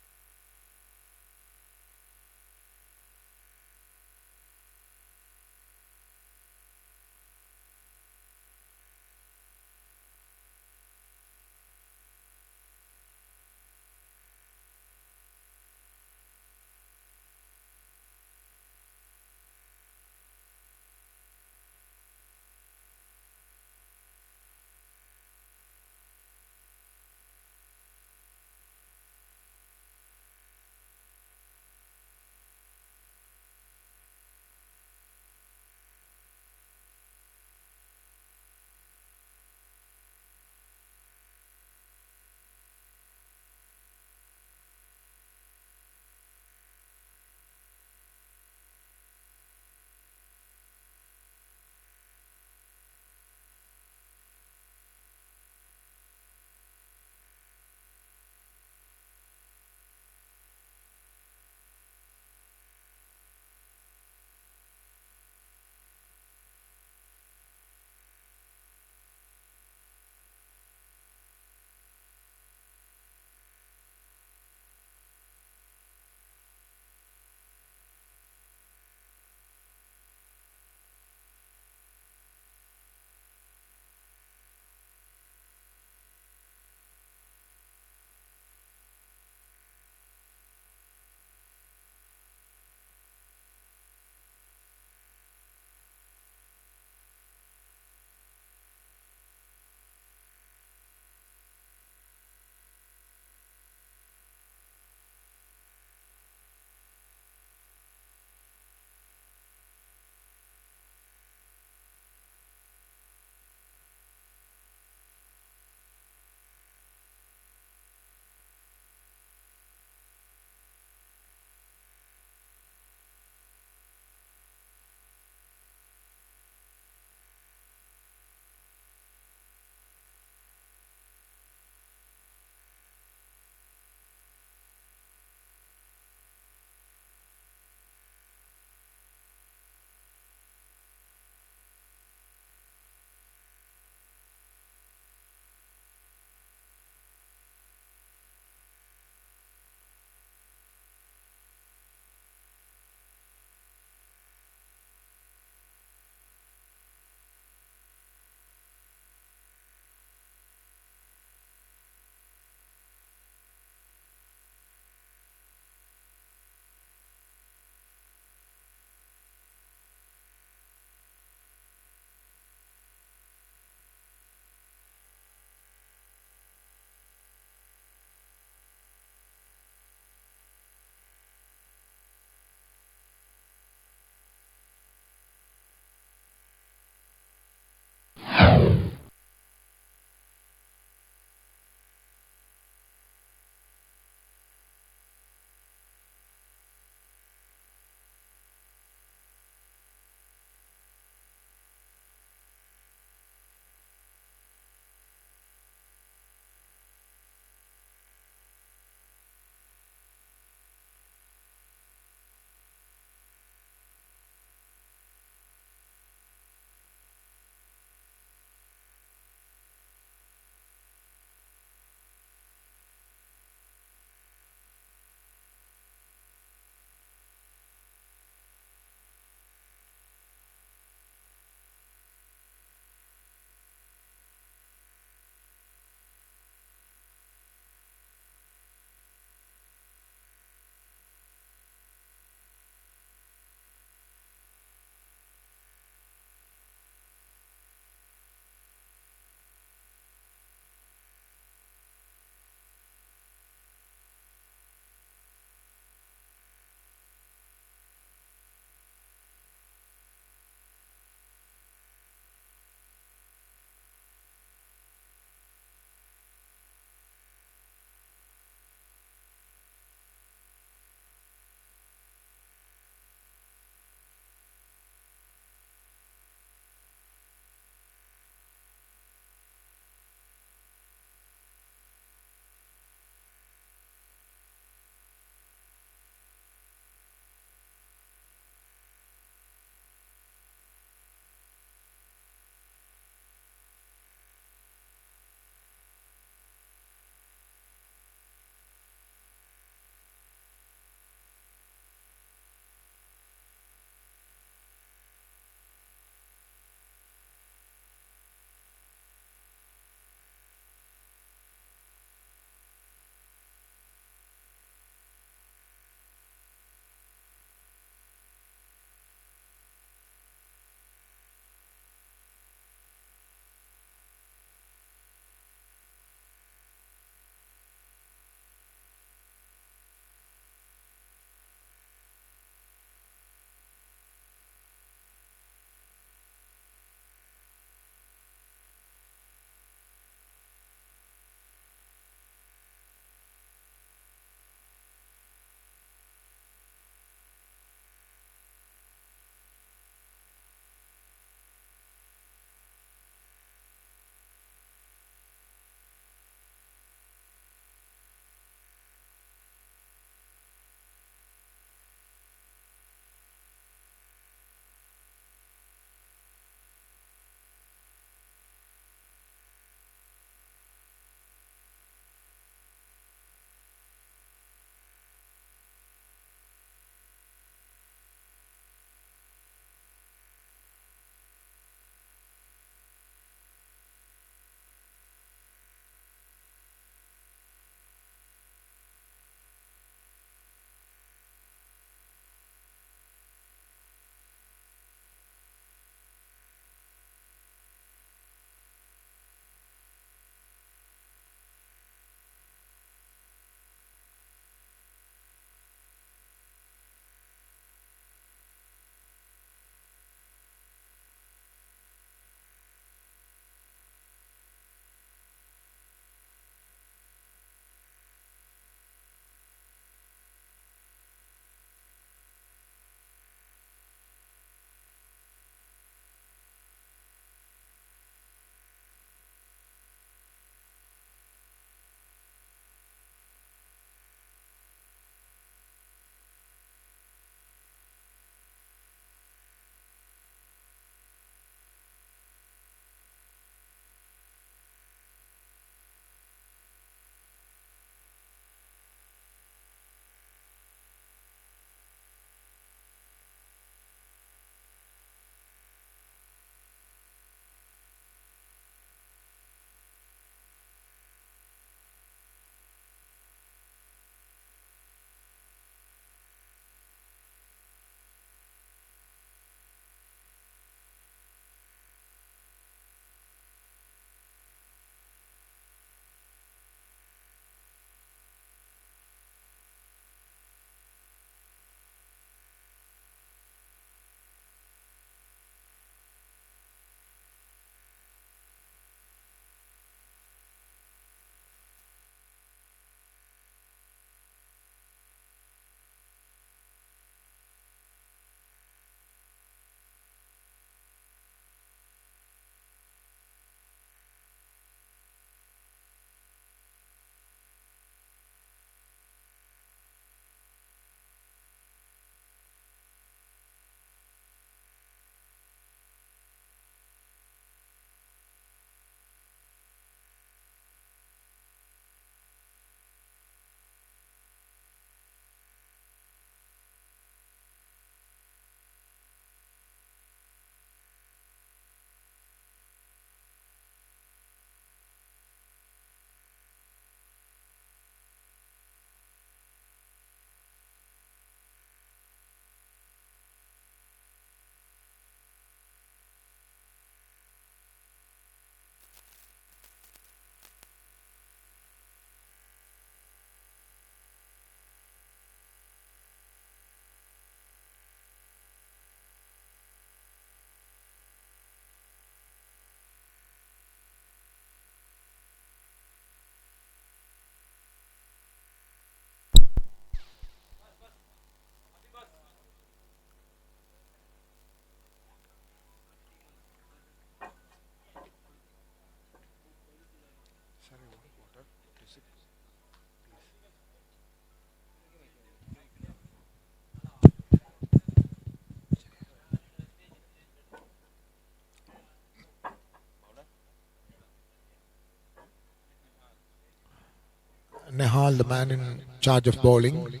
Nehal, the man in charge of bowling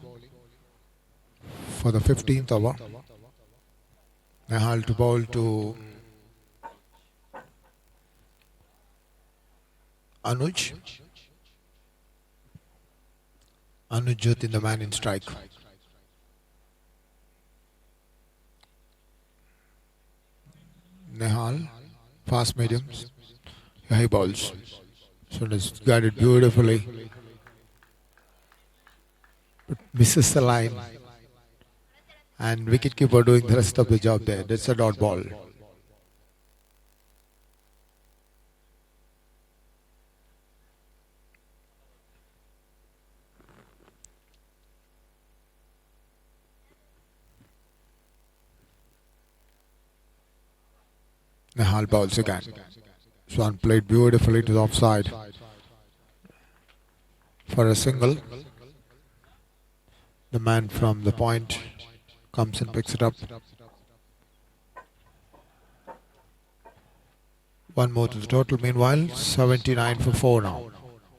for the 15th over. Nehal to bowl to Anuj. Anuj Jyotin, the man in strike. Nehal, fast mediums, high balls. So it's guided beautifully, but misses the line. And wicketkeeper doing the rest of the job there. That's a dot ball. Nehal bowls again. Swan played beautifully to the offside for a single. The man from the point comes and picks it up. One more to the total. Meanwhile, 79 for 4 now.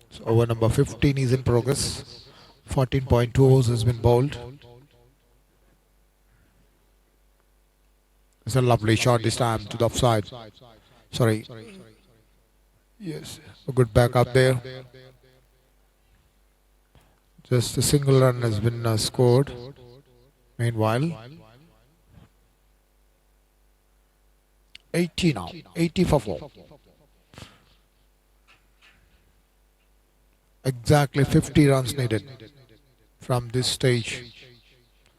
So over number 15 is in progress. 14.2 overs has been bowled. It's a lovely shot this time to the offside. Sorry. Yes, a good back up there. Just a single run has been scored. Meanwhile, 80 now. 80 for 4. Exactly 50 runs needed from this stage.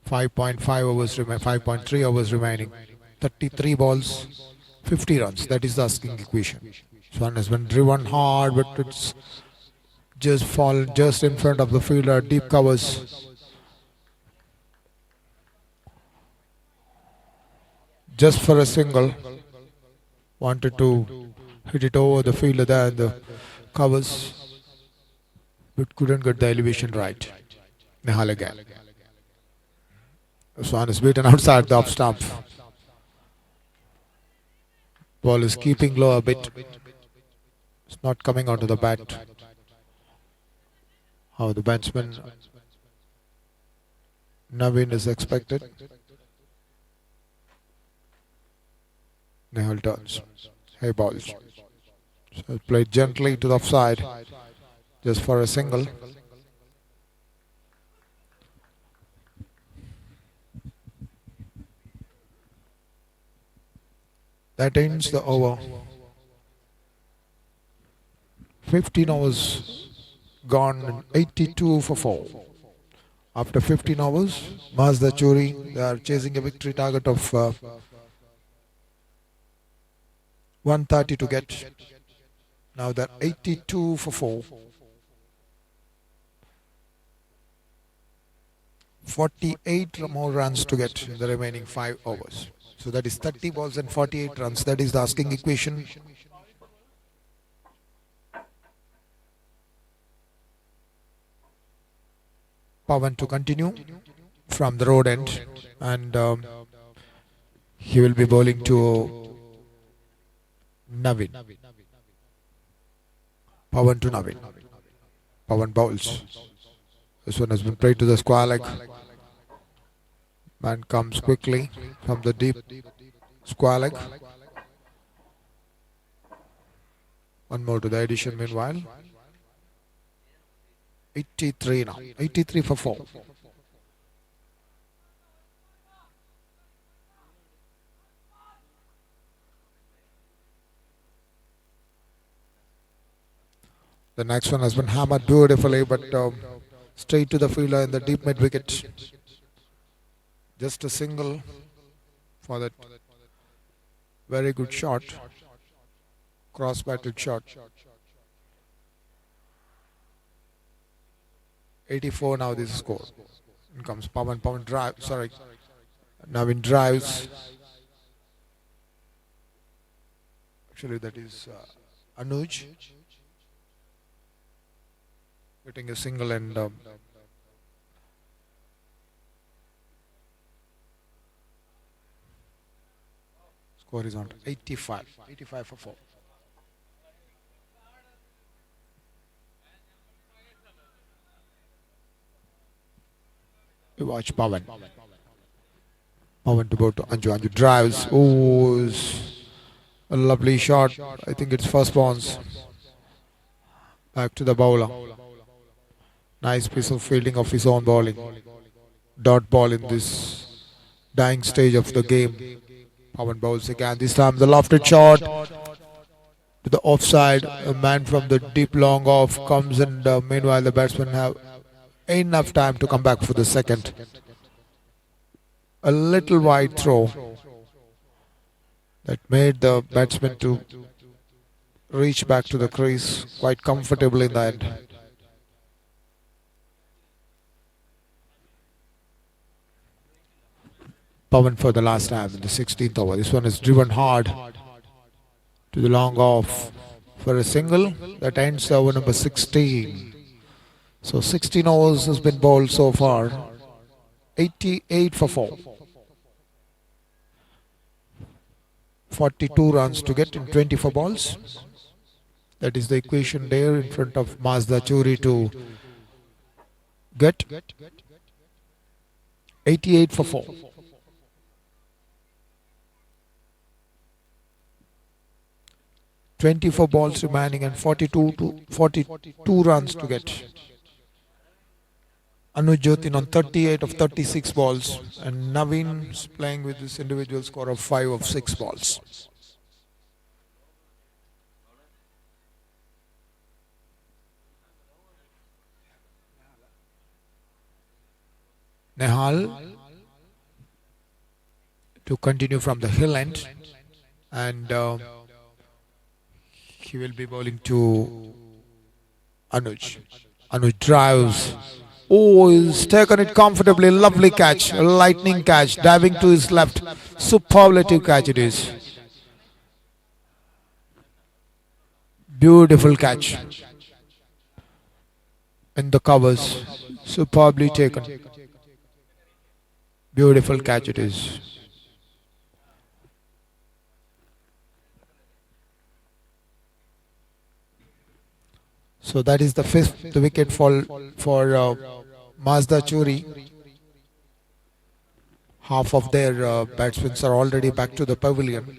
5.5 overs, 5.3 overs remaining. 33 balls, 50 runs. That is the asking equation. Swan has been driven hard, but it's just fallen just in front of the fielder. Deep covers. Just for a single. Wanted to hit it over the fielder there and the covers, but couldn't get the elevation right. Nehal again. Swan is beaten outside the off stump. Ball is keeping low a bit. It's not coming onto the bat. How the batsman Navin is expected. Nehal turns. Hey balls. So played gently to the offside. Just for a single. That ends the over. 15 overs gone, 82 for 4. After 15 overs, Mazda Choori, they are chasing a victory target of 130 to get. Now they're 82 for 4. 48 more runs to get in the remaining 5 overs. So that is 30 balls and 48 runs. That is the asking equation. Pawan to continue from the road end, and he will be bowling to Navin. Pawan to Navin. Pawan bowls. This one has been played to the square leg. Man comes quickly from the deep square leg. One more to the addition meanwhile. 83 now. 83 for 4. The next one has been hammered beautifully, but straight to the fielder in the deep mid wicket. Just a single for that very good shot. Cross-batted shot. 84 now this score. In comes Pawan. Pawan drive. Sorry. Navin drives. Actually that is Anuj. Getting a single and score is on 85. 85 for 4. You watch Pawan. Pawan to go to Anju. Anju drives. Oh, a lovely shot. I think it's first bounce. Back to the bowler. Nice piece of fielding of his own bowling. Dot ball in this dying stage of the game. Pawan bowls again. This time the lofted shot to the offside. A man from the deep long off comes, and meanwhile the batsmen have enough time to come back for the second. A little wide throw that made the batsman to reach back to the crease quite comfortably in the end. Pawan for the last time in the 16th over. This one is driven hard to the long off for a single that ends over number 16. So 16 overs has been bowled so far. 88 for 4. 42 runs to get in 24 balls. That is the equation there in front of Mazda Choori to get 88 for 4. "24 balls remaining and 42 runs to get. Anuj Jyotin on 38 of 36 balls, and Naveen is playing with this individual score of 5 of 6 balls. Nehal to continue from the hill end, and he will be bowling to Anuj. Anuj drives. Oh, he's taken it comfortably. Lovely catch. A lightning catch. Diving to his left. Superlative catch it is. Beautiful catch. In the covers. Superbly taken. Beautiful catch it is. So that is the fifth wicket fall for Mazda Choori. Half of their batsmen are already back to the pavilion.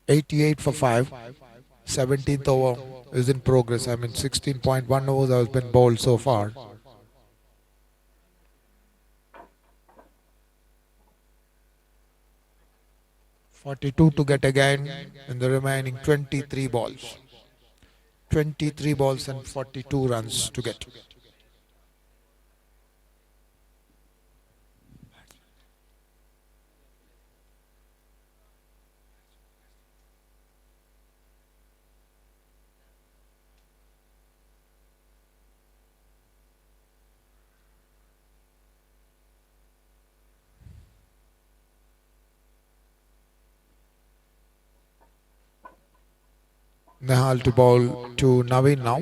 88 for 5. 17th over is in progress. I mean 16.1 overs has been bowled so far. "42 to get again in the remaining 23 balls. 23 balls and 42 runs to get. Nehal to bowl to Naveen now.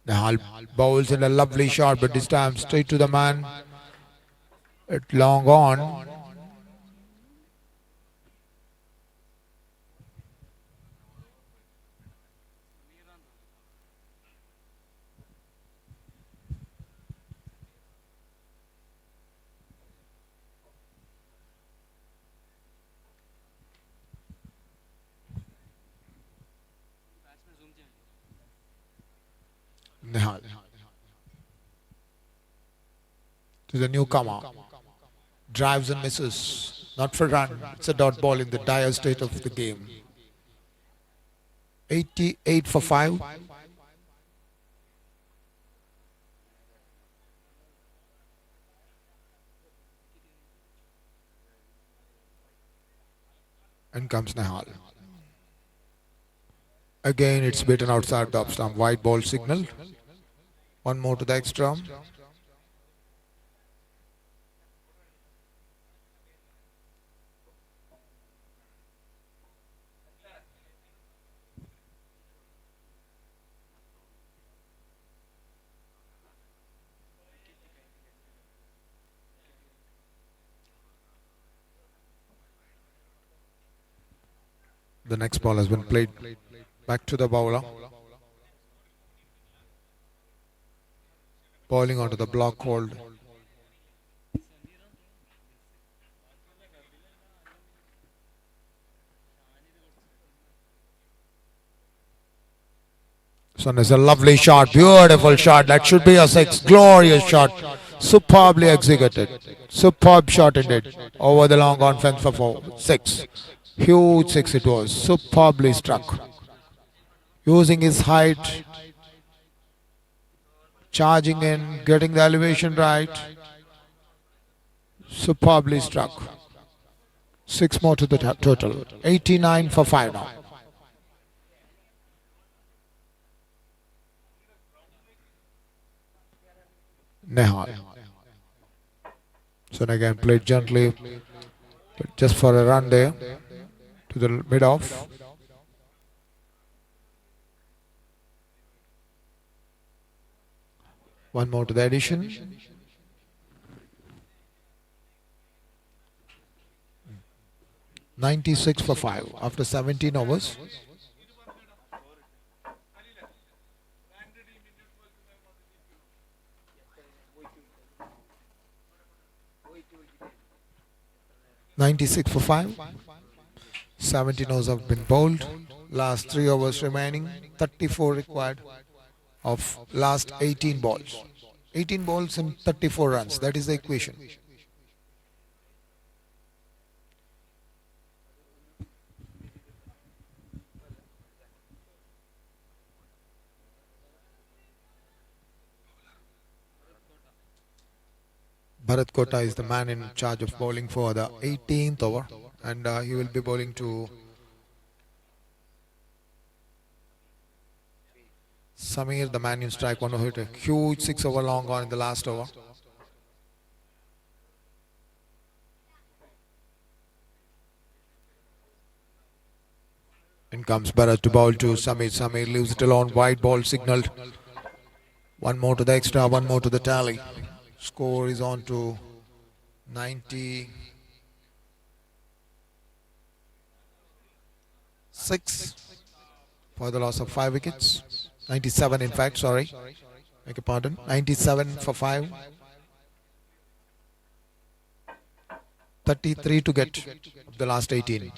Nehal bowls in a lovely shot, but this time straight to the man. It long on. Nehal to the newcomer. Drives and misses. Not for run. It's a dot ball in the dire state of the game. 88 for 5. And comes Nehal. Again, it's beaten outside the off stump. White ball signal. One more to the extra. The next ball has been played back to the bowler. Bowling onto the block hold. Son is a lovely shot, beautiful shot. That should be a six. Glorious shot. Superbly executed. Superb shot indeed. Over the long on fence for 4. 6. Huge six it was. Superbly struck. Using his height, charging in, getting the elevation right. Superbly struck. 6 more to the total. 89 for 5 now. Nehal. So again played gently, but just for a run there to the mid off. One more to the addition. $96 for 5 after 17 overs. $96 for 5. 17 overs have been bowled. Last 3 overs remaining. 34 required of last 18 balls. 18 balls and 34 runs. That is the equation. Bharat Kota is the man in charge of bowling for the 18th over, and he will be bowling to Samir, the man in strike. One hit a huge 6 over long on in the last over. In comes Bharat to bowl to Samir. Samir leaves it alone. Wide ball signaled. One more to the extra, one more to the tally. Score is on to 96 for the loss of 5 wickets. 97 in fact, sorry. Beg your pardon. 97 for 5. 33 to get of the last 18.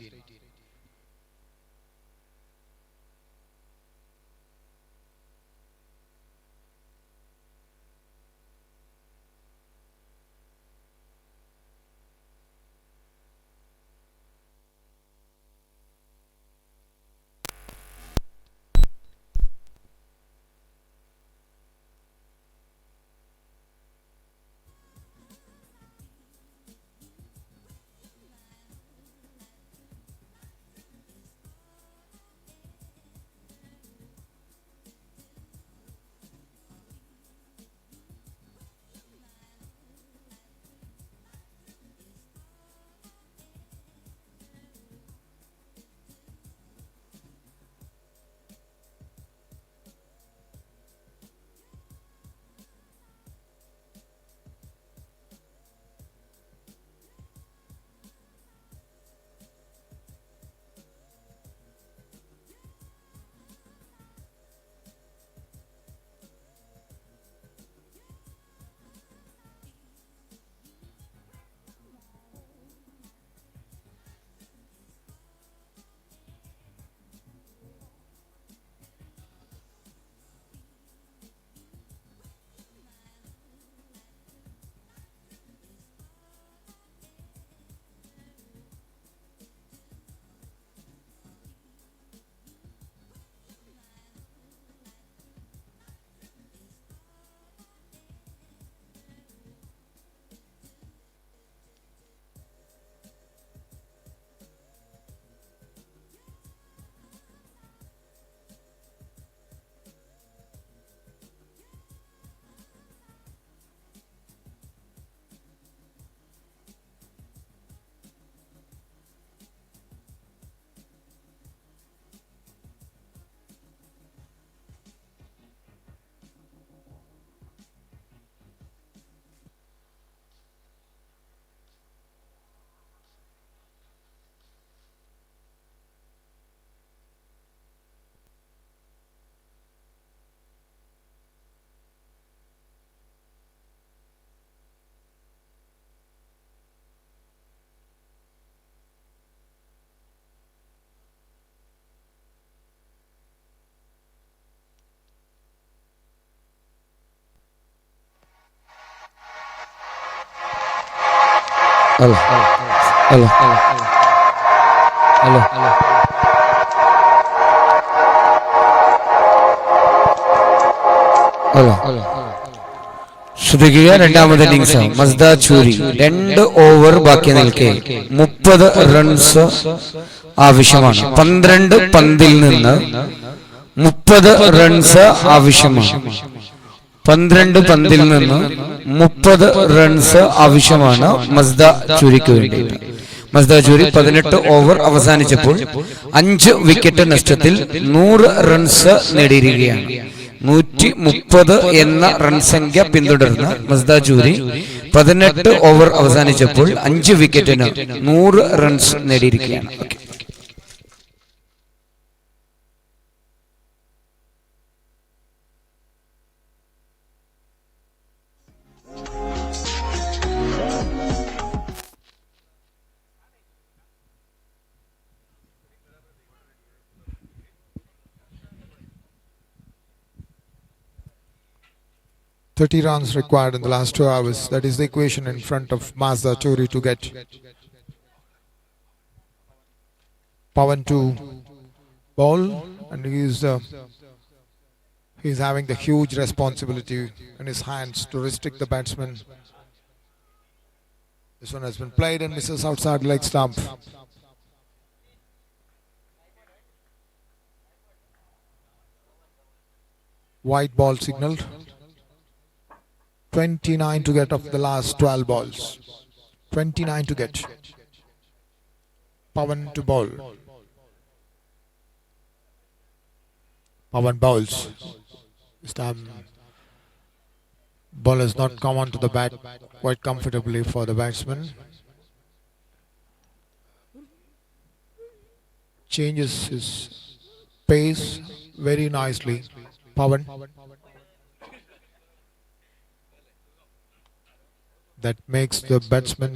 Hello. Hello. Hello. Hello. ശ്രദ്ധിക്കുക, രണ്ടാമത്തെ innings Mazda ചൂരി 2 over ബാക്കി നിൽക്കെ 30 runs ആവശ്യമാണ്. 12 പന്തിൽ നിന്ന് 30 runs ആവശ്യമാണ്. 12 പന്തിൽ നിന്ന് 30 റൺസ് ആവശ്യമാണ് മസ്ദ ചൂരിക്ക് വേണ്ടി. മസ്ദ ചൂരി 18 ഓവർ അവസാനിച്ചപ്പോൾ 5 വിക്കറ്റ് നഷ്ടത്തിൽ 100 റൺസ് നേടിയിരിക്കുകയാണ്. 130 എന്ന റൺ സംഖ്യ പിന്തുടർന്ന് മസ്ദ ചൂരി 18 ഓവർ അവസാനിച്ചപ്പോൾ 5 വിക്കറ്റിന് 100 runs നേടിയിരിക്കുകയാണ്. $30 runs required in the last 2 hours. That is the equation in front of Mazda Choori to get Pawan to bowl, and he's having the huge responsibility in his hands to restrict the batsman. This one has been played and misses outside leg stump. White ball signaled. 29 to get of the last 12 balls. 29 to get. Pawan to bowl. Pawan bowls. This time ball has not come onto the bat quite comfortably for the batsman. Changes his pace very nicely. Pawan. That makes the batsman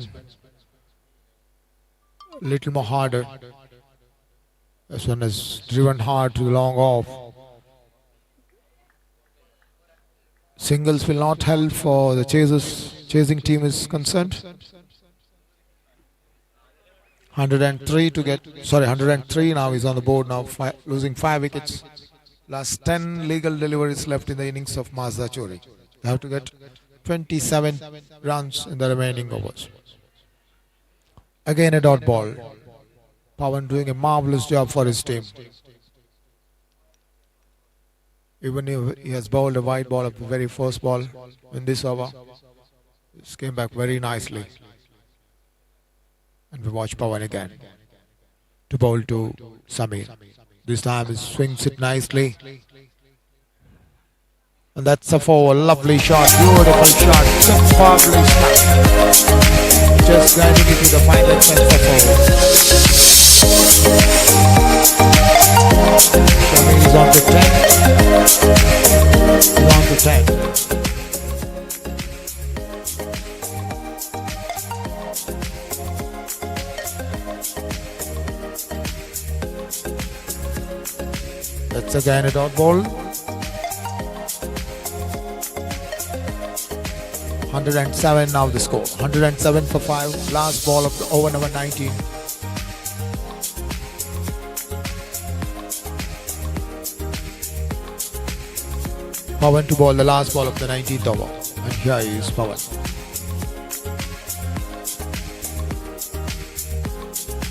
a little more harder. This one is driven hard to long off. Singles will not help for the chasing team is concerned. 103 now is on the board now, losing 5 wickets. Last 10 legal deliveries left in the innings of Mazda Choori. They have to get 27 runs in the remaining overs. Again a dot ball. Pawan doing a marvelous job for his team. Even if he has bowled a wide ball of the very first ball in this over, this came back very nicely. And we watch Pawan again to bowl to Samir. This time he swings it nicely. And that's a 4. Lovely shot. Beautiful shot. Superbly shot. Just guiding it to the final fence for 4. Shami is on to 10. He's on to 10. That's again a dot ball. 107 now the score. 107 for 5. Last ball of the over number 19. Pawan to bowl the last ball of the 19th over. And here is Pawan.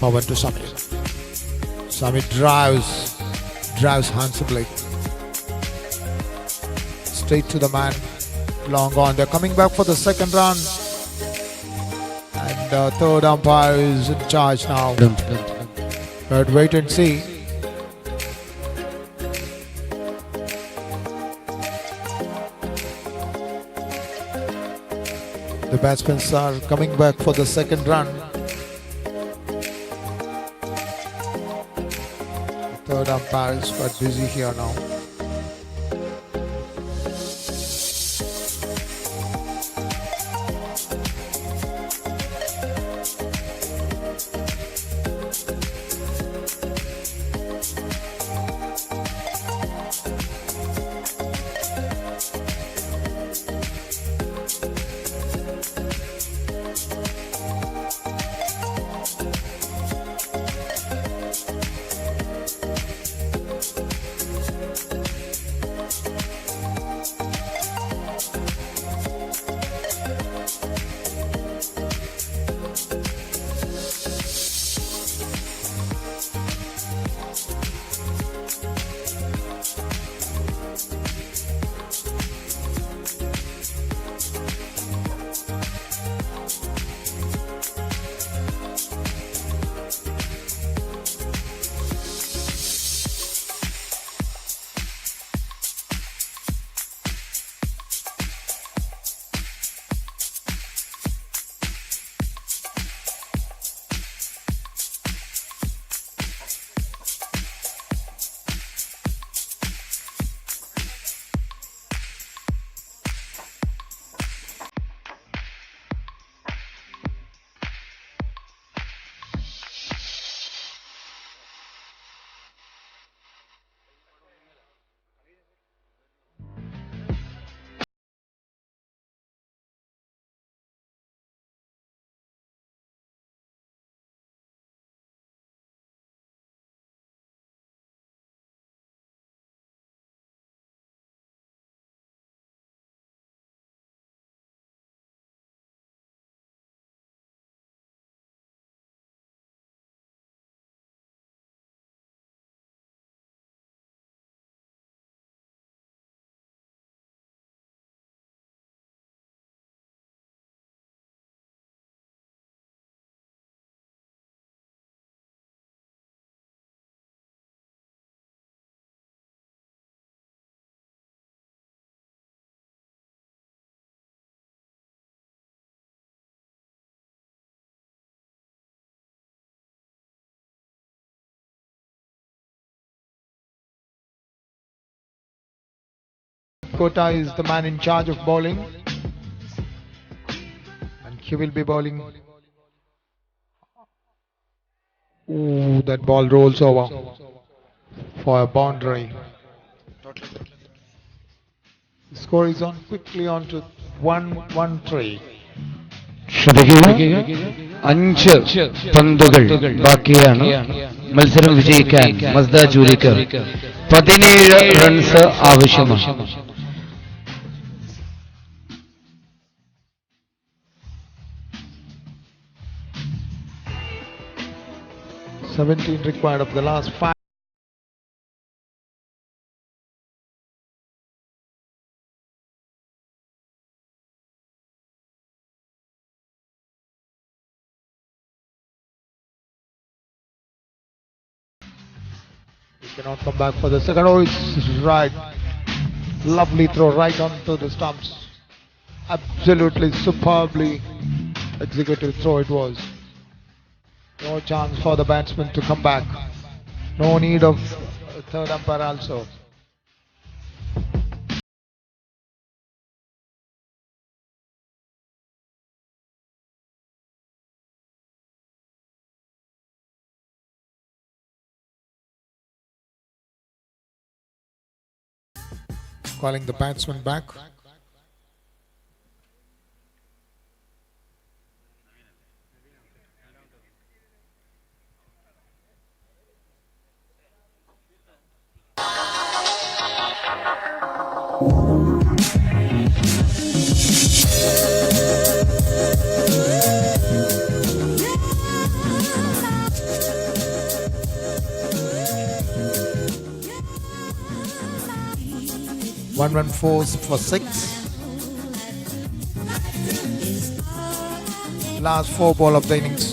Pawan to Samir. Samir drives handsomely. Straight to the man. Long on. They're coming back for the second run. And the third umpire is in charge now. But wait and see. The batsmen are coming back for the second run. The third umpire is quite busy here now. Kota is the man in charge of bowling, and he will be bowling. Ooh, that ball rolls over for a boundary. The score is on quickly on to 1-1-3. ശ്രദ്ധിക്കുക 5 പന്തുകൾ ബാക്കിയാണ് മത്സരം വിജയിക്കാൻ Mazda ചൂരിക്ക് 17 runs ആവശ്യമാണ്. 17 required of the last 5. He cannot come back for the second. Oh, it's right. Lovely throw right onto the stumps. Absolutely superbly executed throw it was. No chance for the batsman to come back. No need of a third umpire also. Calling the batsman back. One run force for 6. Last 4 ball of the innings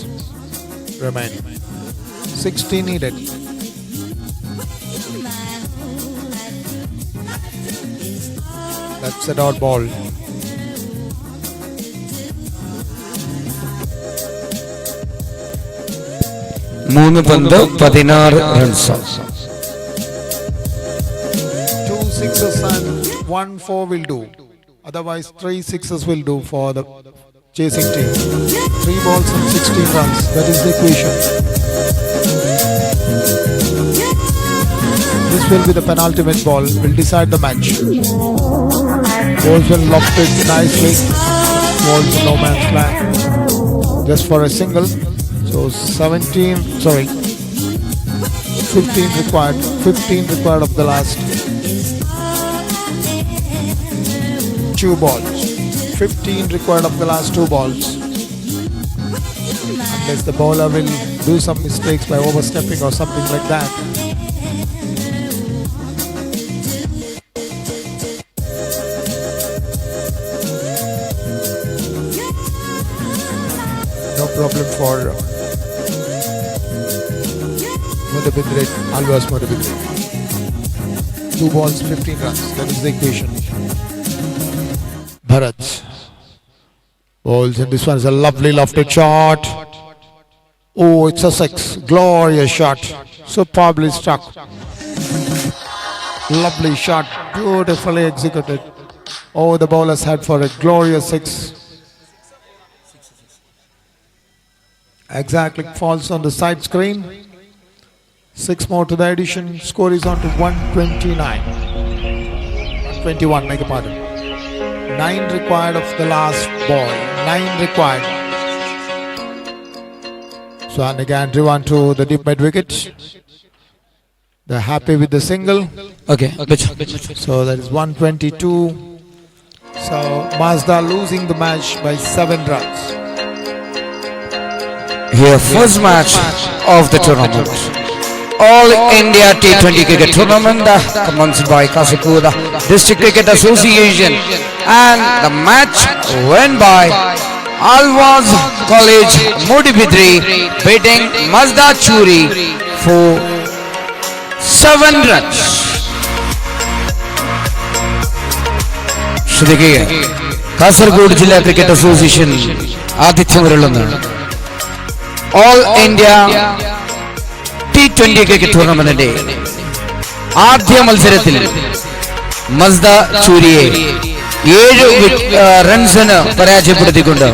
remaining. 60 needed. That's a dot ball. മൂന്ന് പന്ത് 16 runs. 2 sixes and 1 4 will do. Otherwise 3 sixes will do for the chasing team. 3 balls and 16 runs. That is the equation. This will be the penultimate ball. Will decide the match. Balls will lofted nicely. Balls in no man's land. Just for a single. So 15 required. 15 required of the last 2 balls. 15 required of the last 2 balls. Unless the bowler will do some mistakes by overstepping or something like that. No problem for Alvas Modabidre. 2 balls, 15 runs. That is the equation. Bharat bowls, and this one is a lovely lofted shot. Oh, it's a 6. Glorious shot. Superbly struck. Lovely shot. Beautifully executed. Oh, the bowlers had for a glorious 6. Exactly falls on the side screen. 6 more to the addition. Score is on to 129. 121, beg your pardon. 9 required of the last ball. 9 required. So and again Drivan to the deep mid wicket. They're happy with the single. Okay. So that is 122. So Mazda losing the match by 7 runs. Here first match of the tournament. All India T20 Cricket Tournament commenced by Kasaragod District Cricket Association, and the match won by Alvas College Modibidri beating Mazda Choori for 7 runs. ശ്രദ്ധിക്കുക, കാസർഗോഡ് ജില്ലാ cricket association ആതിഥ്യം വരളുന്നതാണ്. All India T20 cricket ടൂർണമെന്റിന്റെ ആദ്യ മത്സരത്തിൽ Mazda Chooriയെ 7 റൺസിന് പരാജയപ്പെടുത്തിക്കൊണ്ട്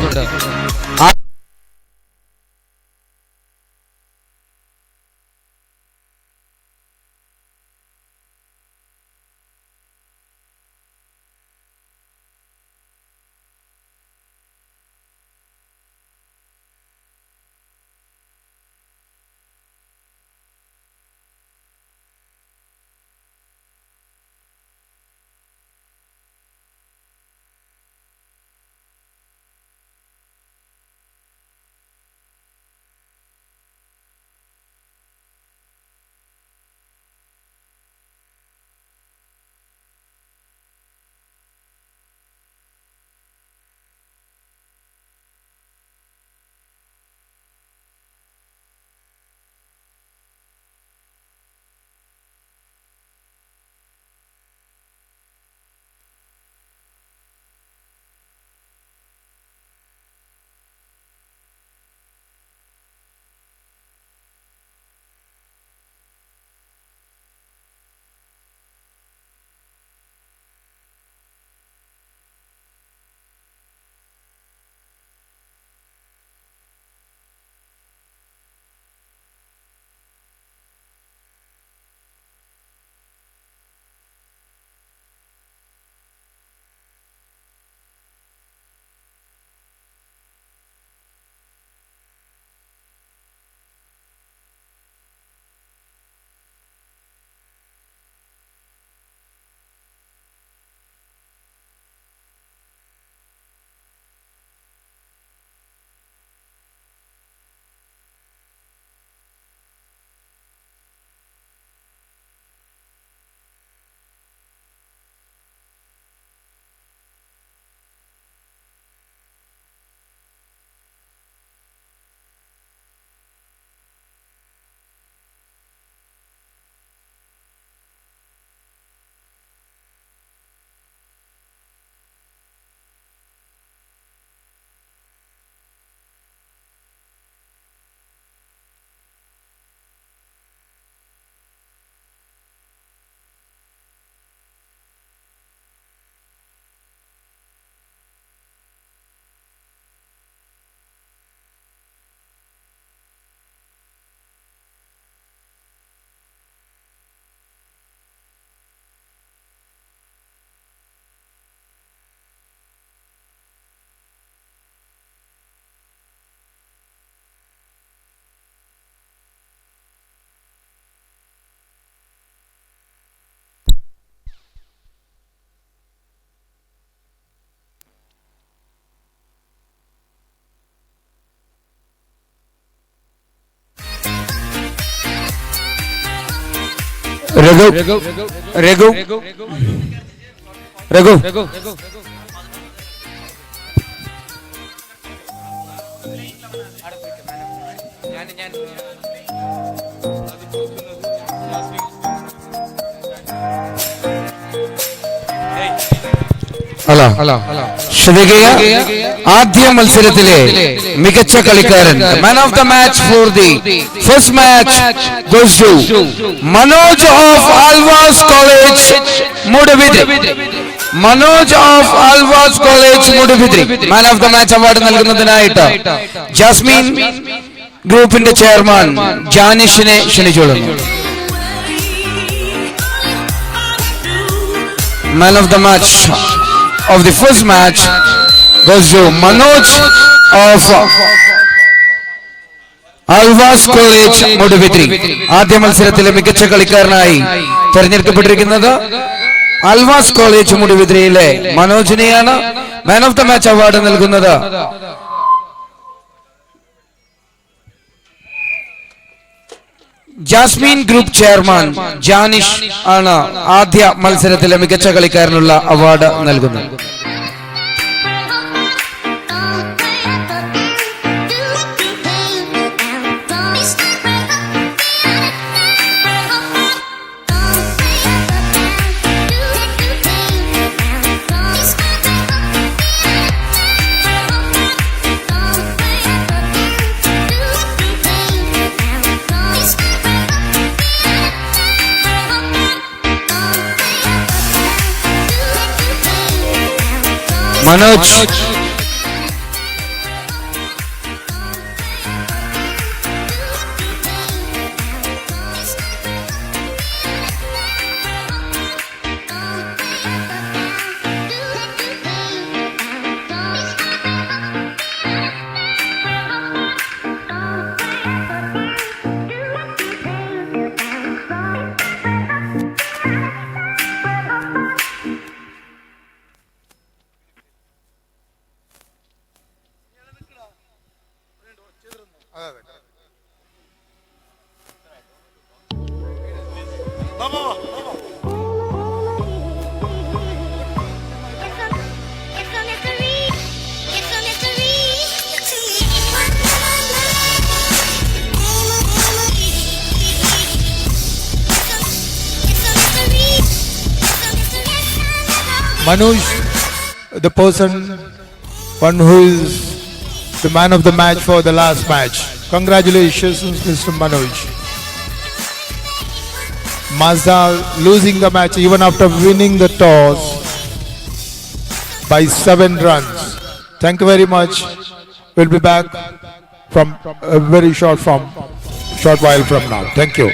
രഘു ശ്രദ്ധിക്കുക, ആദ്യ മത്സരത്തിലെ മികച്ച കളിക്കാരൻ man of the match for the first match goes to Manoj of Alva's college Moodbidri. Manoj of Alva's college Moodbidri man of the match award നൽകുന്നതിനായിട്ട് ജാസ്മിൻ ഗ്രൂപ്പിന്റെ ചെയർമാൻ ജാനിഷിനെ ക്ഷണിച്ചോളുന്നു. Man of the match of the first match goes to Manoj of Alvas College Mudavitri. ആദ്യ മത്സരത്തിലെ മികച്ച കളിക്കാരനായി തെരഞ്ഞെടുക്കപ്പെട്ടിരിക്കുന്നത് Alva's college മുടിവിദ്രയിലെ മനോജിനെയാണ്. Man of the match award നൽകുന്നത് ജാസ്മിൻ ഗ്രൂപ്പ് ചെയർമാൻ ജാനിഷ് ആണ്. ആദ്യ മത്സരത്തിലെ മികച്ച കളിക്കാരനുള്ള അവാർഡ് നൽകുന്നത്. Manoj. Manoj, the person, one who is the man of the match for the last match. Congratulations, Mr. Manoj. Mazda losing the match even after winning the toss by 7 runs. Thank you very much. We'll be back from a very short while from now. Thank you.